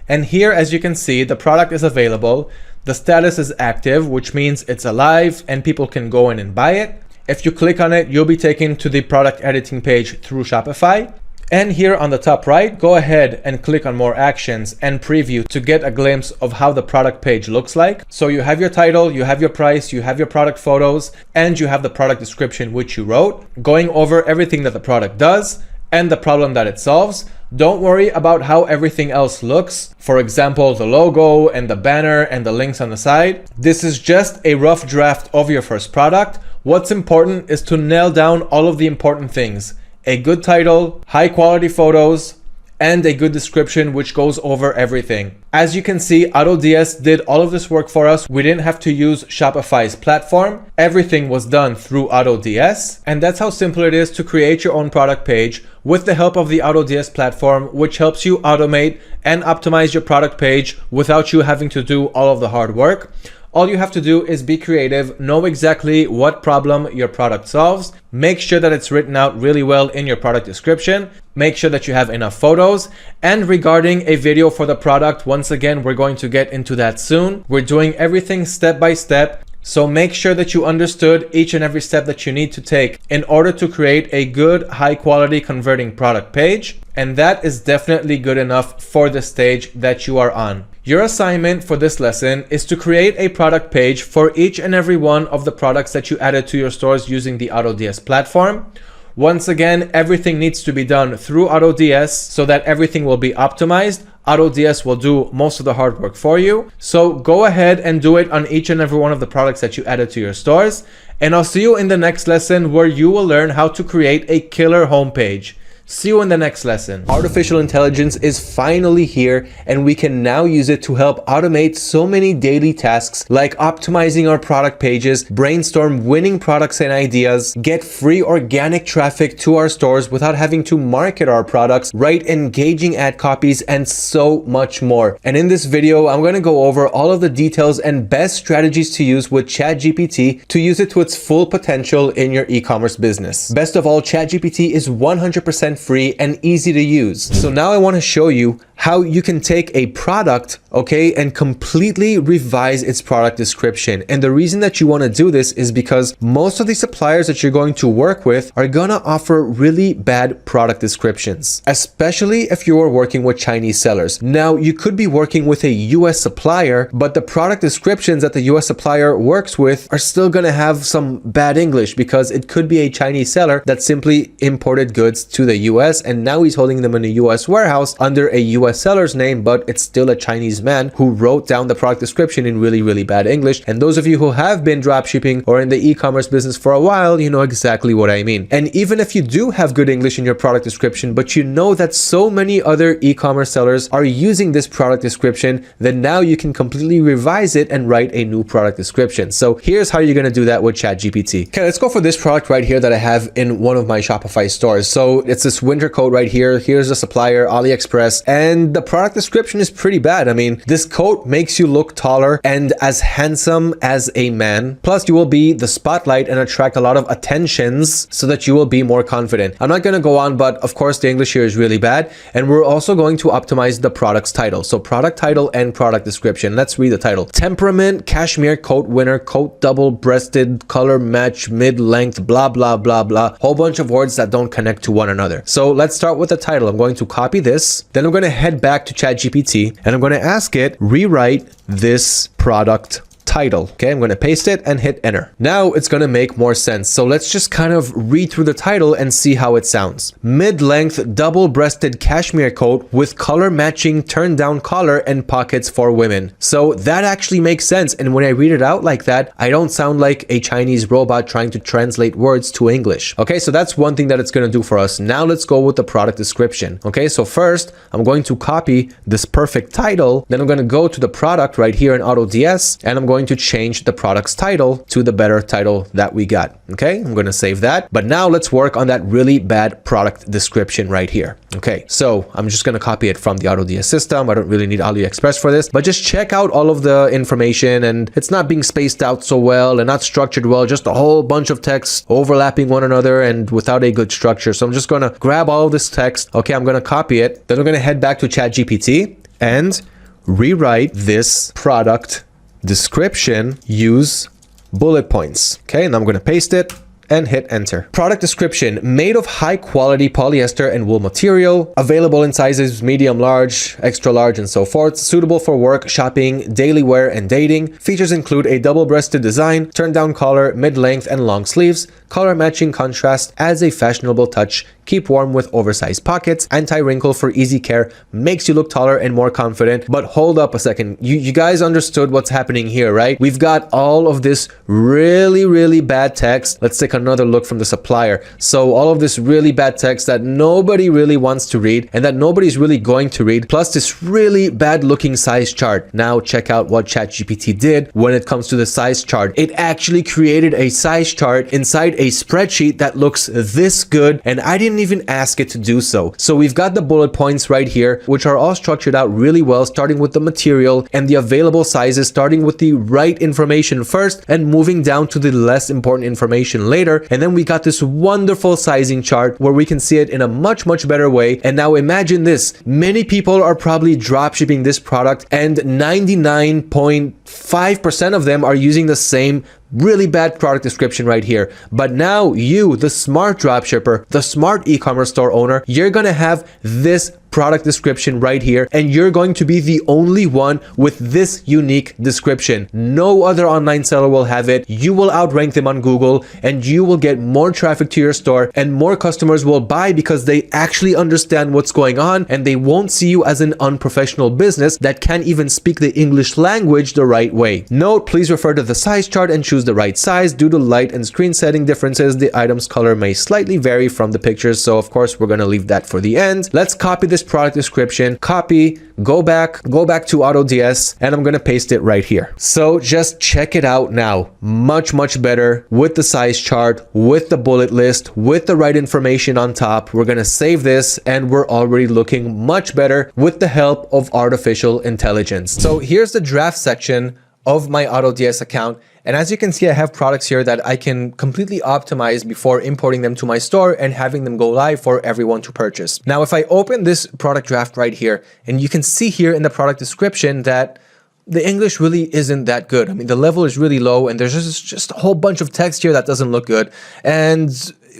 And here, as you can see, the product is available. The status is active, which means it's alive and people can go in and buy it. If you click on it, you'll be taken to the product editing page through Shopify. And here on the top right, go ahead and click on more actions and preview to get a glimpse of how the product page looks like. So you have your title, you have your price, you have your product photos, and you have the product description which you wrote, going over everything that the product does and the problem that it solves. Don't worry about how everything else looks. For example, the logo and the banner and the links on the side. This is just a rough draft of your first product. What's important is to nail down all of the important things. A good title, high quality photos, and a good description which goes over everything. As you can see, AutoDS did all of this work for us. We didn't have to use Shopify's platform. Everything was done through AutoDS. And that's how simple it is to create your own product page with the help of the AutoDS platform, which helps you automate and optimize your product page without you having to do all of the hard work. All you have to do is be creative, know exactly what problem your product solves, make sure that it's written out really well in your product description, make sure that you have enough photos, and regarding a video for the product, once again, we're going to get into that soon. We're doing everything step by step. So make sure that you understood each and every step that you need to take in order to create a good, high quality converting product page. And that is definitely good enough for the stage that you are on. Your assignment for this lesson is to create a product page for each and every one of the products that you added to your stores using the AutoDS platform. Once again, everything needs to be done through AutoDS so that everything will be optimized. AutoDS will do most of the hard work for you. So go ahead and do it on each and every one of the products that you added to your stores. And I'll see you in the next lesson where you will learn how to create a killer homepage. See you in the next lesson. Artificial intelligence is finally here, and we can now use it to help automate so many daily tasks like optimizing our product pages, brainstorm winning products and ideas, get free organic traffic to our stores without having to market our products, write engaging ad copies, and so much more. And in this video, I'm going to go over all of the details and best strategies to use with ChatGPT to use it to its full potential in your e-commerce business. Best of all, ChatGPT is 100% free and easy to use. So now I want to show you how you can take a product, okay, and completely revise its product description. And the reason that you want to do this is because most of the suppliers that you're going to work with are going to offer really bad product descriptions, especially if you are working with Chinese sellers. Now, you could be working with a US supplier, but the product descriptions that the US supplier works with are still going to have some bad English because it could be a Chinese seller that simply imported goods to the US and now he's holding them in a US warehouse under a US seller's name, but it's still a Chinese man who wrote down the product description in really, really bad English. And those of you who have been dropshipping or in the e-commerce business for a while, you know exactly what I mean. And even if you do have good English in your product description, but you know that so many other e-commerce sellers are using this product description, then now you can completely revise it and write a new product description. So here's how you're going to do that with ChatGPT. Okay, let's go for this product right here that I have in one of my Shopify stores. So it's this winter coat right here. Here's the supplier, AliExpress, and the product description is pretty bad. I mean, this coat makes you look taller and as handsome as a man. Plus, you will be the spotlight and attract a lot of attentions so that you will be more confident. I'm not going to go on, but of course, the English here is really bad. And we're also going to optimize the product's title. So product title and product description. Let's read the title. Temperament, cashmere coat winner, coat double-breasted, color match, mid-length, blah, blah, blah, blah. Whole bunch of words that don't connect to one another. So let's start with the title. I'm going to copy this. Then I'm going to head back to ChatGPT and I'm going to ask it, rewrite this product title. Okay, I'm going to paste it and hit enter. Now it's going to make more sense. So let's just kind of read through the title and see how it sounds. Mid-length double-breasted cashmere coat with color matching turn down collar and pockets for women. So that actually makes sense. And when I read it out like that, I don't sound like a Chinese robot trying to translate words to English. Okay, so that's one thing that it's going to do for us. Now let's go with the product description. Okay, so first I'm going to copy this perfect title. Then I'm going to go to the product right here in AutoDS and I'm going to change the product's title to the better title that we got. Okay, I'm going to save that. But now let's work on that really bad product description right here. Okay, so I'm just going to copy it from the AutoDS system. I don't really need AliExpress for this, but just check out all of the information and it's not being spaced out so well and not structured well, just a whole bunch of text overlapping one another and without a good structure. So I'm just going to grab all of this text. Okay, I'm going to copy it. Then I'm going to head back to ChatGPT and rewrite this product description, use bullet points. Okay, and I'm going to paste it and hit enter. Product description: made of high quality polyester and wool material, available in sizes medium, large, extra large, and so forth, suitable for work, shopping, daily wear, and dating. Features include a double-breasted design, turn-down collar, mid-length and long sleeves, color matching contrast, adds a fashionable touch, keep warm with oversized pockets, anti-wrinkle for easy care, makes you look taller and more confident. But hold up a second, you guys understood what's happening here, right? We've got all of this really bad text. Let's take another look from the supplier. So all of this really bad text that nobody really wants to read and that nobody's really going to read, plus this really bad looking size chart. Now check out what ChatGPT did when it comes to the size chart. It actually created a size chart inside a spreadsheet that looks this good, and I didn't even ask it to do so. So we've got the bullet points right here, which are all structured out really well, starting with the material and the available sizes, starting with the right information first and moving down to the less important information later. And then we got this wonderful sizing chart where we can see it in a much better way. And now imagine this, many people are probably drop shipping this product and 99.5% of them are using the same really bad product description right here. But now you, the smart dropshipper, the smart e-commerce store owner, you're gonna have this product description right here, and you're going to be the only one with this unique description. No other online seller will have it. You will outrank them on Google, and you will get more traffic to your store, and more customers will buy because they actually understand what's going on, and they won't see you as an unprofessional business that can't even speak the English language the right way. Note, please refer to the size chart and choose the right size. Due to light and screen setting differences, the item's color may slightly vary from the pictures, so of course we're going to leave that for the end. Let's copy this product description, copy, go back to AutoDS, and I'm going to paste it right here. So just check it out now. Much better with the size chart, with the bullet list, with the right information on top. We're going to save this, and we're already looking much better with the help of artificial intelligence. So here's the draft section of my AutoDS account. And as you can see, I have products here that I can completely optimize before importing them to my store and having them go live for everyone to purchase. Now, if I open this product draft right here, and you can see here in the product description that the English really isn't that good. I mean, the level is really low, and there's just a whole bunch of text here that doesn't look good. And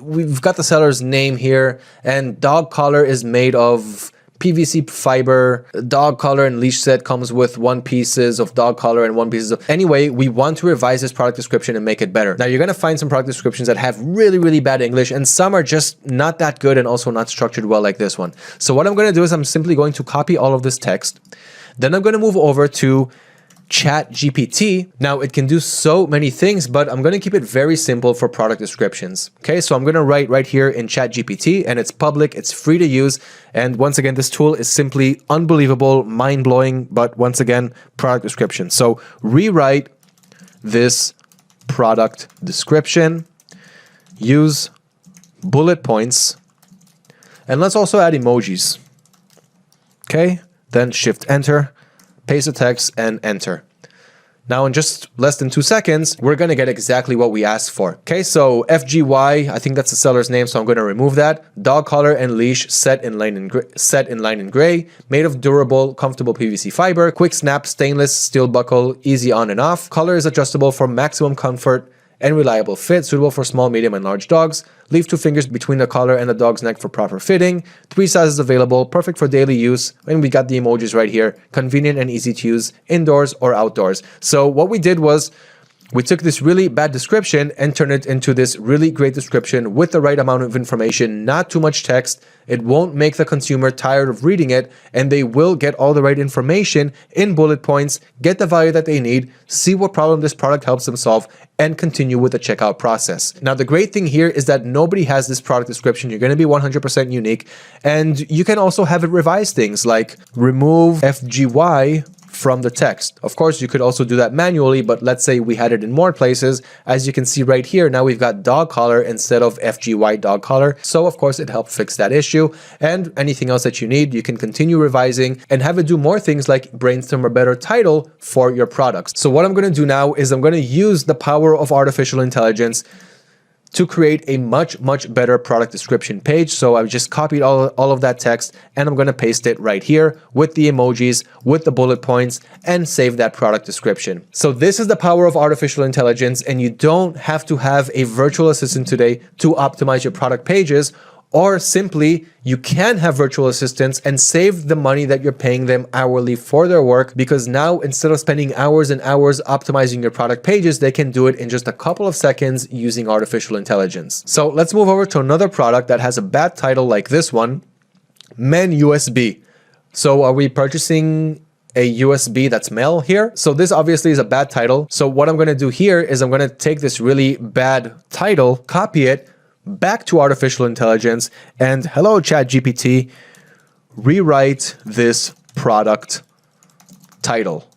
we've got the seller's name here, and dog collar is made of PVC fiber. Dog collar and leash set comes with 1 pieces of dog collar and 1 pieces of... Anyway, we want to revise this product description and make it better. Now, you're going to find some product descriptions that have really bad English, and some are just not that good and also not structured well like this one. So what I'm going to do is I'm simply going to copy all of this text. Then I'm going to move over to ChatGPT. Now, it can do so many things, but I'm going to keep it very simple for product descriptions. Okay, so I'm going to write right here in ChatGPT, and it's public, it's free to use. And once again, this tool is simply unbelievable, mind-blowing, but once again, product description. So rewrite this product description, use bullet points, and let's also add emojis. Okay, then shift enter, paste the text and enter. Now in just less than 2 seconds, we're going to get exactly what we asked for. Okay, so FGY, I think that's the seller's name, so I'm going to remove that. Dog collar and leash set in line in gray, made of durable, comfortable PVC fiber, quick snap, stainless steel buckle, easy on and off. Color is adjustable for maximum comfort and reliable fit, suitable for small, medium, and large dogs. Leave 2 fingers between the collar and the dog's neck for proper fitting. 3 sizes available, perfect for daily use. And we got the emojis right here. Convenient and easy to use indoors or outdoors. So what we did was we took this really bad description and turned it into this really great description with the right amount of information, not too much text. It won't make the consumer tired of reading it, and they will get all the right information in bullet points, get the value that they need, see what problem this product helps them solve, and continue with the checkout process. Now, the great thing here is that nobody has this product description. You're going to be 100% unique, and you can also have it revise things like remove FGY from the text. Of course, you could also do that manually, but let's say we had it in more places. As you can see right here, now we've got dog collar instead of FGY dog collar. So of course, it helped fix that issue. And anything else that you need, you can continue revising and have it do more things like brainstorm a better title for your products. So what I'm going to do now is I'm going to use the power of artificial intelligence to create a much better product description page. So I've just copied all of that text and I'm going to paste it right here with the emojis, with the bullet points, and save that product description. So this is the power of artificial intelligence, and you don't have to have a virtual assistant today to optimize your product pages. Or simply, you can have virtual assistants and save the money that you're paying them hourly for their work, because now instead of spending hours and hours optimizing your product pages, they can do it in just a couple of seconds using artificial intelligence. So let's move over to another product that has a bad title like this one, Men USB. So are we purchasing a USB that's male here? So this obviously is a bad title. So what I'm going to do here is I'm going to take this really bad title, copy it back to artificial intelligence, and hello ChatGPT, rewrite this product title.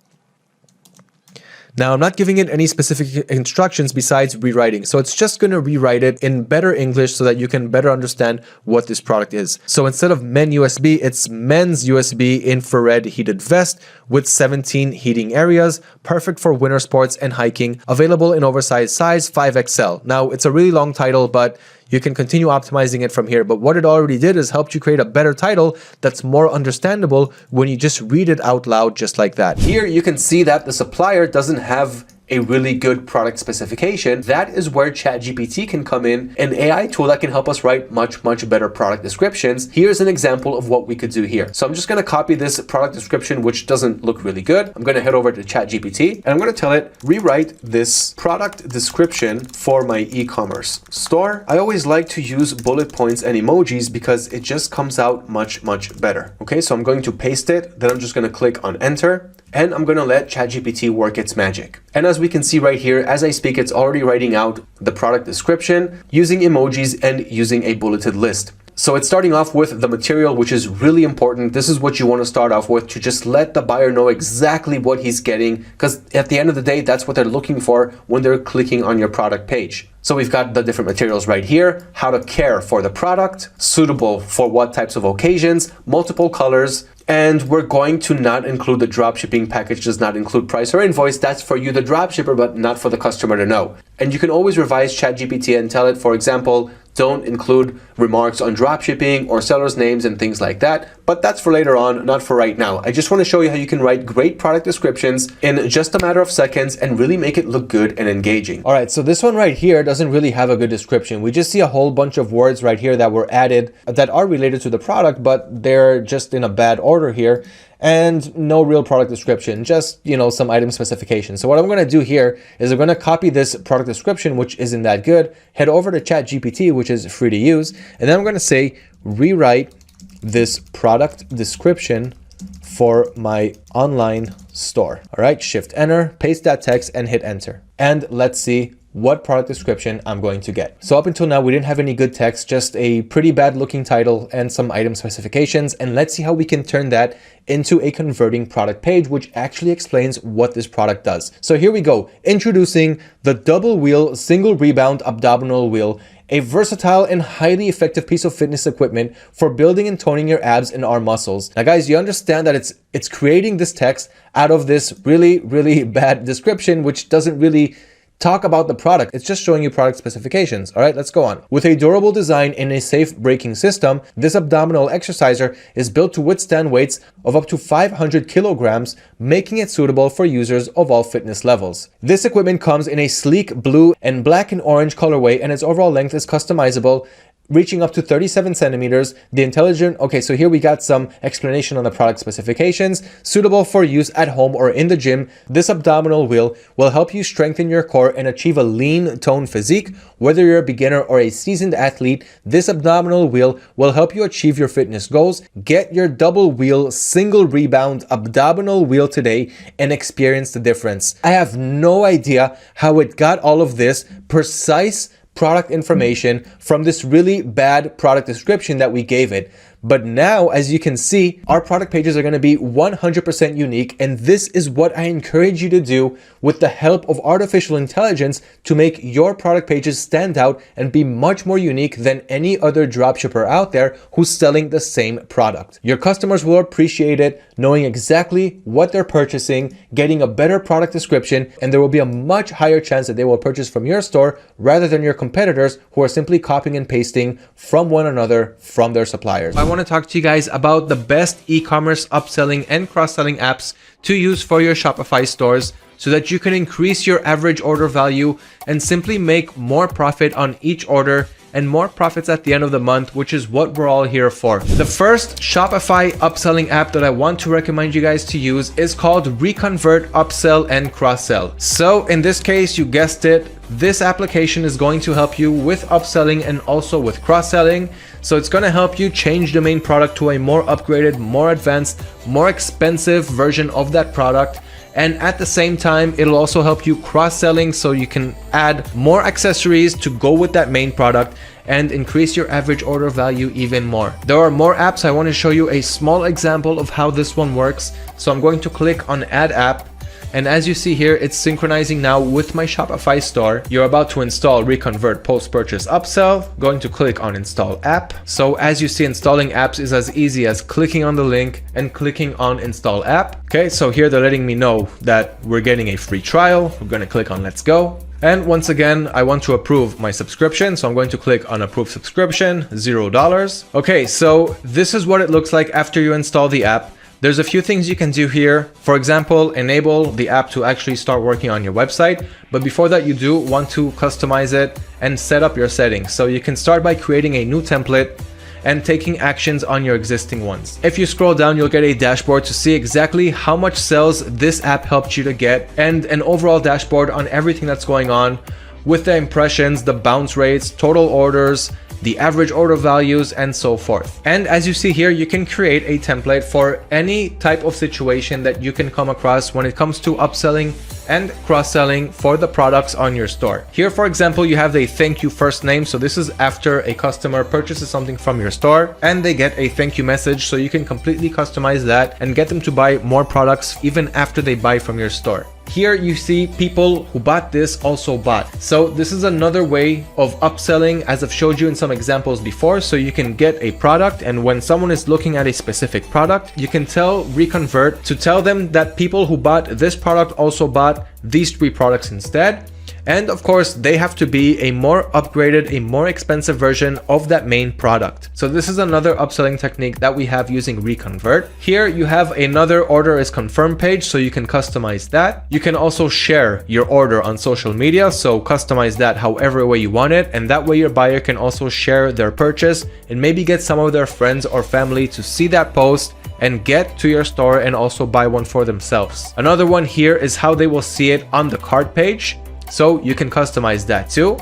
Now I'm not giving it any specific instructions besides rewriting. So it's just going to rewrite it in better English so that you can better understand what this product is. So instead of Men USB, it's Men's USB infrared heated vest with 17 heating areas, perfect for winter sports and hiking, available in oversized size 5XL. Now it's a really long title, but you can continue optimizing it from here. But what it already did is helped you create a better title that's more understandable when you just read it out loud just like that. Here you can see that the supplier doesn't have a really good product specification. That is where ChatGPT can come in, an AI tool that can help us write much better product descriptions. Here's an example of what we could do here. So I'm just gonna copy this product description, which doesn't look really good. I'm gonna head over to ChatGPT and I'm gonna tell it, rewrite this product description for my e-commerce store. I always like to use bullet points and emojis because it just comes out much better. Okay, so I'm going to paste it, then I'm just gonna click on enter, and I'm gonna let ChatGPT work its magic. And as we can see right here, as I speak, it's already writing out the product description using emojis and using a bulleted list. So it's starting off with the material, which is really important. This is what you want to start off with, to just let the buyer know exactly what he's getting, because at the end of the day, that's what they're looking for when they're clicking on your product page. So we've got the different materials right here, how to care for the product, suitable for what types of occasions, multiple colors, and we're going to not include the dropshipping package, does not include price or invoice. That's for you, the dropshipper, but not for the customer to know. And you can always revise ChatGPT and tell it, for example, don't include remarks on dropshipping or sellers' names and things like that. But that's for later on, not for right now. I just want to show you how you can write great product descriptions in just a matter of seconds and really make it look good and engaging. All right, so this one right here doesn't really have a good description. We just see a whole bunch of words right here that were added that are related to the product, but they're just in a bad order here. And no real product description, just, you know, some item specifications. So what I'm going to do here is I'm going to copy this product description, which isn't that good, head over to ChatGPT, which is free to use, and then I'm going to say, rewrite this product description for my online store. All right, shift enter, paste that text and hit enter. And let's see what product description I'm going to get. So up until now, we didn't have any good text, just a pretty bad looking title and some item specifications. And let's see how we can turn that into a converting product page, which actually explains what this product does. So here we go. Introducing the double wheel single rebound abdominal wheel, a versatile and highly effective piece of fitness equipment for building and toning your abs and arm muscles. Now guys, you understand that it's creating this text out of this really bad description, which doesn't really talk about the product. It's just showing you product specifications. All right, let's go on. With a durable design and a safe braking system, this abdominal exerciser is built to withstand weights of up to 500 kilograms, making it suitable for users of all fitness levels. This equipment comes in a sleek blue and black and orange colorway, and its overall length is customizable, reaching up to 37 centimeters. The intelligent, okay, so here we got some explanation on the product specifications. Suitable for use at home or in the gym, this abdominal wheel will help you strengthen your core and achieve a lean, toned physique. Whether you're a beginner or a seasoned athlete, this abdominal wheel will help you achieve your fitness goals. Get your double wheel, single rebound abdominal wheel today and experience the difference. I have no idea how it got all of this precise product information from this really bad product description that we gave it. But now, as you can see, our product pages are going to be 100% unique, and this is what I encourage you to do with the help of artificial intelligence to make your product pages stand out and be much more unique than any other dropshipper out there who's selling the same product. Your customers will appreciate it, knowing exactly what they're purchasing, getting a better product description, and there will be a much higher chance that they will purchase from your store rather than your competitors who are simply copying and pasting from one another from their suppliers. I want to talk to you guys about the best e-commerce upselling and cross-selling apps to use for your Shopify stores so that you can increase your average order value and simply make more profit on each order and more profits at the end of the month, which is what we're all here for. The first Shopify upselling app that I want to recommend you guys to use is called Reconvert Upsell and Cross-Sell. So in this case, you guessed it, this application is going to help you with upselling and also with cross-selling. So it's going to help you change the main product to a more upgraded, more advanced, more expensive version of that product. And at the same time, it'll also help you cross-selling so you can add more accessories to go with that main product and increase your average order value even more. There are more apps. I want to show you a small example of how this one works. So I'm going to click on Add App. And as you see here, it's synchronizing now with my Shopify store. You're about to install Reconvert Post-Purchase Upsell. Going to click on Install App. So as you see, installing apps is as easy as clicking on the link and clicking on Install App. Okay, so here they're letting me know that we're getting a free trial. We're going to click on Let's Go. And once again, I want to approve my subscription. So I'm going to click on Approve Subscription, $0. Okay, so this is what it looks like after you install the app. There's a few things you can do here. For example, enable the app to actually start working on your website. But before that, you do want to customize it and set up your settings. So you can start by creating a new template and taking actions on your existing ones. If you scroll down, you'll get a dashboard to see exactly how much sales this app helped you to get and an overall dashboard on everything that's going on with the impressions, the bounce rates, total orders, the average order values, and so forth. And as you see here, you can create a template for any type of situation that you can come across when it comes to upselling and cross-selling for the products on your store. Here, for example, you have a thank you first name. So this is after a customer purchases something from your store and they get a thank you message. So you can completely customize that and get them to buy more products even after they buy from your store. Here you see people who bought this also bought. So this is another way of upselling, as I've showed you in some examples before. So you can get a product, and when someone is looking at a specific product, you can tell Reconvert to tell them that people who bought this product also bought these 3 products instead. And of course, they have to be a more upgraded, a more expensive version of that main product. So this is another upselling technique that we have using Reconvert. Here you have another order is confirmed page, so you can customize that. You can also share your order on social media, so customize that however way you want it. And that way your buyer can also share their purchase and maybe get some of their friends or family to see that post and get to your store and also buy one for themselves. Another one here is how they will see it on the cart page. So you can customize that too.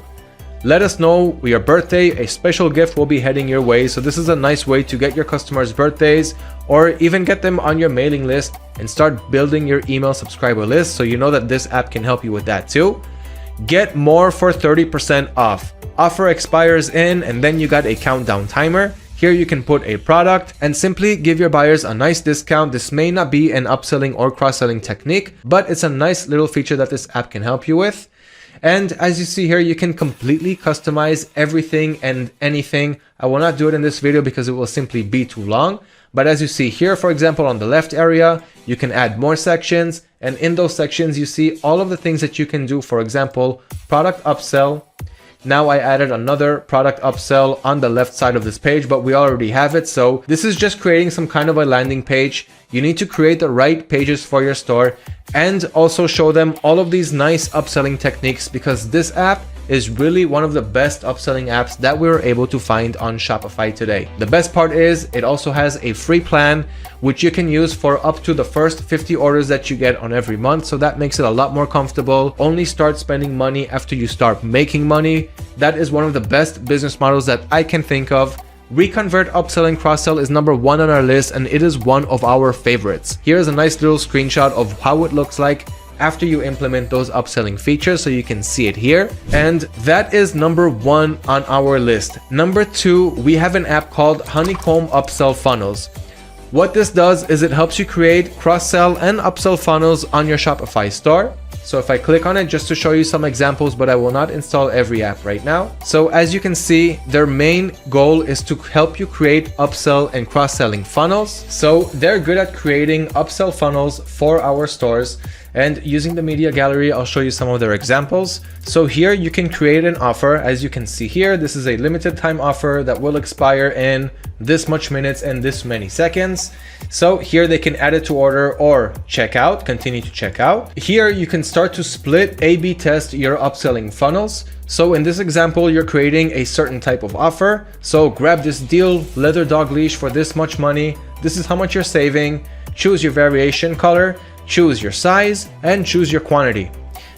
Let us know your birthday, a special gift will be heading your way. So this is a nice way to get your customers' birthdays or even get them on your mailing list and start building your email subscriber list. So you know that this app can help you with that too. Get more for 30% off. Offer expires in, and then you got a countdown timer. Here you can put a product and simply give your buyers a nice discount. This may not be an upselling or cross-selling technique, but it's a nice little feature that this app can help you with. And as you see here, you can completely customize everything and anything. I will not do it in this video because it will simply be too long. But as you see here, for example, on the left area, you can add more sections. And in those sections, you see all of the things that you can do. For example, product upsell. Now I added another product upsell on the left side of this page, but we already have it. So this is just creating some kind of a landing page. You need to create the right pages for your store and also show them all of these nice upselling techniques, because this app is really one of the best upselling apps that we were able to find on Shopify today. The best part is it also has a free plan, which you can use for up to the first 50 orders that you get on every month. So that makes it a lot more comfortable. Only start spending money after you start making money. That is one of the best business models that I can think of. Reconvert Upsell and Cross-Sell is number 1 on our list, and it is one of our favorites. Here's a nice little screenshot of how it looks like after you implement those upselling features, so you can see it here. And that is number 1 on our list. Number 2, we have an app called Honeycomb Upsell Funnels. What this does is it helps you create cross-sell and upsell funnels on your Shopify store. So if I click on it just to show you some examples, but I will not install every app right now. So as you can see, their main goal is to help you create upsell and cross-selling funnels. So they're good at creating upsell funnels for our stores. And using the media gallery, I'll show you some of their examples. So here you can create an offer. As you can see here, this is a limited time offer that will expire in this much minutes and this many seconds. So here they can add it to order or check out, continue to check out. Here you can start to split A/B test your upselling funnels. So in this example, you're creating a certain type of offer. So grab this deal, leather dog leash for this much money. This is how much you're saving. Choose your variation color, choose your size, and choose your quantity.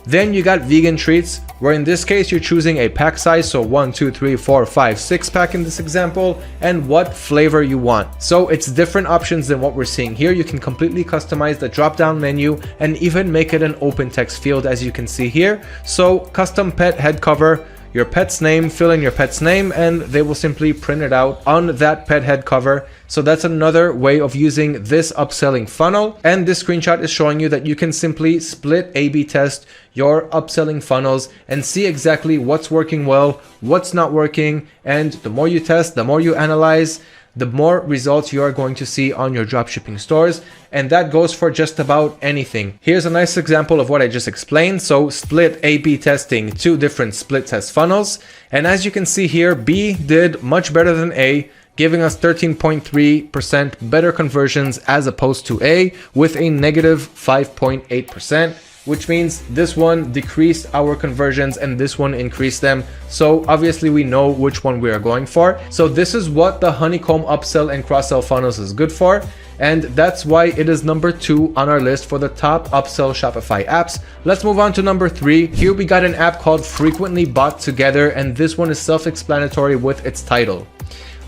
Then you got vegan treats, where in this case you're choosing a pack size, so 1, 2, 3, 4, 5, 6 pack in this example, and what flavor you want. So it's different options than what we're seeing here. You can completely customize the drop-down menu and even make it an open text field, as you can see here. So custom pet head cover, your pet's name, fill in your pet's name, and they will simply print it out on that pet head cover. So that's another way of using this upselling funnel. And this screenshot is showing you that you can simply split A/B test your upselling funnels and see exactly what's working well, what's not working. And the more you test, the more you analyze, the more results you are going to see on your dropshipping stores. And that goes for just about anything. Here's a nice example of what I just explained. So split A/B testing, 2 different split test funnels. And as you can see here, B did much better than A, giving us 13.3% better conversions as opposed to A with a negative 5.8%. Which means this one decreased our conversions and this one increased them. So obviously we know which one we are going for. So this is what the Honeycomb upsell and cross-sell funnels is good for. And that's why it is number 2 on our list for the top upsell Shopify apps. Let's move on to number 3. Here we got an app called Frequently Bought Together, and this one is self-explanatory with its title.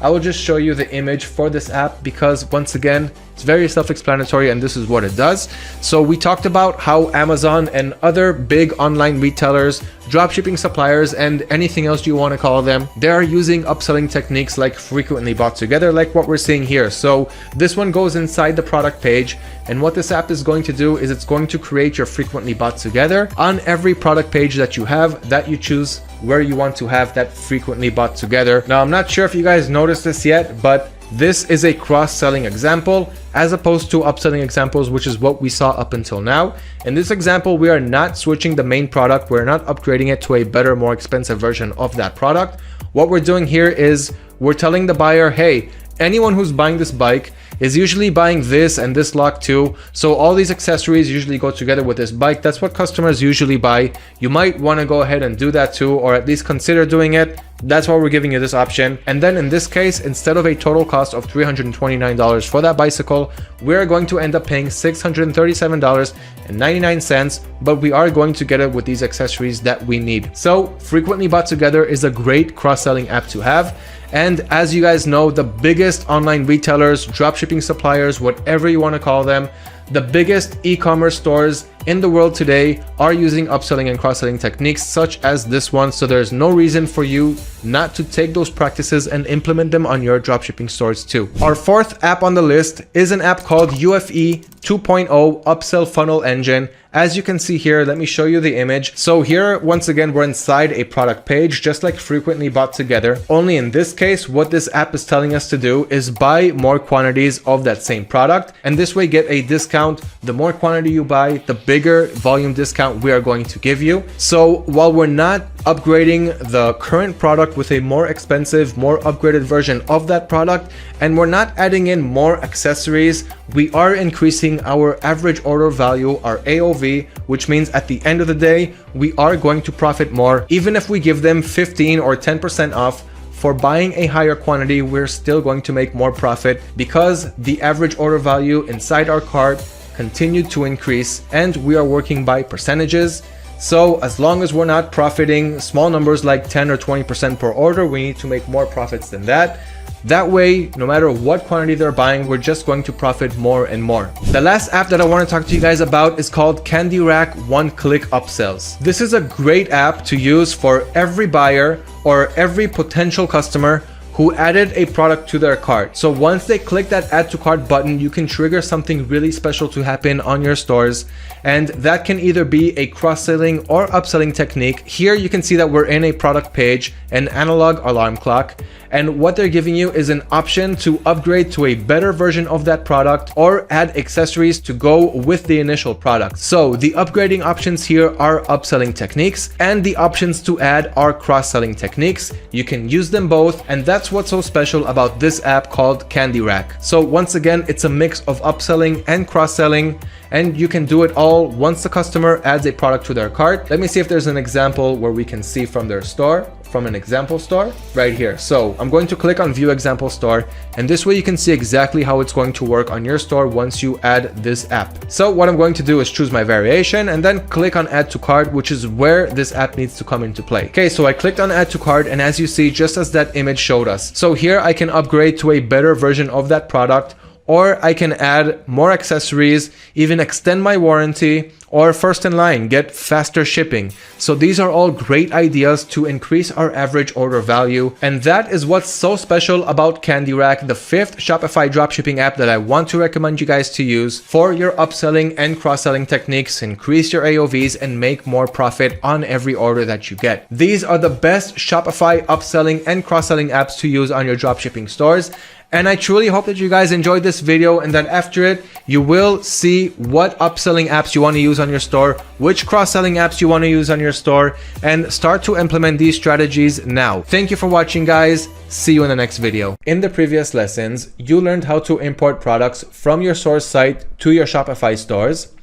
I will just show you the image for this app because once again, it's very self-explanatory and this is what it does. So we talked about how Amazon and other big online retailers, dropshipping suppliers, and anything else you want to call them, they are using upselling techniques like frequently bought together, like what we're seeing here. So this one goes inside the product page, and what this app is going to do is it's going to create your frequently bought together on every product page that you have, that you choose where you want to have that frequently bought together. Now, I'm not sure if you guys noticed this yet, but this is a cross-selling example as opposed to upselling examples, which is what we saw up until now. In this example, we are not switching the main product. We're not upgrading it to a better, more expensive version of that product. What we're doing here is we're telling the buyer, hey, anyone who's buying this bike is usually buying this and this lock too. So all these accessories usually go together with this bike. That's what customers usually buy. You might want to go ahead and do that too, or at least consider doing it. That's why we're giving you this option. And then in this case, instead of a total cost of $329 for that bicycle, we're going to end up paying $637.99, but we are going to get it with these accessories that we need. So Frequently Bought Together is a great cross-selling app to have. And as you guys know, the biggest online retailers, dropshipping suppliers, whatever you want to call them, the biggest e-commerce stores in the world today are using upselling and cross-selling techniques such as this one. So there's no reason for you not to take those practices and implement them on your dropshipping stores too. Our 4th app on the list is an app called UFE 2.0 Upsell Funnel Engine. As you can see here, let me show you the image. So here, once again, we're inside a product page, just like Frequently Bought Together. Only in this case, what this app is telling us to do is buy more quantities of that same product, and this way get a discount. The more quantity you buy, the bigger volume discount we are going to give you. So while we're not upgrading the current product with a more expensive, more upgraded version of that product, and we're not adding in more accessories, we are increasing our average order value, our AOV, which means at the end of the day, we are going to profit more. Even if we give them 15 or 10% off for buying a higher quantity, we're still going to make more profit because the average order value inside our cart continued to increase, and we are working by percentages. So as long as we're not profiting small numbers like 10 or 20% per order, we need to make more profits than that. That way, no matter what quantity they're buying, we're just going to profit more and more. The last app that I want to talk to you guys about is called Candy Rack One-Click Upsells. This is a great app to use for every buyer or every potential customer who added a product to their cart. So once they click that add to cart button, you can trigger something really special to happen on your stores. And that can either be a cross-selling or upselling technique. Here you can see that we're in a product page, an analog alarm clock. And what they're giving you is an option to upgrade to a better version of that product or add accessories to go with the initial product. So the upgrading options here are upselling techniques, and the options to add are cross-selling techniques. You can use them both, and that's what's so special about this app called Candy Rack. So once again, it's a mix of upselling and cross-selling, and you can do it all once the customer adds a product to their cart. Let me see if there's an example where we can see from their store, from an example store right here. So I'm going to click on view example store, and this way you can see exactly how it's going to work on your store once you add this app. So what I'm going to do is choose my variation and then click on add to cart, which is where this app needs to come into play. Okay, so I clicked on add to cart, and as you see, just as that image showed us, so here I can upgrade to a better version of that product, or I can add more accessories, even extend my warranty, or first in line, get faster shipping. So these are all great ideas to increase our average order value. And that is what's so special about Candy Rack, the 5th Shopify dropshipping app that I want to recommend you guys to use for your upselling and cross-selling techniques, increase your AOVs, and make more profit on every order that you get. These are the best Shopify upselling and cross-selling apps to use on your dropshipping stores. And I truly hope that you guys enjoyed this video, and that after it, you will see what upselling apps you want to use on your store, which cross-selling apps you want to use on your store, and start to implement these strategies now. Thank you for watching, guys. See you in the next video. In the previous lessons, you learned how to import products from your source site to your Shopify stores.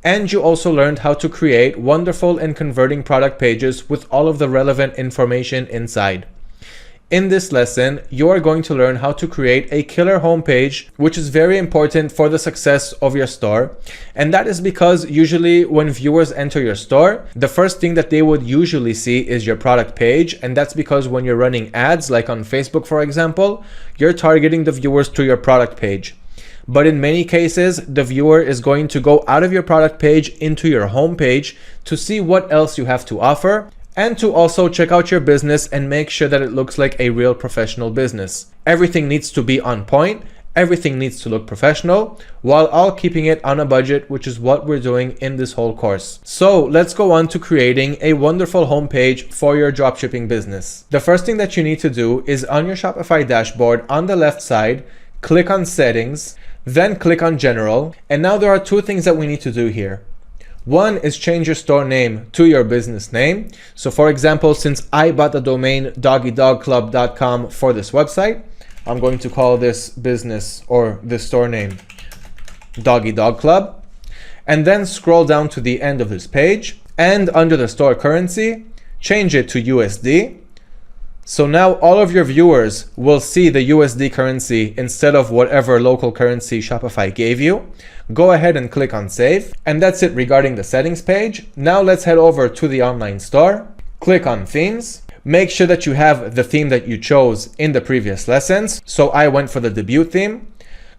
And you also learned how to create wonderful and converting product pages with all of the relevant information inside. In this lesson, you are going to learn how to create a killer homepage, which is very important for the success of your store. And that is because usually when viewers enter your store, the first thing that they would usually see is your product page. And that's because when you're running ads, like on Facebook, for example, you're targeting the viewers to your product page. But in many cases, the viewer is going to go out of your product page into your homepage to see what else you have to offer, and to also check out your business and make sure that it looks like a real professional business. Everything needs to be on point, everything needs to look professional, while all keeping it on a budget, which is what we're doing in this whole course. So let's go on to creating a wonderful homepage for your dropshipping business. The first thing that you need to do is on your Shopify dashboard on the left side, click on settings, then click on general. And now there are two things that we need to do here. One is change your store name to your business name. So for example, since I bought the domain doggydogclub.com for this website, I'm going to call this business or this store name Doggy Dog Club. And then scroll down to the end of this page, and under the store currency, change it to USD. So now all of your viewers will see the USD currency instead of whatever local currency Shopify gave you. Go ahead and click on save. And that's it regarding the settings page. Now let's head over to the online store. Click on themes. Make sure that you have the theme that you chose in the previous lessons. So I went for the debut theme.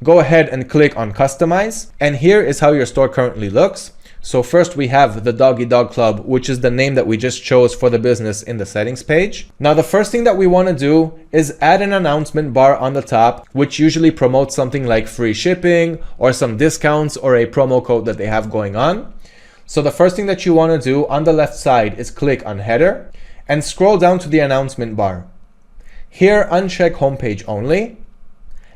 Go ahead and click on customize. And here is how your store currently looks. So first we have the Doggy Dog Club, which is the name that we just chose for the business in the settings page. Now the first thing that we want to do is add an announcement bar on the top, which usually promotes something like free shipping or some discounts or a promo code that they have going on. So the first thing that you want to do on the left side is click on header and scroll down to the announcement bar. Here uncheck homepage only,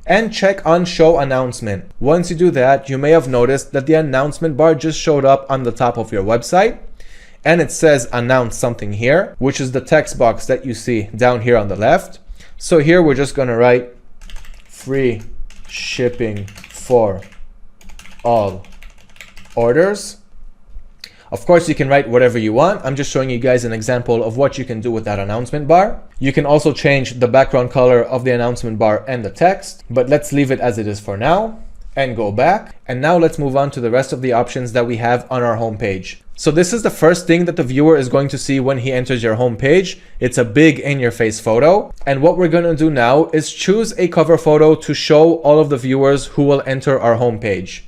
and check on show announcement. Once you do that, you may have noticed that the announcement bar just showed up on the top of your website, and it says announce something here, which is the text box that you see down here on the left. So here we're just gonna write free shipping for all orders. Of course, you can write whatever you want. I'm just showing you guys an example of what you can do with that announcement bar. You can also change the background color of the announcement bar and the text, but let's leave it as it is for now. and go back. And now let's move on to the rest of the options that we have on our homepage. So this is the first thing that the viewer is going to see when he enters your homepage. It's a big in-your-face photo. And what we're going to do now is choose a cover photo to show all of the viewers who will enter our homepage.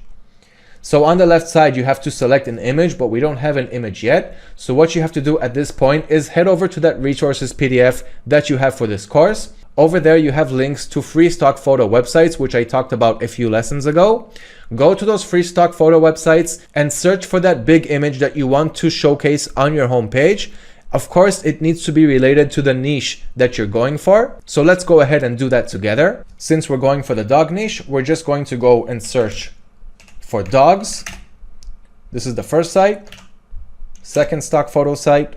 So on the left side, you have to select an image, but we don't have an image yet. So what you have to do at this point is head over to that resources PDF that you have for this course. Over there, you have links to free stock photo websites, which I talked about a few lessons ago. Go to those free stock photo websites and search for that big image that you want to showcase on your homepage. Of course, it needs to be related to the niche that you're going for. So let's go ahead and do that together. Since we're going for the dog niche, we're just going to go and search for dogs. This is the first site, second stock photo site,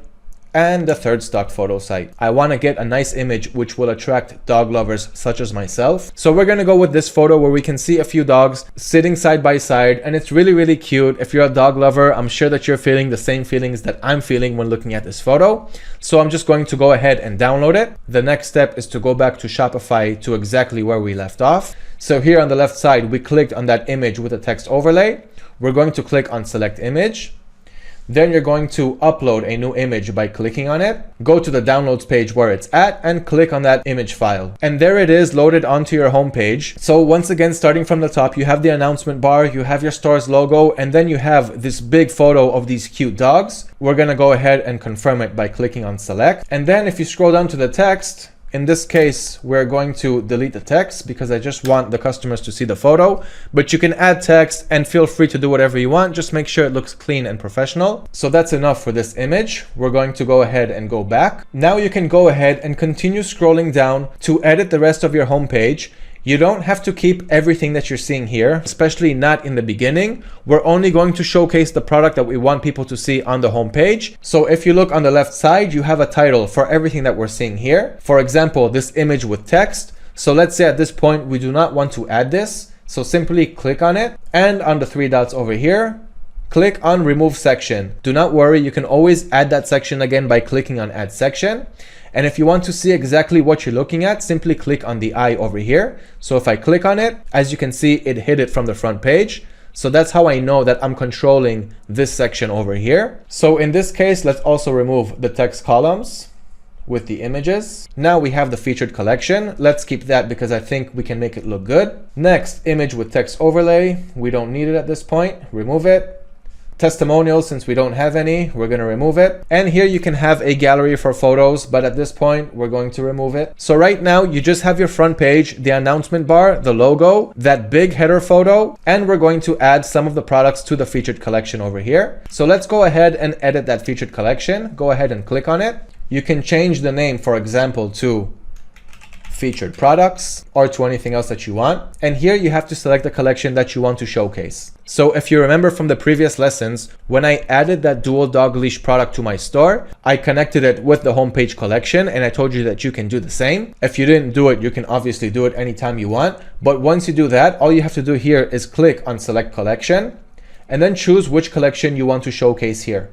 and the third stock photo site. I want to get a nice image which will attract dog lovers such as myself. So we're going to go with this photo where we can see a few dogs sitting side by side, and it's really, really cute. If you're a dog lover, I'm sure that you're feeling the same feelings that I'm feeling when looking at this photo. So I'm just going to go ahead and download it. The next step is to go back to Shopify to exactly where we left off. So here on the left side, we clicked on that image with a text overlay. We're going to click on select image. Then you're going to upload a new image by clicking on it. Go to the downloads page where it's at and click on that image file. And there it is, loaded onto your home page. So once again, starting from the top, you have the announcement bar, you have your store's logo, and then you have this big photo of these cute dogs. We're gonna go ahead and confirm it by clicking on select. And then if you scroll down to the text, in this case, we're going to delete the text because I just want the customers to see the photo, but you can add text and feel free to do whatever you want. Just make sure it looks clean and professional. So that's enough for this image. We're going to go ahead and go back. Now you can go ahead and continue scrolling down to edit the rest of your homepage. You don't have to keep everything that you're seeing here, especially not in the beginning. We're only going to showcase the product that we want people to see on the homepage. So if you look on the left side, you have a title for everything that we're seeing here. For example, this image with text. So let's say at this point, we do not want to add this. So simply click on it, and on the three dots over here, click on remove section. Do not worry, you can always add that section again by clicking on add section. And if you want to see exactly what you're looking at, simply click on the eye over here. So if I click on it, as you can see, it hid it from the front page. So that's how I know that I'm controlling this section over here. So in this case, let's also remove the text columns with the images. Now we have the featured collection. Let's keep that because I think we can make it look good. Next, image with text overlay. We don't need it at this point. Remove it. Testimonials, since we don't have any, we're going to remove it. And here you can have a gallery for photos, but at this point we're going to remove it. So right now you just have your front page, the announcement bar, the logo, that big header photo, and we're going to add some of the products to the featured collection over here. So let's go ahead and edit that featured collection. Go ahead and click on it. You can change the name, for example, to featured products or to anything else that you want. And here you have to select the collection that you want to showcase. So if you remember from the previous lessons, when I added that dual dog leash product to my store, I connected it with the homepage collection, and I told you that you can do the same. If you didn't do it, you can obviously do it anytime you want. But once you do that, all you have to do here is click on select collection and then choose which collection you want to showcase here.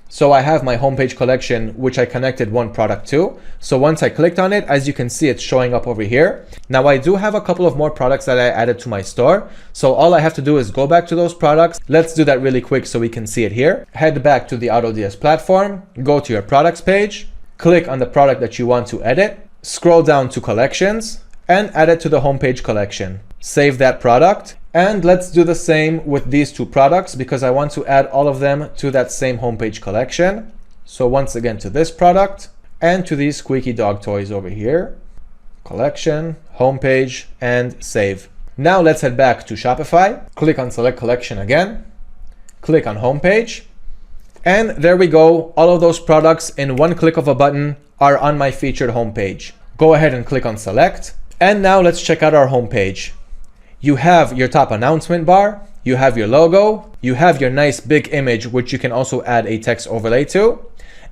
So I have my homepage collection, which I connected one product to. So once I clicked on it, as you can see, it's showing up over here. Now I do have a couple of more products that I added to my store. So all I have to do is go back to those products. Let's do that really quick so we can see it here. Head back to the AutoDS platform, go to your products page, click on the product that you want to edit, scroll down to collections, and add it to the homepage collection. Save that product. And let's do the same with these two products because I want to add all of them to that same homepage collection. So once again to this product and to these squeaky dog toys over here. Collection, homepage, and save. Now let's head back to Shopify. Click on select collection again. Click on homepage. And there we go. All of those products in one click of a button are on my featured homepage. Go ahead and click on select. And now let's check out our homepage. You have your top announcement bar, you have your logo, you have your nice big image, which you can also add a text overlay to.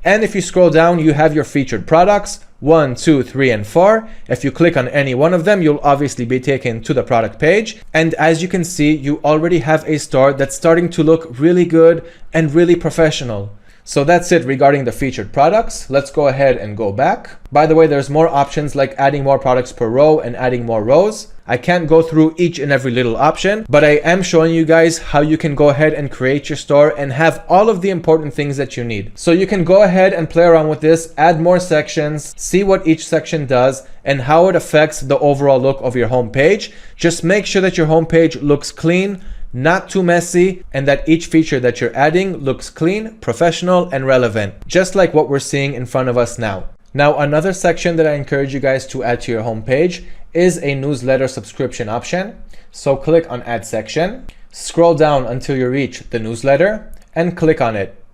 And if you scroll down, you have your featured products, 1, 2, 3, and 4. If you click on any one of them, you'll obviously be taken to the product page. And as you can see, you already have a store that's starting to look really good and really professional. So that's it regarding the featured products. Let's go ahead and go back. By the way, there's more options like adding more products per row and adding more rows. I can't go through each and every little option, but I am showing you guys how you can go ahead and create your store and have all of the important things that you need. So you can go ahead and play around with this, add more sections, see what each section does and how it affects the overall look of your home page. Just make sure that your home page looks clean, not too messy, and that each feature that you're adding looks clean, professional, and relevant, just like what we're seeing in front of us now. Now, another section that I encourage you guys to add to your home page is a newsletter subscription option. So click on Add Section, scroll down until you reach the newsletter, and click on it.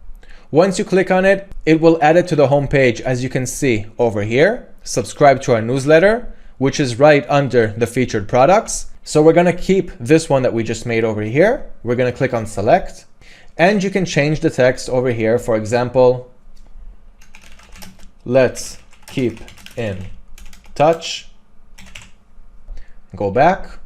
Once you click on it, it will add it to the home page, as you can see over here. Subscribe to our newsletter, which is right under the featured products. So we're gonna keep this one that we just made over here. We're gonna click on Select, and you can change the text over here. For example, let's keep in touch. Go back.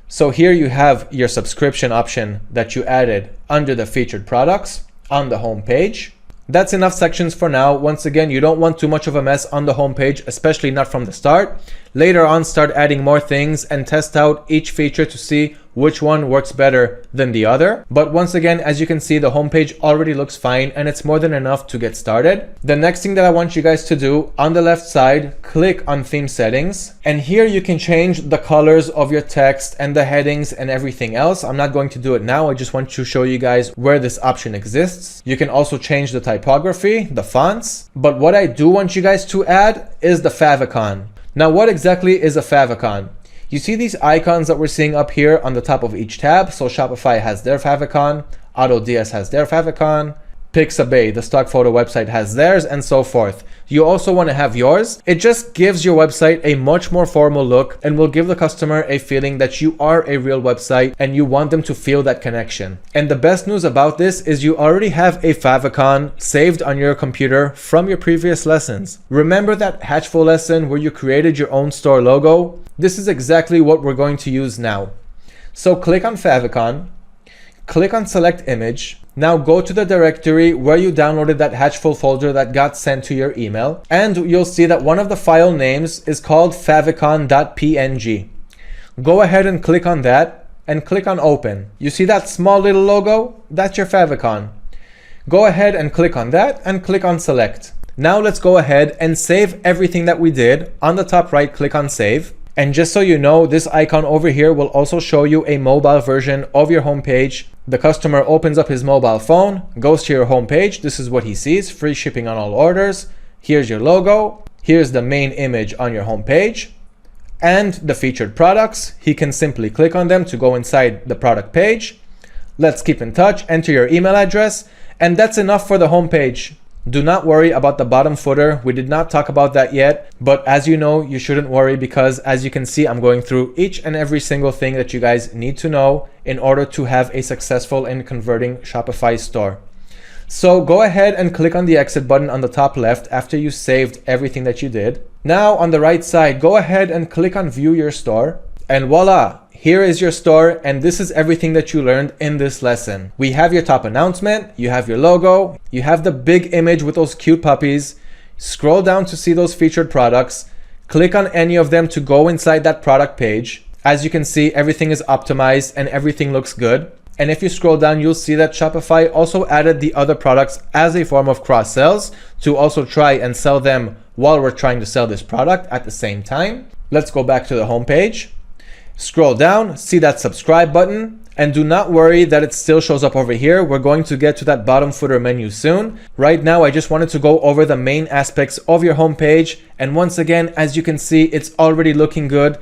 So here you have your subscription option that you added under the featured products on the home page. That's enough sections for now. Once again, you don't want too much of a mess on the home page, especially not from the start. Later on, start adding more things and test out each feature to see which one works better than the other. But once again, as you can see, the homepage already looks fine and it's more than enough to get started. The next thing that I want you guys to do, on the left side, click on theme settings. And here you can change the colors of your text and the headings and everything else. I'm not going to do it now. I just want to show you guys where this option exists. You can also change the typography, the fonts. But what I do want you guys to add is the favicon. Now, what exactly is a favicon? You see these icons that we're seeing up here on the top of each tab. So Shopify has their favicon, AutoDS has their favicon, Pixabay, the stock photo website, has theirs, and so forth. You also want to have yours. It just gives your website a much more formal look and will give the customer a feeling that you are a real website and you want them to feel that connection. And the best news about this is you already have a favicon saved on your computer from your previous lessons. Remember that Hatchful lesson where you created your own store logo? This is exactly what we're going to use now. So click on favicon, click on select image. Now go to the directory where you downloaded that Hatchful folder that got sent to your email, and you'll see that one of the file names is called favicon.png. Go ahead and click on that and click on open. You see that small little logo? That's your favicon. Go ahead and click on that and click on select. Now let's go ahead and save everything that we did. On the top right, click on save. And just so you know, this icon over here will also show you a mobile version of your homepage. The customer opens up his mobile phone, goes to your homepage. This is what he sees: free shipping on all orders. Here's your logo. Here's the main image on your homepage and the featured products. He can simply click on them to go inside the product page. Let's keep in touch, enter your email address, and that's enough for the homepage. Do not worry about the bottom footer. We did not talk about that yet, but as you know, you shouldn't worry because as you can see, I'm going through each and every single thing that you guys need to know in order to have a successful and converting Shopify store. So go ahead and click on the exit button on the top left after you saved everything that you did. Now on the right side, go ahead and click on view your store, and voila, here is your store, and this is everything that you learned in this lesson. We have your top announcement, you have your logo, you have the big image with those cute puppies. Scroll down to see those featured products. Click on any of them to go inside that product page. As you can see, everything is optimized and everything looks good. And if you scroll down, you'll see that Shopify also added the other products as a form of cross sells to also try and sell them while we're trying to sell this product at the same time. Let's go back to the home page. Scroll down, see that subscribe button, and do not worry that it still shows up over here. We're going to get to that bottom footer menu soon. Right now, I just wanted to go over the main aspects of your homepage. And once again, as you can see, it's already looking good.